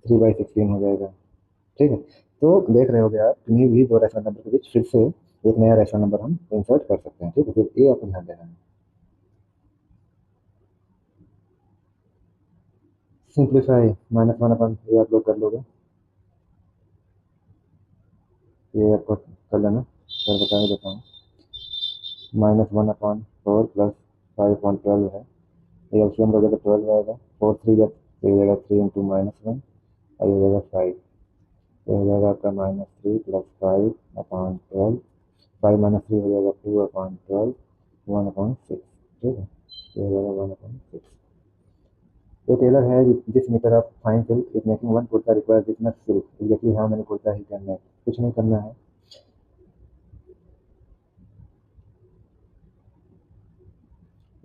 Speaker 1: 3/16 हो जाएगा। ठीक है, तो देख रहे होगे आप, किन्हीं भी दो रैशनल नंबर के बीच फिर से एक नया रैशनल नंबर हम इंसर्ट कर सकते हैं। ठीक है, फिर ये आपको ध्यान देना है। सिंप्लीफाई -1 ये आप लोग कर लोगे, ये आपको कर लेना, सर बता ही देता हूँ। -1/4 प्लस 5/12 है, ये एलसीएम लोगे तो 12 आएगा, 4 3 जब तो ये हो जाएगा 3 इंटू -1 और ये हो जाएगा 5, ये हो जाएगा आपका -3 प्लस 5/12, 5 -3 हो जाएगा 2/12, 1/6। ठीक है, ये हो जाएगा 1/6। A tailor has this meter of fine silk is making one kurta requires this much silk. Exactly how many kurta he can make? कुछ नहीं करना है,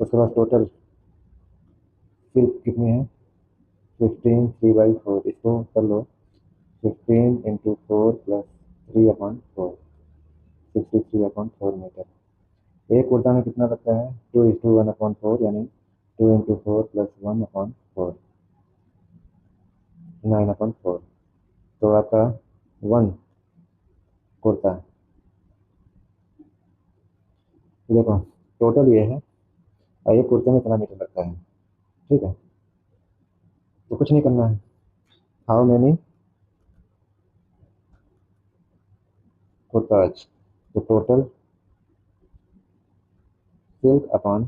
Speaker 1: उसके बाद टोटल सिल्क कितनी है 15, 3/4, इसको कर लो 15 इंटू 4 प्लस 3/4, 63/4 मीटर। एक कुर्ता में कितना लगता है 2:1/4, यानी 2 इंटू 4 प्लस 1/4, 9/4। तो आपका 1 कुर्ता, देखो टोटल ये है और एक कुर्ते में इतना मीटर लगता है। ठीक है, तो कुछ नहीं करना है, हाउ मैनी कुर्ताज, तो total silk upon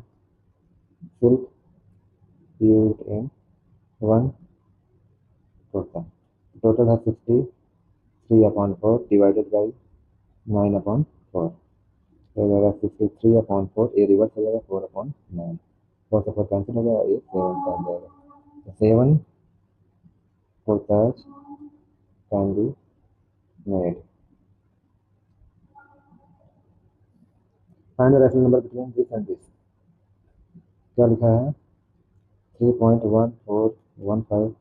Speaker 1: silk used in 1 kurta, total है 63/4 डिवाइडेड बाई 9/4, तो हो जाएगा 63/4, ये रिवर्स हो जाएगा 4/9, 4 से 4 कैंसिल हो जाएगा, ये 7 का हो जाएगा। 7 kurtas can be made. Find the rational number between this and this, क्या लिखा है 3.1415,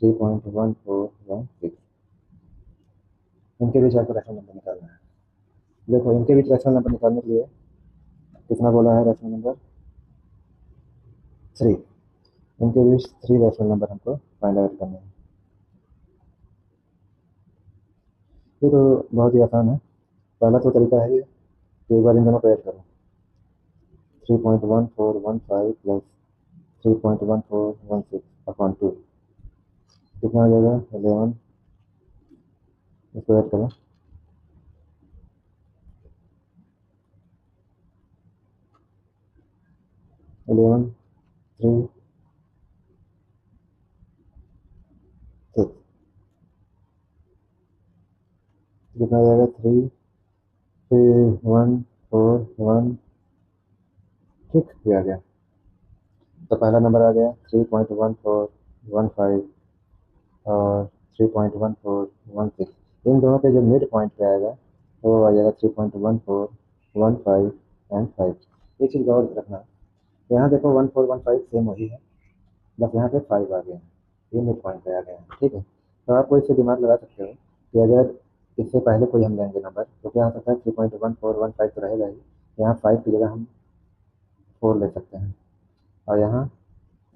Speaker 1: 3.1416, इनके बीच आपको रैशनल नंबर निकालना है। देखो इनके बीच रैशनल नंबर निकालने के लिए कितना बोला है, रैशनल नंबर 3, इनके बीच 3 रैशनल नंबर हमको फाइंड आउट करने हैं। ये तो बहुत ही आसान है, पहला तो तरीका है ये कि एक बार इन दोनों को ऐड करो, 3.1415 प्लस 3.1416/2 कितना हो जाएगा 11, इसको ऐड करो, 11 3 6, कितना हो जाएगा 33141, ठीक ये आ गया। तो पहला नंबर आ गया 3.1415 और 3.1416, इन दोनों पे जो मिड पॉइंट पे आएगा तो वो आ जाएगा 3.1415 एंड 5। एक चीज़ और रखना, यहाँ देखो 1415 सेम वही है, बस यहाँ पे 5 आ गया, ये मिड पॉइंट पे आ गया। ठीक है, तो आपको इससे दिमाग लगा सकते हो कि अगर इससे पहले कोई हम लेंगे नंबर तो क्या हो सकता है 3.1415 तो रहेगा ही, यहाँ 5 की जगह हम 4 ले सकते हैं, और यहाँ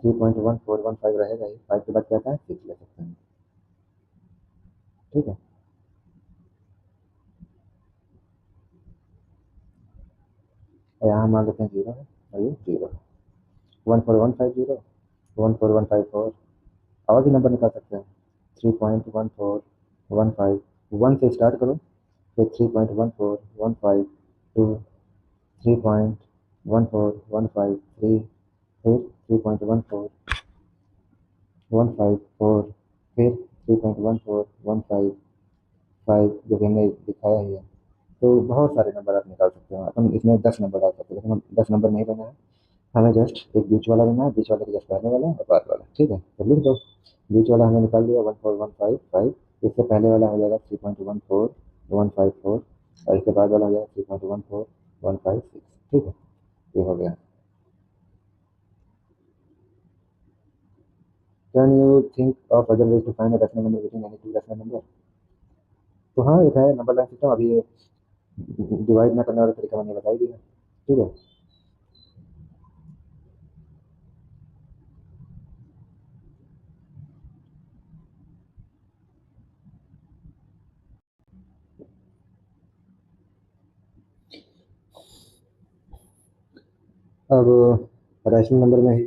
Speaker 1: 3.1415 रहेगा ही, 5 के बाद क्या था 6 ले सकते हैं। ठीक है, और यहाँ मान लेते हैं 0 है और ये 0 है, 14150, 14154, और भी नंबर निकाल सकते हैं 3.1415, 1 से स्टार्ट करो, फिर 3.1415 2, 3.1415 3, फिर 3.1415 4, फिर 3.1415 5 जो कि हमने दिखाया ही है, तो बहुत सारे नंबर आप निकाल सकते हो, अपन इसमें 10 नंबर डाल सकते हो, लेकिन हम 10 नंबर नहीं लेना है, हमें जस्ट एक बीच वाला लेना है, बीच वाले के जस्ट पहले वाला और बाद वाला, ठीक है। तो लिख दो, बीच वाला हमने निकाल दिया 14155, इससे पहले वाला हो जाएगा 3.14154, और इसके बाद वाला हो जाएगा 3.14156, ठीक है। ये हो गया। Can you think of other ways to find a decimal number between any two decimal number? तो हाँ, एक है नंबर लाइन सिस्टम, अभी ये डिवाइड ना करने वाला तरीका मैंने बता ही दिया, ठीक है। अब रैशनल नंबर में ही,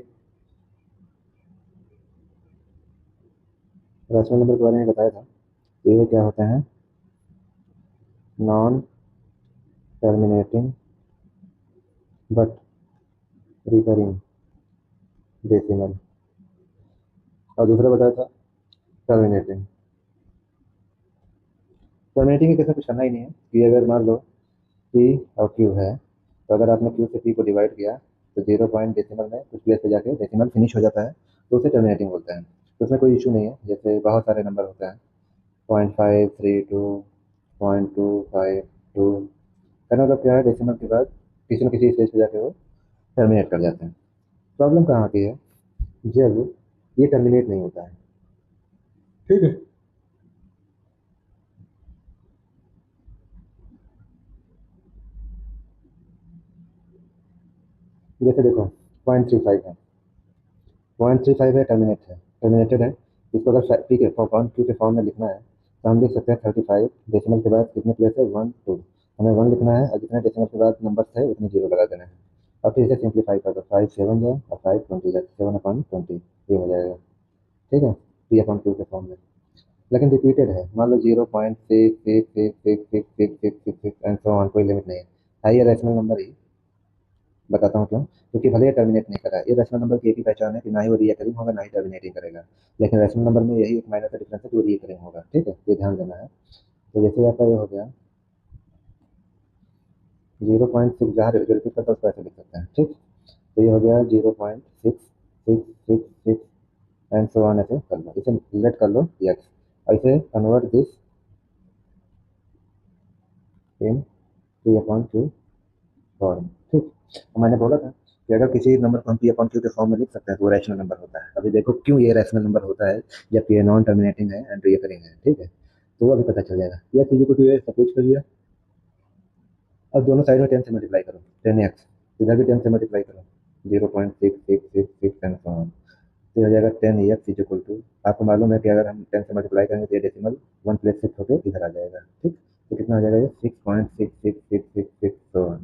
Speaker 1: रैशनल नंबर के बारे में बताया था, ये क्या होते हैं, non terminating but recurring decimal, और दूसरा बताया था टर्मिनेटिंग। टर्मिनेटिंग के कैसे कुछ करना ही नहीं है, कि अगर मान लो पी और क्यू है, तो अगर आपने क्यू से पी को डिवाइड किया, तो 0 पॉइंट डेसिमल में कुछ प्लेस पे जाके डेसिमल फिनिश हो जाता है, तो उसे टर्मिनेटिंग बोलते हैं। तो उसमें कोई इशू नहीं है, जैसे बहुत सारे नंबर होते हैं, 0.532, 0.252, कहना मतलब क्या है, डेसिमल के बाद किसी न किसी स्टेज पे जाके वो टर्मिनेट कर जाते हैं। प्रॉब्लम कहाँ आती है, जब ये टर्मिनेट नहीं होता है, ठीक है। जैसे देखो 0.35 है, 0.35 है, टर्मिनेटेड है। इसको अगर पी के फॉर्म क्यू के फॉर्म में लिखना है, तो हम लिख सकते हैं 35, डेसिमल के बाद कितने प्लेस है, 1 2, हमें 1 लिखना है, और जितने डेसिमल के बाद नंबर है उतने जीरो लगा देना है। और फिर इसे सिंप्लीफाई कर दो, 5 7 जाए और 5 20 जाए, 7/20, ये हो जाएगा, ठीक है, पी अपॉन क्यू के फॉर्म में। लेकिन रिपीटेड है, मान लो 0.6666666 एंड सो ऑन, कोई लिमिट नहीं है ये रैशनल नंबर ही। बताता हूँ क्यों, क्योंकि भले ही टर्मिनेट नहीं कर रहा है, ये रैशनल नंबर की एक ही पहचान है कि ना ही वो रिकरिंग होगा ना ही टर्मिनेटिंग करेगा, लेकिन रैशनल नंबर में यही एक माइनर का डिफरेंस है कि वो रिकरिंग होगा, ठीक है, ये ध्यान देना है। तो जैसे आपका ये हो गया 0.6, जहाँ जो रिपीट करता है उसको ऐसे लिख सकते हैं, ठीक। तो ये हो गया 0.6666 एंड सो ऑन, ऐसे कर लो, इसे लेट कर लो यक्स, और इसे convert this in P upon Q form, ठीक। तो मैंने बोला था कि अगर किसी नंबर को हम पी अपॉन क्यू के फॉर्म में लिख सकते हैं तो वो रैशनल नंबर होता है। अभी देखो क्यों ये रैशनल नंबर होता है, जबकि ये नॉन टर्मिनेटिंग है एंड रिकरिंग है, ठीक है। तो वो अभी पता चल जाएगा, या चीज़ों को तो ये सपोज कर लिया। अब दोनों साइड में 10 से मल्टीप्लाई करो, 10x, इधर भी 10 से मल्टीप्लाई करो, 0.6666 एंड सो ऑन, तो ये हो जाएगा 10x इज इक्वल टू, आपको मालूम है कि अगर हम 10 से मल्टीप्लाई करेंगे तो ये डेसिमल 1 प्लेस शिफ्ट होकर इधर आ जाएगा, ठीक। तो कितना हो जाएगा ये 6.66666 सो ऑन,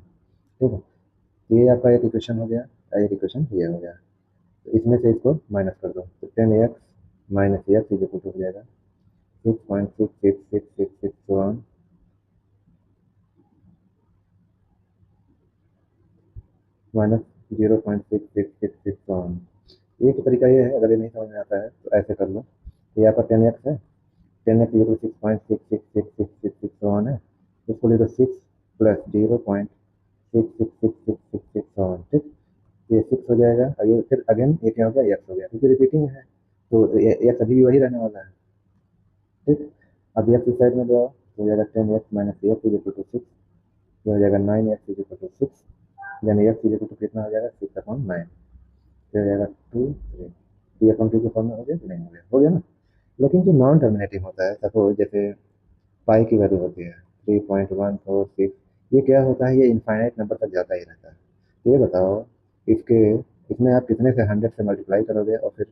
Speaker 1: ठीक है। ये आपका एक इक्वेशन हो गया, और एक इक्वेशन ये हो गया। तो इसमें से इसको माइनस कर दो, तो 10x minus x is equal to हो जाएगा 6.66666 माइनस 0.6666। एक तरीका ये है, अगर ये नहीं समझ में आता है तो ऐसे कर लो, ये आपका 10x है, 10x इज इक्वल टू 6.66666 है, इसको ले लो 6 प्लस 0.666666, ठीक। ये 6 हो जाएगा, और ये फिर अगेन ये क्या हो गया, एक्स हो गया, क्योंकि रिपीटिंग है, तो एक्स अभी भी वही रहने वाला है, ठीक। अब एक्स इस साइड में ले आओ, तो हो जाएगा 10x minus x is equal to 6, ये हो जाएगा 9x is equal to 6, then x is equal to कितना हो जाएगा, 6/9, फिर हो जाएगा 2 3, ये अपन टू के फॉर्म में हो गया कि नहीं, हो गया ना। लेकिन जो नॉन टर्मिनेटिंग होता है, सपोज जैसे पाई की वैल्यू होती है 3.146, ये क्या होता है, ये इनफाइनाइट नंबर तक जाता ही रहता है। तो ये बताओ, इसके इसमें आप कितने से 100 से मल्टीप्लाई करोगे, और फिर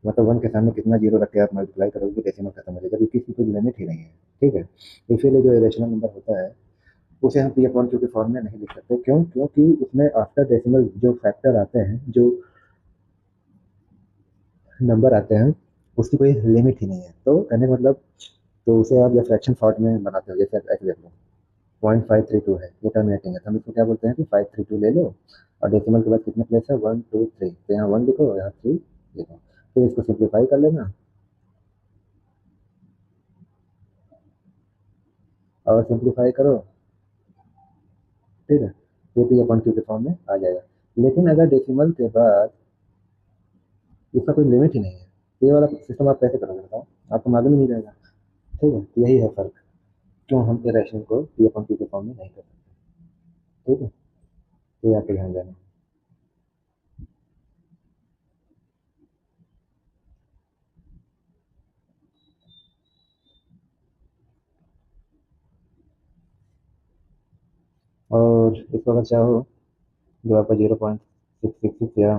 Speaker 1: मतलब 1 के सामने कितना जीरो रख के आप मल्टीप्लाई करोगे, डेसिमल खत्म हो जाएगा, क्योंकि इसकी कोई लिमिट ही नहीं है, ठीक है। इसीलिए जो इरेशनल नंबर होता है उसे हम पी अपॉन क्यू के फॉर्म में नहीं लिख सकते, क्यों, क्योंकि उसमें आफ्टर डेसिमल जो फैक्टर आते हैं, जो नंबर आते हैं, उसकी कोई लिमिट ही नहीं है। तो कहने का मतलब, तो उसे आप जब फ्रैक्शन फॉर्म में बनाते हो, जैसे ऐसे देख लो 0.532 है, ये टर्मिनेटिंग है, तो हम इसको क्या बोलते हैं कि 532 ले लो, और डेसिमल के बाद कितने प्लेस है, 1 2 3, तो यहाँ 1 लिखो, यहाँ 3 लिखो, फिर इसको सिंप्लीफाई कर लेना, और सिंप्लीफाई करो, ठीक है, ये पी अपॉन क्यू के फॉर्म में आ जाएगा। लेकिन अगर डेसिमल के बाद इसका कोई लिमिट ही नहीं है, ये वाला सिस्टम आप कैसे करोगे बताओ, आपको मालूम ही नहीं रहेगा। ठीक है, तो यही है फर्क, क्यों हम इरेशनल को पी अपॉन क्यू के फॉर्म में नहीं कर सकते। ठीक है, तो ये आपको ध्यान देना। और इसको अगर चाहो, जो आपका 0.666 या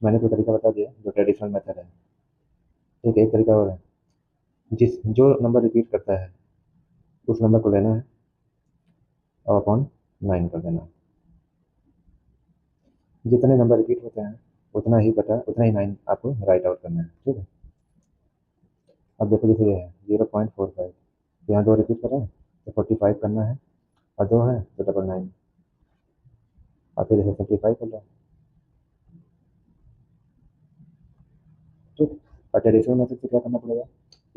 Speaker 1: मैंने तो तरीका बता दिया जो ट्रेडिशनल मेथड है। ठीक है, एक तरीका और है, जो नंबर रिपीट करता है उस नंबर को लेना है और अपॉन 9 कर देना है। जितने नंबर रिपीट होते हैं उतना ही 9 आपको राइट आउट करना है। ठीक है, अब देखो जैसे ये है 0.45, यहाँ 2 रिपीट कर रहे हैं तो 45 करना है, और 2 है तो 99, और फिर इसे सिंप्लीफाई कर लो। ठीक, और ट्रेडिशनल मेथड से क्या करना पड़ेगा,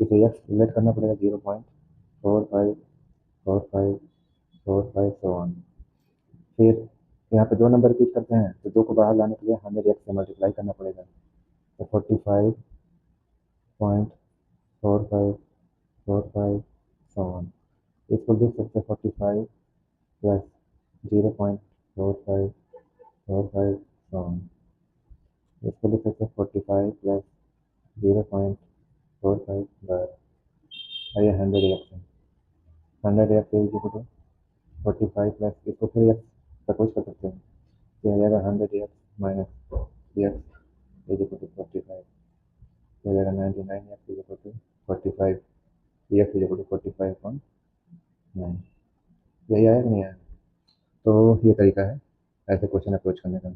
Speaker 1: इसे एक्स लेट करना पड़ेगा 0.454545 सो ऑन। फिर यहाँ पे 2 नंबर रिपीट करते हैं तो 2 को बाहर लाने के लिए हमें एक्स से मल्टीप्लाई करना पड़ेगा, तो 45.4545 सो ऑन। इसको लिख सकते हैं 45 प्लस 0.4545 सो ऑन। इसको लिख सकते हैं 45 प्लस 0.45 बार, और ये 100 एक्स है। 100 x is equal to 45 plus, इसको फिर एक्स सपोज कर सकते हैं, तो हो जाएगा 100 x minus x is equal to 45, हो जाएगा 99 एक्स is equal to 45, x is equal to 45.9। यही आया कि नहीं आया? तो ये तरीका है ऐसे क्वेश्चन अप्रोच करने का।